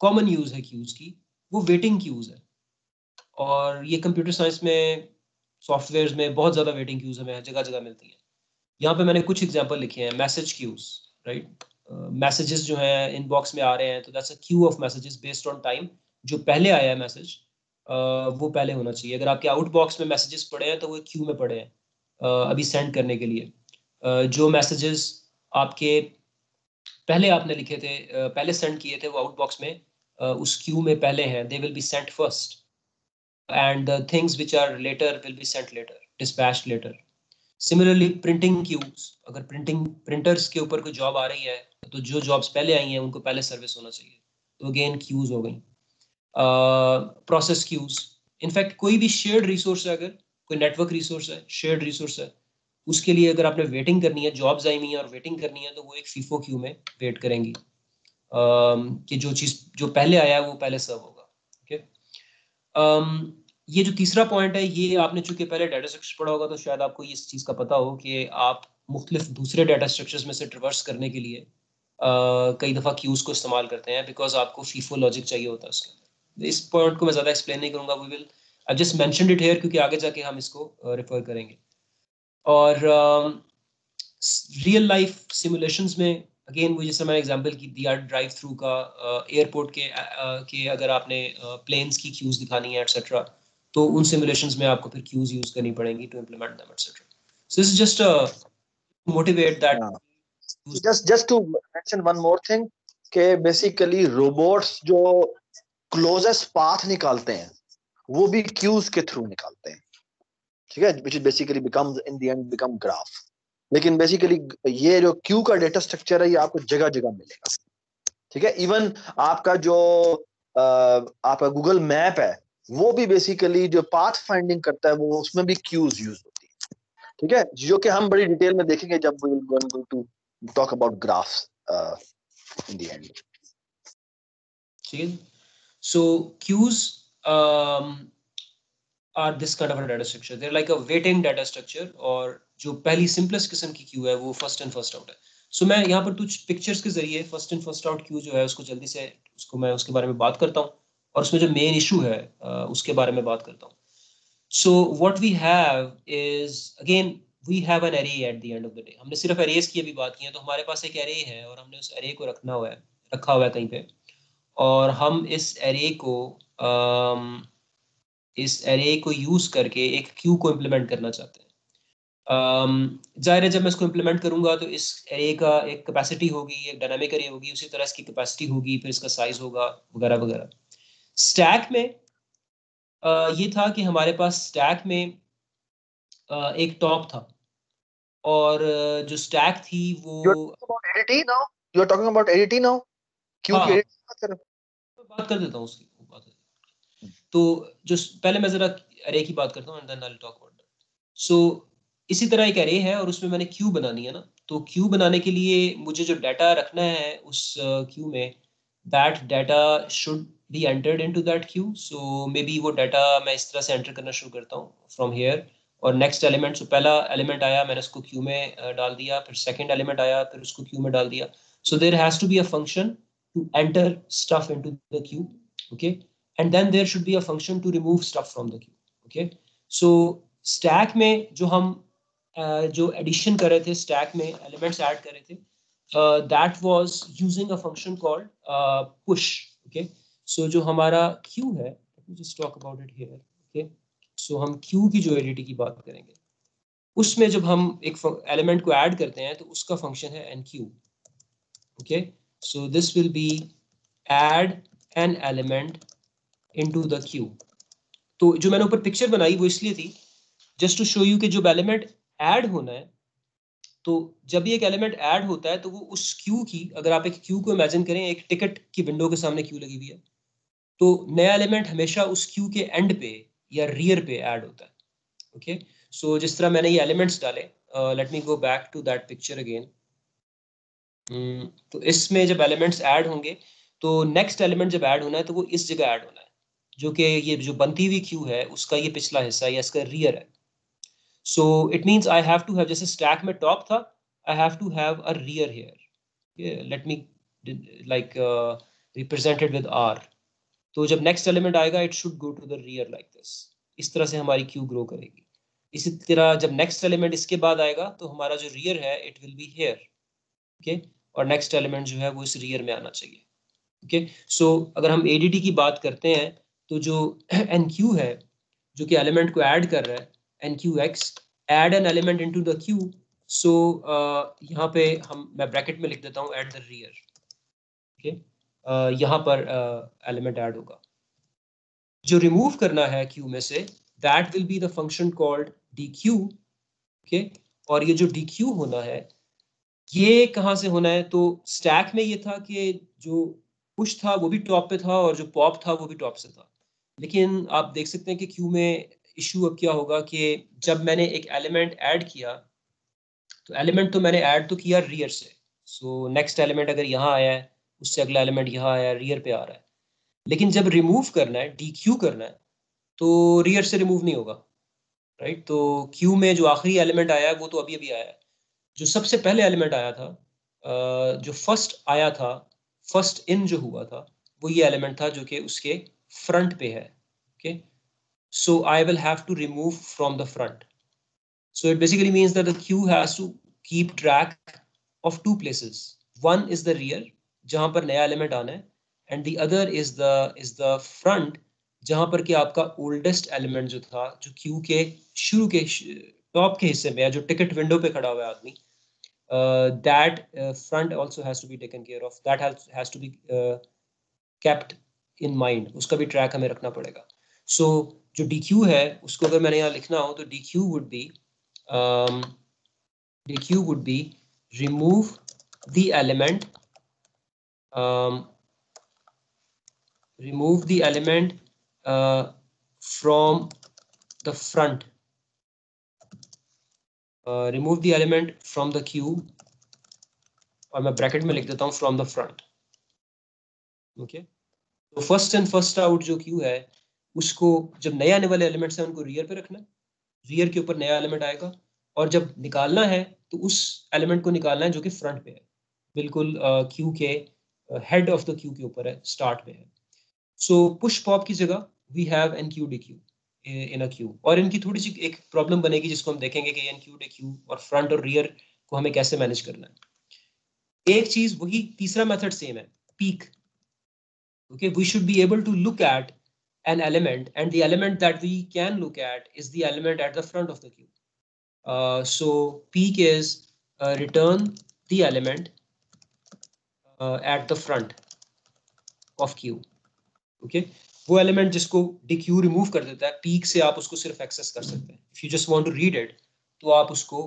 कॉमन यूज है क्यूज की, वो वेटिंग क्यूज है। और ये कंप्यूटर साइंस में सॉफ्टवेयर्स में बहुत ज्यादा वेटिंग क्यूज हमें जगह जगह मिलती हैं। यहाँ पे मैंने कुछ एग्जांपल लिखे हैं। Message cues, right? मैसेजेस जो हैं इनबॉक्स में आ रहे हैं तो that's a Q of messages based on time. जो पहले आया है मैसेज वो पहले होना चाहिए। अगर आपके आउटबॉक्स में मैसेजेस पड़े हैं तो वो क्यू में पड़े हैं अभी सेंड करने के लिए। जो मैसेजेस आपके पहले आपने लिखे थे, पहले सेंड किए थे, वो आउटबॉक्स में उस क्यू में पहले हैं, they will be sent first, and the things which are later will be sent later, dispatched later। Similarly printing queues, अगर printers के ऊपर कोई जॉब आ रही है तो जो जॉब्स पहले आई हैं उनको पहले सर्विस होना चाहिए, तो अगेन क्यूज हो गई। प्रोसेस क्यूज, इनफैक्ट कोई भी शेयर्ड रिसोर्स है, अगर कोई नेटवर्क रिसोर्स है, शेयर्ड रिसोर्स है, उसके लिए अगर आपने वेटिंग करनी है, जॉब्स आई हुई हैं और वेटिंग करनी है, तो वो एक फीफो क्यू में वेट करेंगी कि जो चीज जो पहले आया है वो पहले सर्व होगा। ओके, ये जो तीसरा पॉइंट है, ये आपने चूंकि पहले डाटा स्ट्रक्चर पढ़ा होगा तो शायद आपको इस चीज़ का पता हो कि आप मुख्तलिफ दूसरे डाटा स्ट्रक्चर्स में से ट्रिवर्स करने के लिए कई दफ़ा क्यूज को इस्तेमाल करते हैं, बिकॉज आपको फीफो लॉजिक चाहिए होता है उसके अंदर। इस पॉइंट को मैं ज़्यादा एक्सप्लेन नहीं करूँगा, we will I just mentioned it here क्योंकि आगे जाके हम इसको रेफर करेंगे। और रियल लाइफ सिमुलेशंस में अगेन वो जैसे मैंने एग्जांपल की दिया ड्राइव थ्रू का, एयरपोर्ट के अगर आपने प्लेन्स की क्यूज दिखानी है एटसेट्रा, तो उन सिमुलेशंस में आपको फिर क्यूज यूज करनी पड़ेंगी to implement them etcetera. So this is just motivate that. just to mention one more thing कि basically robots जो closest path निकालते हैं वो भी queues के थ्रू निकालते हैं, ठीक है, which is basically becomes in the end become graph। लेकिन बेसिकली ये जो क्यू का डेटा स्ट्रक्चर है ये आपको जगह जगह मिलेगा, ठीक है। इवन आपका जो आपका गूगल मैप है वो भी बेसिकली जो पाथ फाइंडिंग करता है वो उसमें भी क्यूज यूज होती है, ठीक है, जो कि हम बड़ी डिटेल में देखेंगे जब we will going to talk about graphs in the end. ठीक है, so queues are this kind of a data structure, they are like a waiting data structure, और जो पहली सिंपलेस्ट किस्म की क्यू है वो फर्स्ट इन फर्स्ट आउट है। सो मैं यहाँ पर कुछ पिक्चर्स के जरिए first in first out Q जो है उसको जल्दी से मैं उसके बारे में बात करता हूँ, और उसमें जो मेन इशू है उसके बारे में बात करता हूँ। So what we have is, again, we have an array at the end of the day. हमने सिर्फ arrays की अभी बात की है, तो हमारे पास एक array है और हमने उस array को रखा हुआ है कहीं पे, और हम इस array को यूज करके एक queue को implement करना चाहते हैं। जाहिर है जब मैं इसको implement करूंगा तो इस array का एक capacity होगी, एक dynamic array होगी, उसी तरह इसकी capacity होगी, फिर इसका size होगा, वगैरह वगैरह। Stack में ये था कि हमारे पास स्टैक में एक टॉप था, और जो स्टैक थी वो You are talking about ADT now? क्यों हाँ, ADT बात कर देता हूँ उसकी बात। तो जो पहले मैं जरा एरे की बात करता हूँ, and then I will talk about that. So इसी तरह एक एरे है और उसमें मैंने क्यू बनानी है ना, तो क्यू बनाने के लिए मुझे जो डाटा रखना है उस क्यू में, that data should be entered into that Q. So may be वो डाटा मैं इस तरह से एंटर करना शुरू करता हूँ फ्रॉम हियर, और नेक्स्ट एलिमेंट, सो पहला एलिमेंट आया मैंने उसको क्यू में डाल दिया, फिर सेकंड एलिमेंट आया फिर उसको क्यू में डाल दिया। So there has to be a function to enter stuff into the queue, okay, and then there should be a function to remove stuff from the queue. Okay, so stack में जो हम जो addition कर रहे थे, stack में elements add कर रहे थे, that was using a function called push. Okay, so जो हमारा queue है, let me just talk about it here. Okay, so हम queue की जो ADT की बात करेंगे, उसमें जब हम एक element को add करते हैं तो उसका function है enqueue. Okay, so this will be add an element into the queue. तो जो मैंने ऊपर पिक्चर बनाई वो इसलिए थी जस्ट टू शो यू कि जब एलिमेंट ऐड होना है, तो जब भी एक एलिमेंट ऐड होता है तो वो उस क्यू की, अगर आप एक क्यू को इमेजिन करें, एक टिकट की विंडो के सामने क्यू लगी हुई है, तो नया एलिमेंट हमेशा उस क्यू के एंड पे या रियर पे ऐड होता है। ओके, सो जिस तरह मैंने ये एलिमेंट्स डाले, let me go back to that picture again. तो इसमें जब एलिमेंट्स ऐड होंगे तो नेक्स्ट एलिमेंट जब ऐड होना है तो वो इस जगह ऐड होना है, जो कि ये जो बनती हुई क्यू है उसका ये पिछला हिस्सा या इसका रियर है। So it means I have to have, जैसे स्टैक में टॉप था, I have to have a rear here, let me like represented with R. तो जब नेक्स्ट एलिमेंट आएगा it should go to the rear like this. इस तरह से हमारी क्यू ग्रो करेगी। इसी तरह जब नेक्स्ट एलिमेंट इसके बाद आएगा तो हमारा जो रियर है it will be here, okay, और नेक्स्ट एलिमेंट जो है वो इस रियर में आना चाहिए। ओके, सो अगर हम एडीटी की बात करते हैं तो जो एनक्यू है जो कि एलिमेंट को ऐड कर रहा है, NQX add an element into the queue, so यहाँ पे मैं ब्रैकेट में लिख देता हूँ at the rear, okay, यहाँ पर एलिमेंट ऐड होगा। जो रिमूव करना है क्यू में से, that will be the function called DQ, okay, और ये जो DQ होना है ये कहाँ से होना है, तो स्टैक में ये था कि जो पुश था वो भी टॉप पे था और जो पॉप था वो भी टॉप से था, लेकिन आप देख सकते हैं कि क्यू में इशू अब क्या होगा कि जब मैंने एक एलिमेंट ऐड किया तो एलिमेंट तो मैंने ऐड तो किया रियर से, सो नेक्स्ट एलिमेंट अगर यहाँ आया है उससे अगला एलिमेंट यहाँ आया है, रियर पे आ रहा है, लेकिन जब रिमूव करना है, DQ करना है, तो रियर से रिमूव नहीं होगा, राइट। तो क्यू में जो आखिरी एलिमेंट आया है वो तो अभी अभी आया है, जो सबसे पहले एलिमेंट आया था, जो फर्स्ट आया था, फर्स्ट इन जो हुआ था, वो ये एलिमेंट था जो कि उसके फ्रंट पे है, okay. So I will have to remove from the front. So it basically means that the queue has to keep track of two places. One is the rear, जहाँ पर नया एलिमेंट आना है, and the other is the front, जहाँ पर कि आपका oldest एलिमेंट जो था, जो क्यू के शुरू के टॉप के हिस्से में है, जो टिकट विंडो पे खड़ा हुआ है आदमी, that front also has to be taken care of. That has to be kept in mind. उसका भी ट्रैक हमें रखना पड़ेगा। So जो DQ है उसको अगर मैंने यहाँ लिखना हो तो DQ would be remove the element from the front, remove the element from the queue, और मैं ब्रैकेट में लिख देता हूँ from the front, ओके। तो फर्स्ट इन फर्स्ट आउट जो क्यू है उसको जब नए आने वाले एलिमेंट्स हैं उनको रियर पे रखना है, रियर के ऊपर नया एलिमेंट आएगा, और जब निकालना है तो उस एलिमेंट को निकालना है जो कि फ्रंट पे है, बिल्कुल क्यू के हेड ऑफ द क्यू के ऊपर है, स्टार्ट पे है। सो पुश पॉप की जगह we have enqueue dequeue in a queue, और इनकी थोड़ी सी एक प्रॉब्लम बनेगी जिसको हम देखेंगे कि एन क्यू डी क्यू और फ्रंट और रियर को हमें कैसे मैनेज करना है। एक चीज वही, तीसरा मेथड सेम है, peak. Okay, we should be able to look at an element, and the element that we can look at is the element at the front of the queue. So peek is return the element at the front of queue. Okay, वो element जिसको dq remove कर देता है, peek से आप उसको सिर्फ access कर सकते हैं. If you just want to read it, तो आप उसको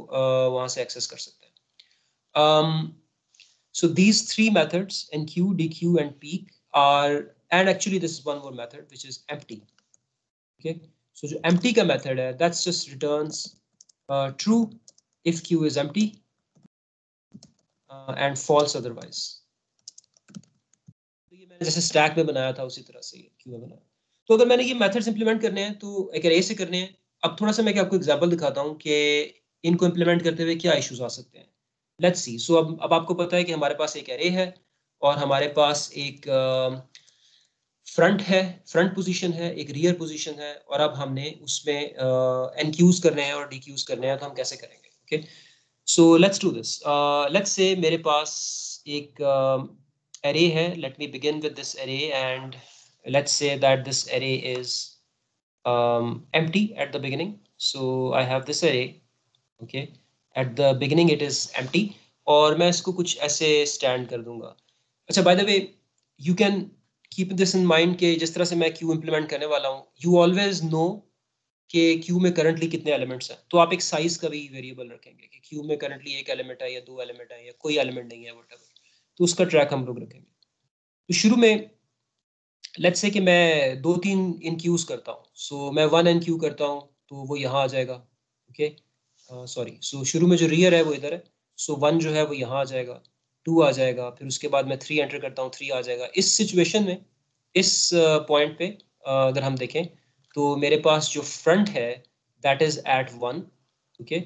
वहाँ से access कर सकते हैं. So these three methods, enqueue, dequeue, and peek, are, and actually this is one more method which is empty. Okay, so जो empty का method है, that's just returns true if queue is empty and false otherwise. तो ये मैंने जैसे stack में बनाया था उसी तरह से queue में बनाया. तो अगर मैंने ये methods implement करने हैं तो एक array से करने हैं. अब थोड़ा सा मैं आपको example दिखाता हूँ कि इनको implement करते हुए क्या issues आ सकते हैं. Let's see. So अब आपको पता है कि हमारे पास एक array है और हमारे पास एक फ्रंट है, फ्रंट पोजीशन है, एक रियर पोजीशन है, और अब हमने उसमें एनक्यूज करने हैं और डीक्यूज करने हैं, तो हम कैसे करेंगे? Okay, so let's do this. Let's say मेरे पास एक array है. Let me begin with this array and let's say that this array is empty at the beginning. So I have this array. Okay, at the beginning it is empty, और मैं इसको कुछ ऐसे स्टैंड कर दूंगा. अच्छा, by the way you can keep this in mind कि जिस तरह से मैं क्यू इंप्लीमेंट करने वाला हूँ, यू ऑलवेज नो कि क्यू में करंटली कितने एलिमेंट्स हैं, तो आप एक साइज का भी वेरिएबल रखेंगे कि क्यू में करंटली एक एलिमेंट है या दो एलिमेंट है या कोई एलिमेंट नहीं है, व्हाटएवर, तो उसका ट्रैक हम लोग रखेंगे. तो शुरू में लेट्स से कि मैं 2-3 इनक्यूज करता हूँ. सो मैं 1 इनक्यू करता हूँ तो वो यहाँ आ जाएगा. ओके, सॉरी, सो शुरू में जो रियर है वो इधर है, सो 1 जो है वो यहाँ आ जाएगा, 2 आ जाएगा, फिर उसके बाद मैं 3 एंटर करता हूँ, 3 आ जाएगा. इस सिचुएशन में, इस पॉइंट पे अगर हम देखें तो मेरे पास जो फ्रंट है that is at 1. Okay,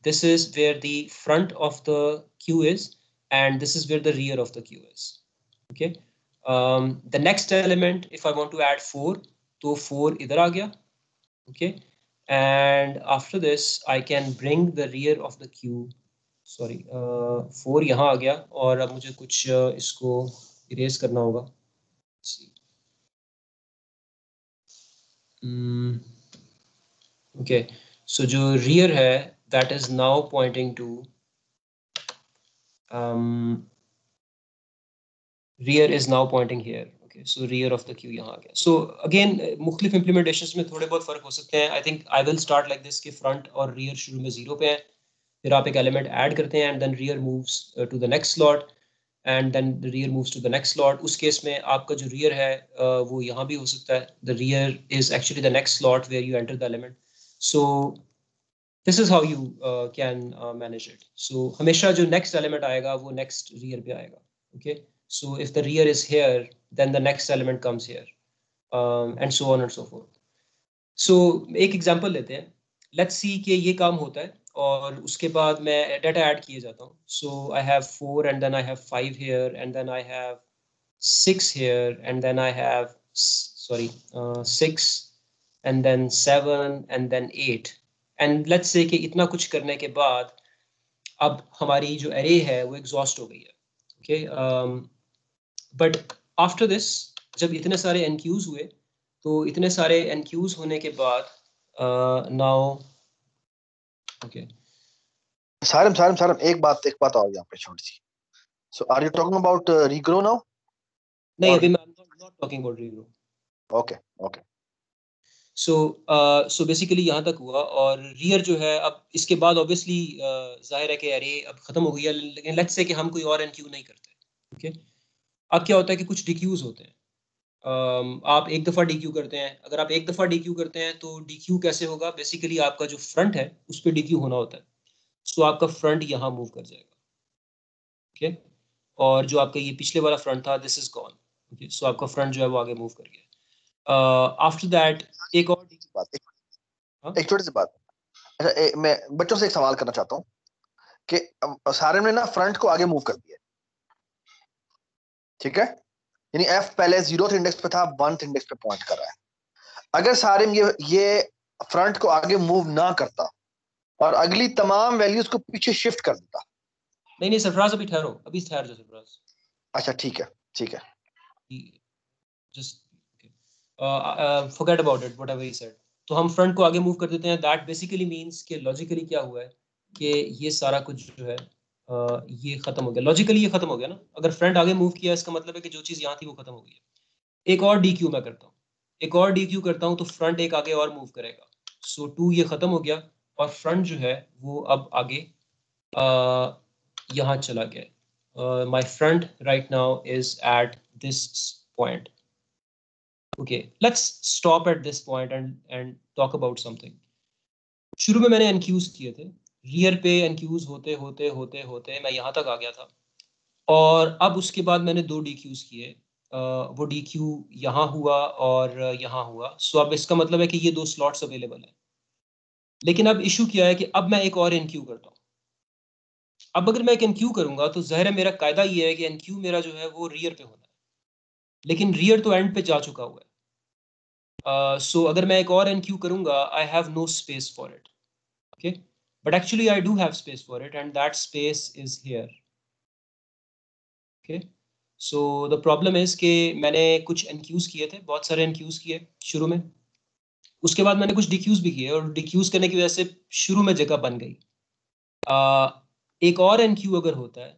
this is where the front of the queue is and this is where the rear of the queue is. Okay, the next element if I want to add 4, तो 4 इधर आ गया. Okay, and after this I can bring the rear of the queue, sorry, 4 यहाँ आ गया, और अब मुझे कुछ इसको erase करना होगा. Okay, so जो rear है that is now pointing to rear is now pointing here. Okay, so rear of the queue यहाँ आ गया. So again मुख्तलिफ implementations में थोड़े बहुत फ़र्क हो सकते हैं. I think I will start like this कि front और rear शुरू में 0 पे हैं, फिर आप एक element add करते हैं and then rear moves to the next slot and then the rear moves to the next slot. उस केस में आपका जो rear है वो यहाँ भी हो सकता है. The rear is actually the next slot where you enter the element. So this is how you can manage it. So हमेशा जो next element आएगा वो next rear पे आएगा. Okay, so if the rear is here then the next element comes here, and so on and so forth. So एक example लेते हैं. Let's see कि ये काम होता है और उसके बाद मैं data add किए जाता हूँ. So I have 4 and then I have 5 here and then I have 6 here and then I have 6 and then 7 and then 8, and let's say कि इतना कुछ करने के बाद अब हमारी जो array है वो exhaust हो गई है. Okay, but after this जब इतने सारे NQs हुए, तो इतने सारे NQs होने के बाद now okay. सारिम एक बात और यहाँ पे छोटी सी. So are you talking about regrow now? नहीं, अभी मैं not talking about regrow. Okay. So basically यहाँ तक हुआ, और rear जो है अब इसके बाद obviously जाहिर है कि array अब खत्म हो गई है, लेकिन let's say कि हम कोई और NQ नहीं करते. Okay, अब क्या होता है कि कुछ DQs होते हैं. आप एक दफ़ा DQ करते हैं. अगर आप एक दफ़ा DQ करते हैं तो DQ कैसे होगा? बेसिकली आपका जो फ्रंट है उस पर DQ होना होता है, सो आपका फ्रंट यहाँ मूव कर जाएगा. ओके, और जो आपका ये पिछले वाला फ्रंट था दिस इज गॉन. ओके, सो आपका फ्रंट जो है वो आगे मूव कर गया. आफ्टर दैट एक और एक छोटी सी बात। अच्छा, मैं बच्चों से एक सवाल करना चाहता हूँ कि सारिम ने ना फ्रंट को आगे मूव कर दिया, ठीक है, यानी एफ पहले 0th इंडेक्स पे था, 1th इंडेक्स पे पॉइंट कर रहा है। अगर सारिम ये फ्रंट को आगे मूव ना करता और अगली तमाम वैल्यूज को पीछे शिफ्ट कर देता। नहीं सरफराज, अभी ठहरो, अभी ठहर जाओ सरफराज। अच्छा ठीक है, ठीक है, just forget about it whatever he said. तो हम फ्रंट को आगे मूव कर देते हैं। दैट बेसिकली मींस कि लॉजिकली क्या हुआ है कि ये सारा कुछ जो है ये खत्म हो गया, लॉजिकली ये खत्म हो गया ना। अगर फ्रंट आगे मूव किया इसका मतलब है कि जो चीज यहाँ थी वो खत्म हो गई है। एक और DQ मैं करता हूँ, एक और DQ करता हूँ तो फ्रंट एक आगे और मूव करेगा। सो 2 ये खत्म हो गया और फ्रंट जो है वो अब आगे यहाँ चला गया। My front right now is eight this point. Okay, let's stop at this point and talk about something. शुरू में मैंने NQs किए थे, रियर पे NQs होते होते होते होते मैं यहाँ तक आ गया था, और अब उसके बाद मैंने 2 DQs किए। वो DQ यहाँ हुआ और यहाँ हुआ। सो अब इसका मतलब है कि ये 2 स्लॉट्स अवेलेबल हैं। लेकिन अब इशू क्या है कि अब मैं एक और NQ करता हूँ। अब अगर मैं एक NQ करूंगा तो ज़ाहिर है मेरा कायदा ये है कि NQ मेरा जो है वो रियर पे होना है, लेकिन रियर तो एंड पे जा चुका हुआ है। So अगर मैं एक और NQ करूंगा, I have no space for it, okay? But actually I do have space for it, and that space is here, okay? So the problem is कि मैंने कुछ NQs किए थे, बहुत सारे NQs किए शुरू में, उसके बाद मैंने कुछ DQs भी किए, और DQs करने की वजह से शुरू में जगह बन गई। एक और NQ अगर होता है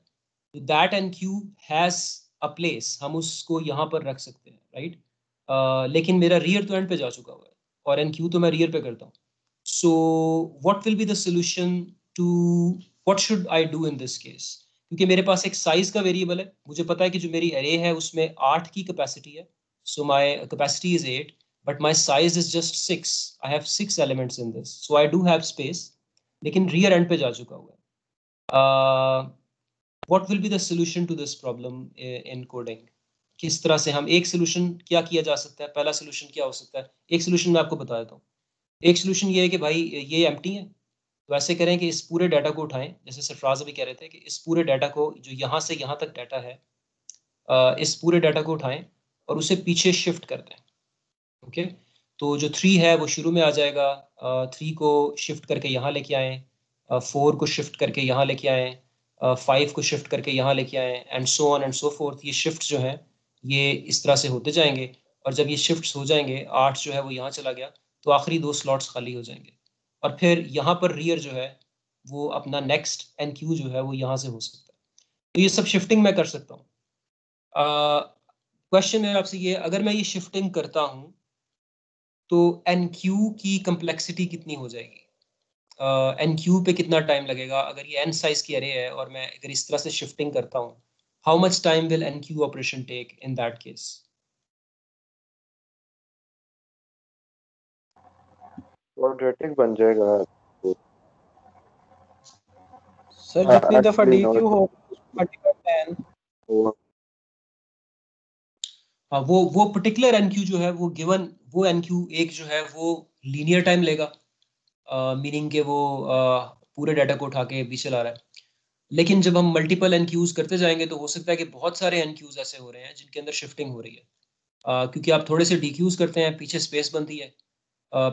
तो that NQ has a place, हम उसको यहाँ पर रख सकते हैं, राइट? लेकिन मेरा रियर तो एंड पे जा चुका हुआ है और NQ तो मैं रियर पे करता हूँ। So what will be the solution to, what should I do in this case? क्योंकि मेरे पास एक साइज का वेरिएबल है, मुझे पता है कि जो मेरी एरे है उसमें 8 की कैपेसिटी है, so my capacity is 8, but my size is just 6। I have 6 elements in this, so I do have space, लेकिन रियर एंड पे जा चुका हुआ है। What will be the solution to this problem in coding? किस तरह से हम, एक सोल्यूशन क्या किया जा सकता है, पहला सोल्यूशन क्या हो सकता है? एक सोल्यूशन मैं आपको बता देता हूँ। एक सोल्यूशन ये है कि भाई ये एम्प्टी है, तो ऐसे करें कि इस पूरे डाटा को उठाएं, जैसे सरफराज अभी कह रहे थे कि इस पूरे डाटा को, जो यहाँ से यहाँ तक डाटा है, इस पूरे डाटा को उठाएं और उसे पीछे शिफ्ट कर दें, ओके? तो जो 3 है वो शुरू में आ जाएगा, 3 को शिफ्ट करके यहाँ लेके आए, 4 को शिफ्ट करके यहाँ लेके आए, 5 को शिफ्ट करके यहाँ लेके आए, and so on and so fourth. ये शिफ्ट जो है ये इस तरह से होते जाएंगे, और जब ये शिफ्ट्स हो जाएंगे, 8 जो है वो यहाँ चला गया, तो आखिरी 2 स्लॉट्स खाली हो जाएंगे, और फिर यहाँ पर रियर जो है वो अपना नेक्स्ट NQ जो है वो यहाँ से हो सकता है। तो ये सब शिफ्टिंग मैं कर सकता हूँ। क्वेश्चन मेरा आपसे ये, अगर मैं ये शिफ्टिंग करता हूँ तो NQ की कम्प्लेक्सिटी कितनी हो जाएगी? NQ पे कितना टाइम लगेगा? अगर ये n साइज की अरे है और मैं अगर इस तरह से शिफ्टिंग करता हूँ, how much time will NQ operation take in that case? Quadratic बन जाएगा सर जितनी दफा DQ हो मल्टीपल 10। हाँ, वो पर्टिकुलर NQ जो है वो गिवन, वो NQ एक जो है वो लीनियर टाइम लेगा, मीनिंग के वो पूरे डाटा को उठा के पीछे ला रहा है। लेकिन जब हम मल्टीपल NQs करते जाएंगे तो हो सकता है कि बहुत सारे NQs ऐसे हो रहे हैं जिनके अंदर शिफ्टिंग हो रही है, क्योंकि आप थोड़े से DQs करते हैं, पीछे स्पेस बनती है,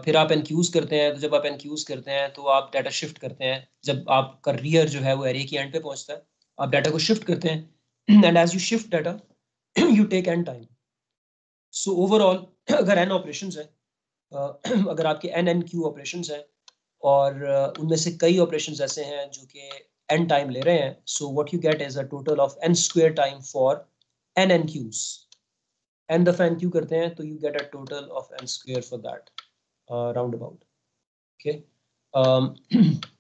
फिर आप NQs करते हैं, तो जब आप NQs करते हैं तो आप डाटा शिफ्ट करते हैं, जब आपका रियर जो है वो एरे की एंड पे पहुंचता है, आप डाटा को शिफ्ट करते हैं, and as you shift data you take n time. So overall अगर n ऑपरेशंस है, अगर आपके NQ ऑपरेशंस हैं और उनमें से कई ऑपरेशंस ऐसे हैं जो कि n टाइम ले रहे हैं, so what you get is a total of n square time for n NQs। n दफा NQ करते हैं तो you get a total of n square for that round about, okay?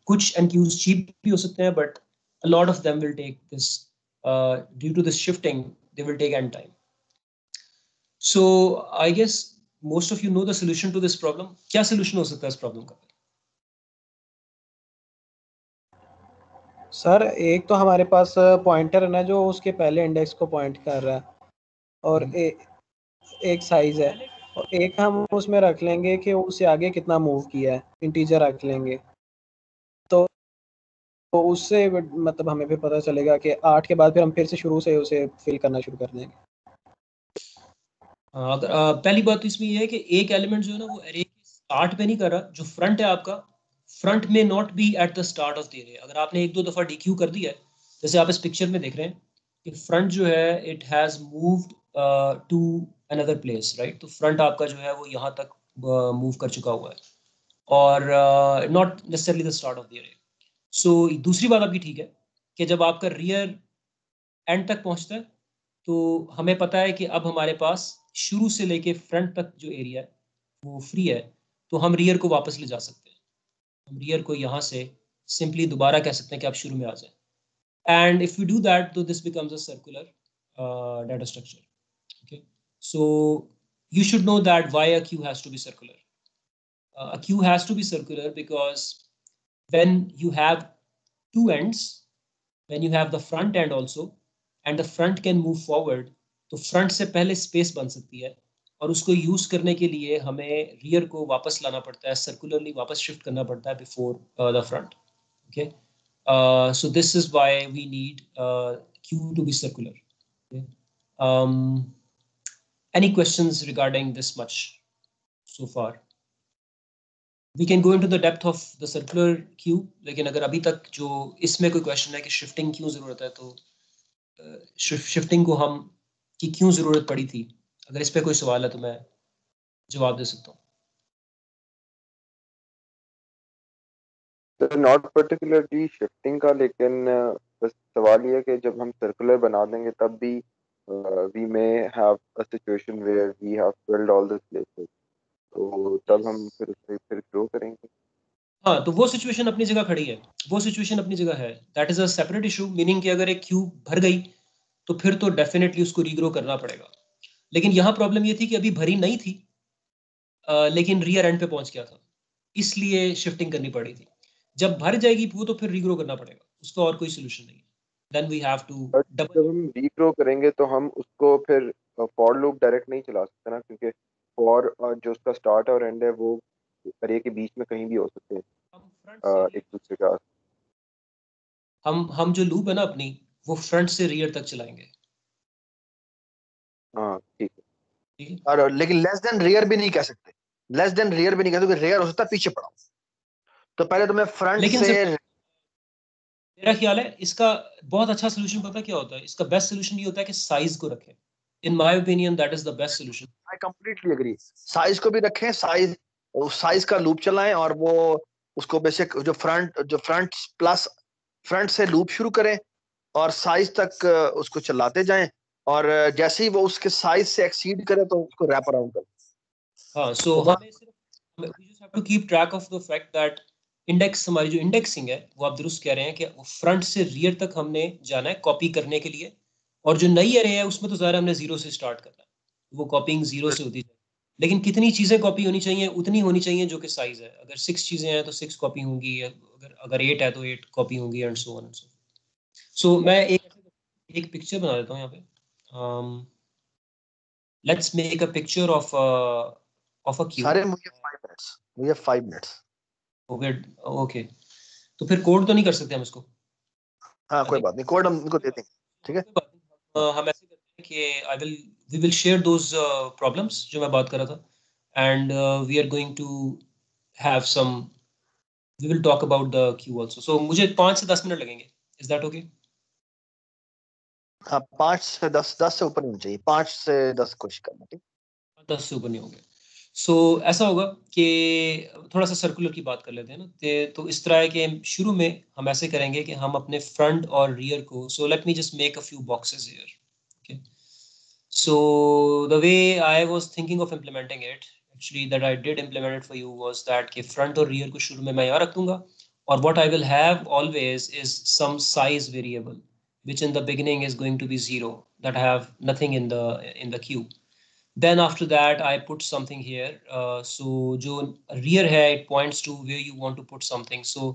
कुछ NQs चीप भी हो सकते हैं, but a lot of them will take this, due to this shifting they will take n time. So I guess most of you know the solution to this problem. क्या solution हो सकता है इस प्रॉब्लम का? सर एक तो हमारे पास पॉइंटर है ना जो उसके पहले इंडेक्स को पॉइंट कर रहा है, और एक साइज है, और एक हम उसमें रख लेंगे कि उससे आगे कितना मूव किया है, इंटीजर रख लेंगे, तो उससे मतलब हमें फिर पता चलेगा कि 8 के बाद फिर हम फिर से शुरू से उसे फिल करना शुरू कर देंगे। अगर पहली बात तो इसमें ये है कि एक एलिमेंट जो है ना वो एरे के स्टार्ट पे नहीं कर रहा, जो फ्रंट है आपका, फ्रंट में not be at the start of the array. अगर आपने एक दो दफा डीक्यू कर दिया है, जैसे आप इस पिक्चर में देख रहे हैं कि फ्रंट जो है it has moved to another place, right. तो फ्रंट आपका जो है वो यहाँ तक मूव कर चुका हुआ है, और not necessarily the start of the array. So दूसरी बात आपकी ठीक है कि जब आपका रियर एंड तक पहुंचता है तो हमें पता है कि अब हमारे पास शुरू से लेके फ्रंट तक जो एरिया है वो फ्री है, तो हम रियर को वापस ले जा सकते हैं। हम रियर को यहाँ से सिंपली दोबारा कह सकते हैं कि आप शुरू में आ जाए। And if we do that तो this becomes a circular data structure. Okay, so you should know that why a queue has to be circular. A queue has to be circular because when you have two ends, when you have the front end also and the front can move forward, तो front से पहले space बन सकती है, और उसको यूज करने के लिए हमें rear को वापस लाना पड़ता है, circularly वापस shift करना पड़ता है before the front. Okay, so this is why we need queue to be circular. Okay? Any questions regarding this much so far? We can go into the depth of the circular queue, लेकिन अगर अभी तक जो इसमें कोई क्वेश्चन है कि शिफ्टिंग क्यों जरूरत है, तो शिफ्टिंग को हम की क्यों जरूरत पड़ी थी, अगर इस पे कोई सवाल है तो मैं जवाब दे सकता हूँ। तो नॉट पर्टिकुलरली शिफ्टिंग का, लेकिन बस सवाल ये है कि जब हम सर्कुलर बना देंगे तब भी we may have a situation where we have filled all the places, तो तब हम फिर उससे फिर ग्रो करेंगे। हाँ, तो वो सिचुएशन अपनी जगह खड़ी है, वो सिचुएशन अपनी जगह है। That is a separate issue, meaning कि अगर एक क्यूब भर गई तो फिर तो डेफिनेटली उसको रीग्रो करना पड़ेगा। लेकिन यहाँ प्रॉब्लम ये थी कि अभी भरी नहीं थी, लेकिन रियर एंड पे पहुंच गया था, इसलिए शिफ्टिंग करनी पड़ी थी। जब भर जाएगी वो तो फिर रीग्रो करना पड़ेगा, उसका और कोई सोल्यूशन नहीं है। Then we have to but double. जब हम रीग्रो करेंगे तो हम उसको फिर फॉर लूप डायरेक्ट नहीं चला सकते ना, क्योंकि फॉर जो उसका स्टार्ट और एंड है वो अरे के बीच में कहीं भी हो सकते हैं हम फ्रंट से एक दूसरे का। हम जो लूप है ना अपनी, वो फ्रंट से रियर तक चलाएंगे। हाँ ठीक है, ठीक है, और लेकिन लेस देन रियर भी नहीं कह सकते, लेस देन रियर भी नहीं कह सकते, रियर हो सकता है पीछे पड़ा। तो पहले तो मैं फ्रंट लेकिन से मेरा ख्याल है इसका बहुत अच्छा सोल्यूशन पता क्या होता है, इसका बेस्ट सोल्यूशन ये होता है कि साइज को रखें। In my opinion that is the best solution. I completely agree, size को भी रखें, साइज उस साइज का लूप चलाएं, और वो उसको बेसिक जो फ्रंट प्लस फ्रंट से लूप शुरू करें और साइज तक उसको चलाते जाएं, और जैसे ही वो उसके साइज से एक्सीड करे तो उसको रैप अराउंड करें। हाँ, सो हमें सिर्फ we just have to keep track of the fact that index, हमारी जो इंडेक्सिंग है वो आप दुरुस्त कह रहे हैं कि फ्रंट से रियर तक हमने जाना है कॉपी करने के लिए, और जो नई एरे है उसमें तो ज़ाहिर हमने जीरो से स्टार्ट करना है, वो कॉपिंग जीरो से होती है। लेकिन कितनी चीज़ें कॉपी होनी चाहिए, उतनी होनी चाहिए जो कि साइज है। अगर 6 चीज़ें हैं तो 6 कॉपी होंगी, अगर 8 है तो 8 कॉपी होंगी, and so on and so. So मैं एक पिक्चर बना देता हूँ यहाँ पे। Let's make a picture of a cube. सारे मुझे 5 मिनट्स। ओके, ओके, तो फिर कोड तो नहीं कर सकते हम इसको? हाँ कोई बात नहीं, कोड हम इनको दे देंगे, ठीक है। हम ऐसे करते हैं कि we will share those problems जो मैं बात कर रहा था, and we are going to have some, we will talk about the queue also. So मुझे 5 से 10 मिनट लगेंगे, इज दैट ओके? हाँ 5 से 10, 10 से ऊपर नहीं चाहिए, 5 से 10 कोशिश करना, ठीक। 10 से ऊपर नहीं होंगे। सो ऐसा होगा कि थोड़ा सा सर्कुलर की बात कर लेते हैं ना, तो इस तरह है कि शुरू में हम ऐसे करेंगे कि हम अपने फ्रंट और रियर को, so let me just make a few boxes here. Okay, so the way I was thinking of implementing it, actually that I did implement it for you, was that कि front और rear को शुरू में मैं यहाँ रख दूंगा, और what I will have always is some size variable which in the beginning is going to be 0, that I have nothing in the queue. Then after that I put something here, so जो rear है it points to where you want to put something. So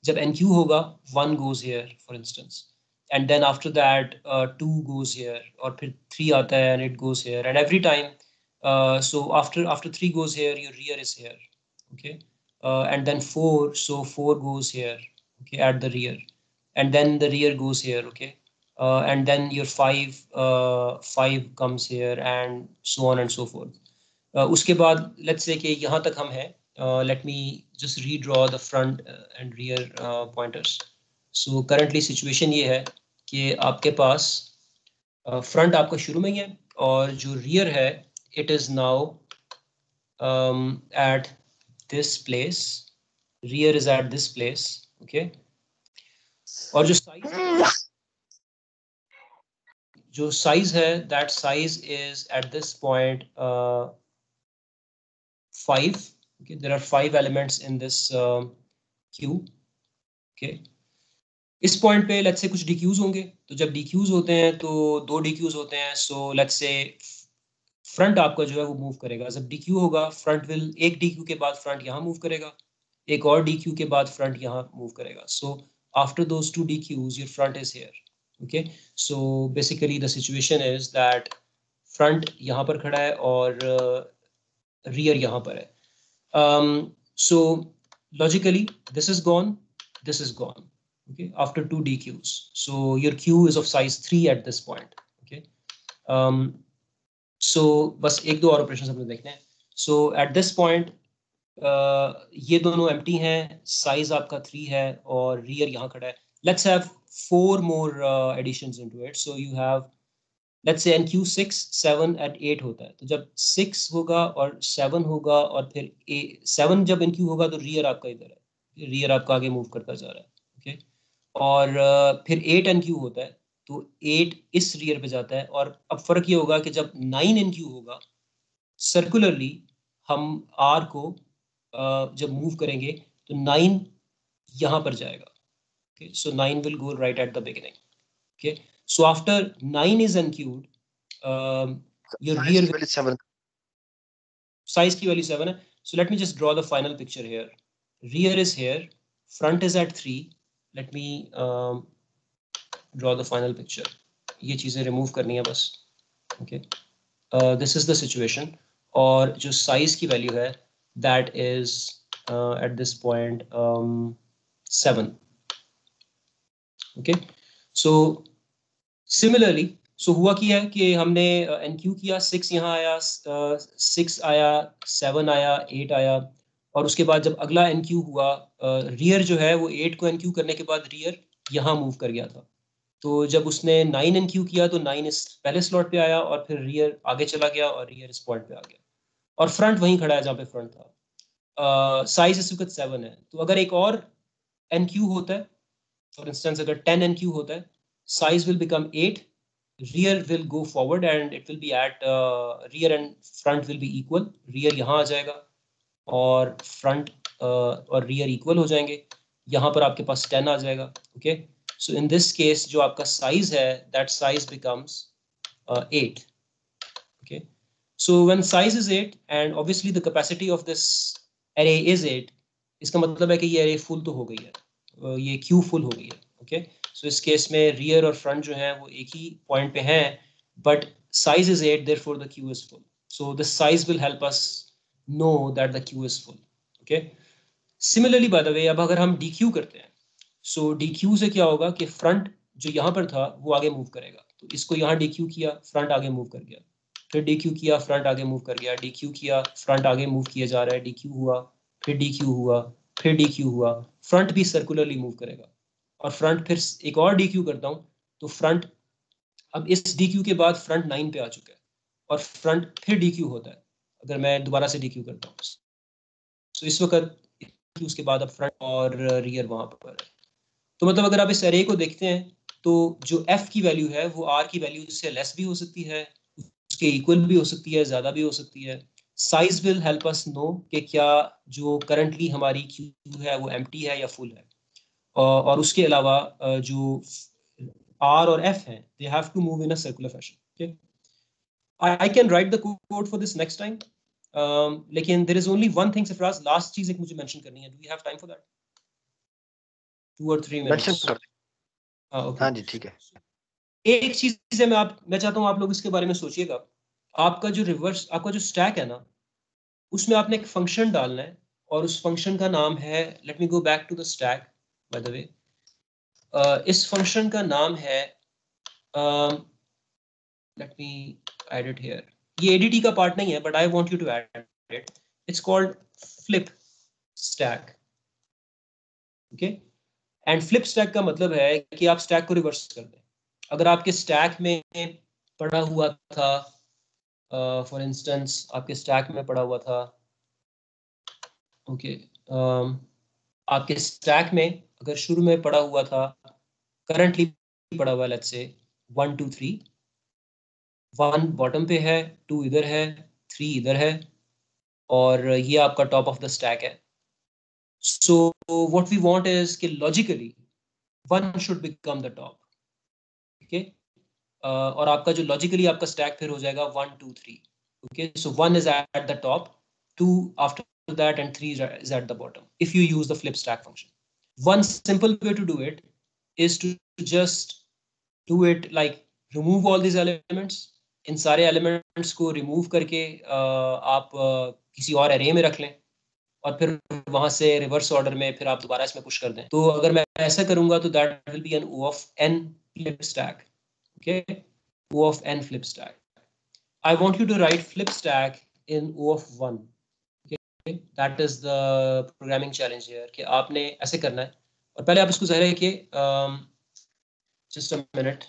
जब NQ होगा 1 goes here for instance, and then after that 2 goes here, और फिर 3 आता है and it goes here, and every time So after 3 goes here, your rear is here, okay, and then 4, so 4 goes here, okay, at the rear, and then the rear goes here, okay, and then your 5 comes here, and so on and so forth. उसके बाद let's say कि यहाँ तक हम हैं. Let me just redraw the front and rear pointers. So currently situation ये है कि आपके पास front आपका शुरू में ही है, और जो rear है it is now at this place. Rear is at this place, okay. और जो size है that size is at this point 5. Okay, there are 5 elements in this queue. Okay, इस पॉइंट पे लेट्स से कुछ DQs होंगे. तो जब DQs होते हैं तो 2 DQs होते हैं. सो लेट्स से फ्रंट आपका जो है वो मूव करेगा. जब DQ होगा फ्रंट विल एक DQ के बाद फ्रंट यहाँ मूव करेगा, एक और DQ के बाद फ्रंट यहाँ मूव करेगा. So after those 2 DQs your front is here. Okay, so basically the situation is that front यहाँ पर खड़ा है और रियर यहाँ पर है. So logically this is gone, this is gone, okay, after 2 DQs. So your queue is of size 3 at this point, okay. So बस एक दो और operations हमने देखने हैं. So at this point ये दोनों empty हैं, size आपका 3 है और rear यहाँ खड़ा है. Let's have 4 more additions into it. So you have let's say NQ 6, 7 and 8 होता है. तो जब 6 होगा और 7 होगा और फिर 7 जब NQ होगा तो rear आपका इधर है, rear आपका आगे मूव करता जा रहा है, okay? और फिर 8 NQ होता है तो 8 इस rear पे जाता है. और अब फर्क ये होगा कि जब 9 NQ होगा सर्कुलरली हम R को जब मूव करेंगे तो 9 यहाँ पर जाएगा, okay? So 9 will go right at the beginning, okay? So after 9 is NQ'd, your rear size की value 7 है. So let me just draw the final picture here. Rear is here, front is at 3. Let me draw the final picture. ये चीजें remove करनी है बस, okay. This is the situation. और जो size की value है that is at this point 7, okay. So Similarly, so हुआ क्या है कि हमने NQ किया, 6 यहाँ आया, 6 आया, 7 आया, 8 आया, और उसके बाद जब अगला NQ हुआ, रियर जो है वो 8 को NQ करने के बाद रियर यहाँ मूव कर गया था. तो जब उसने 9 NQ किया तो 9 इस पहले स्लॉट पे आया और फिर रियर आगे चला गया और रियर इस पॉइंट पे आ गया और फ्रंट वहीं खड़ा है जहाँ पे फ्रंट था. साइज इस वक्त 7 है. तो अगर एक और NQ होता है, फॉर इंस्टेंस अगर 10 NQ होता है, size will become 8, rear will go forward and it will be at rear and front will be equal. Rear यहाँ आ जाएगा और front और rear equal हो जाएंगे. यहाँ पर आपके पास 10 आ जाएगा, okay. So in this case जो आपका size है that size becomes 8, okay. So when size is 8 and obviously the capacity of this array is 8, इसका मतलब है कि ये array full तो हो गई है, ये queue full हो गई है, okay. So इस केस में rear और front जो हैं वो एक ही पॉइंट पे हैं, but size is 8, therefore the queue is full. So the size will help us know that the queue is full, okay. Similarly by the way, अब अगर हम DQ करते हैं, so DQ से क्या होगा कि front जो यहाँ पर था वो आगे मूव करेगा. तो इसको यहाँ DQ किया, front आगे मूव कर गया, फिर DQ किया, front आगे मूव कर गया, DQ किया, front आगे मूव किया जा रहा है, DQ हुआ, फिर DQ हुआ, फिर DQ हुआ, front भी सर्कुलरली मूव करेगा. और फ्रंट फिर एक और DQ करता हूं तो फ्रंट अब इस DQ के बाद फ्रंट 9 पे आ चुका है और फ्रंट फिर DQ होता है अगर मैं दोबारा से DQ करता हूं. तो इस वक्त उसके बाद अब फ्रंट और रियर वहां पर है. तो मतलब अगर आप इस एरे को देखते हैं तो जो F की वैल्यू है वो R की वैल्यू से लेस भी हो सकती है, उसके इक्वल भी हो सकती है, ज्यादा भी हो सकती है. Size will help us know कि क्या जो करंटली हमारी क्यू है वो एम्प्टी है या फुल है. और उसके अलावा जो R और F हैं, they have to move in a circular fashion. Okay, I can write the code for this next time. लेकिन there is only one thing Safraz, last चीज एक मुझे mention करनी है. Do we have time for that? 2 or 3 minutes. Mention कर. okay. हाँ जी ठीक है. एक चीज है मैं चाहता हूँ आप लोग इसके बारे में सोचिएगा आपका जो स्टैक है ना, उसमें आपने एक फंक्शन डालना है और उस फंक्शन का नाम है, let me go back to the stack by the way, इस फंक्शन का नाम है, let me add it here, ये एडीटी का पार्ट नहीं है but I want you to add it, it's called flip stack, okay. And flip stack का मतलब है कि आप स्टैक को रिवर्स कर दें। अगर आपके स्टैक में पड़ा हुआ था, फॉर इंस्टेंस आपके स्टैक में पड़ा हुआ था, ओके, आपके स्टैक में अगर शुरू में पड़ा हुआ था, करंटली पड़ा हुआ, लेट्स से 1 2 3, 1 बॉटम पे है, 2 इधर है, 3 इधर है, और ये आपका टॉप ऑफ द स्टैक है। So what we want is कि logically 1 should become the top, okay. और आपका जो लॉजिकली आपका स्टैक फिर हो जाएगा 1 2 3, okay. So 1 is at the top, 2 after that, and 3 is at the bottom if you use the flip stack function. One simple way to do it is to just do it like remove all these elements, इन सारे एलिमेंट्स को रिमूव करके आप किसी और एरे में रख लें और फिर वहां से रिवर्स ऑर्डर में फिर आप दोबारा इसमें पुश कर दें। तो अगर मैं ऐसा करूंगा तो that will be an O of n flip stack, okay, O of n flip stack. I want you to write flip stack in O of 1, okay, that is the programming challenge here कि आपने ऐसे करना है। और पहले आप इसको ज़ाहिर है कि just a minute,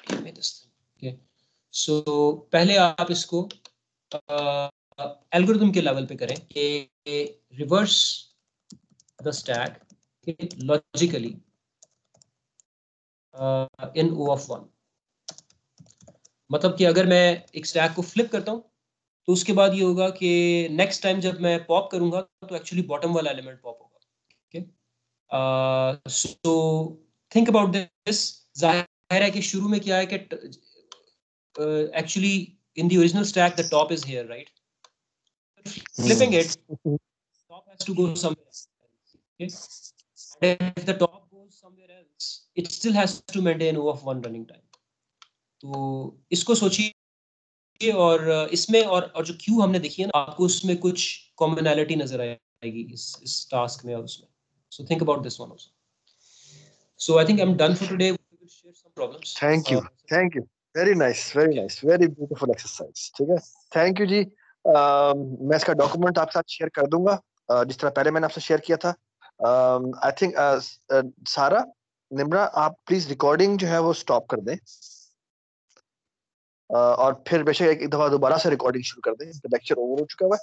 give me this thing, okay, so पहले आप इसको एल्गोरिथम के लेवल पे करें कि reverse the stack logically in O of 1, मतलब कि अगर मैं एक स्टैक को फ्लिप करता हूँ तो उसके बाद ये होगा कि नेक्स्ट टाइम जब मैं पॉप करूंगा तो एक्चुअली बॉटम वाला एलिमेंट पॉप होगा, okay. So think about this. जाहिर है कि शुरू में क्या है कि actually in the original stack the top is here, right? Flipping it, top has to go somewhere else, okay? And if the top goes somewhere else, it still has to maintain O of 1 running time. तो इसको सोचिए और इसमें और जो क्यू हमने देखी है ना, आपको उसमें कुछ कॉमनैलिटी नजर आएगी इस टास्क में और उसमें। So think about this one also. So I think I'm done for today. We will share some problems. Thank you. Very nice, very beautiful exercise. ठीक है, thank you जी। मैं इसका डॉक्यूमेंट आपके साथ शेयर कर दूंगा जिस तरह पहले मैंने आपसे शेयर किया था। आई थिंक सारा, निम्रा, आप प्लीज रिकॉर्डिंग जो है वो स्टॉप कर दें और फिर बेशक एक दफा दोबारा से रिकॉर्डिंग शुरू कर दें। लेक्चर ओवर हो चुका हुआ है।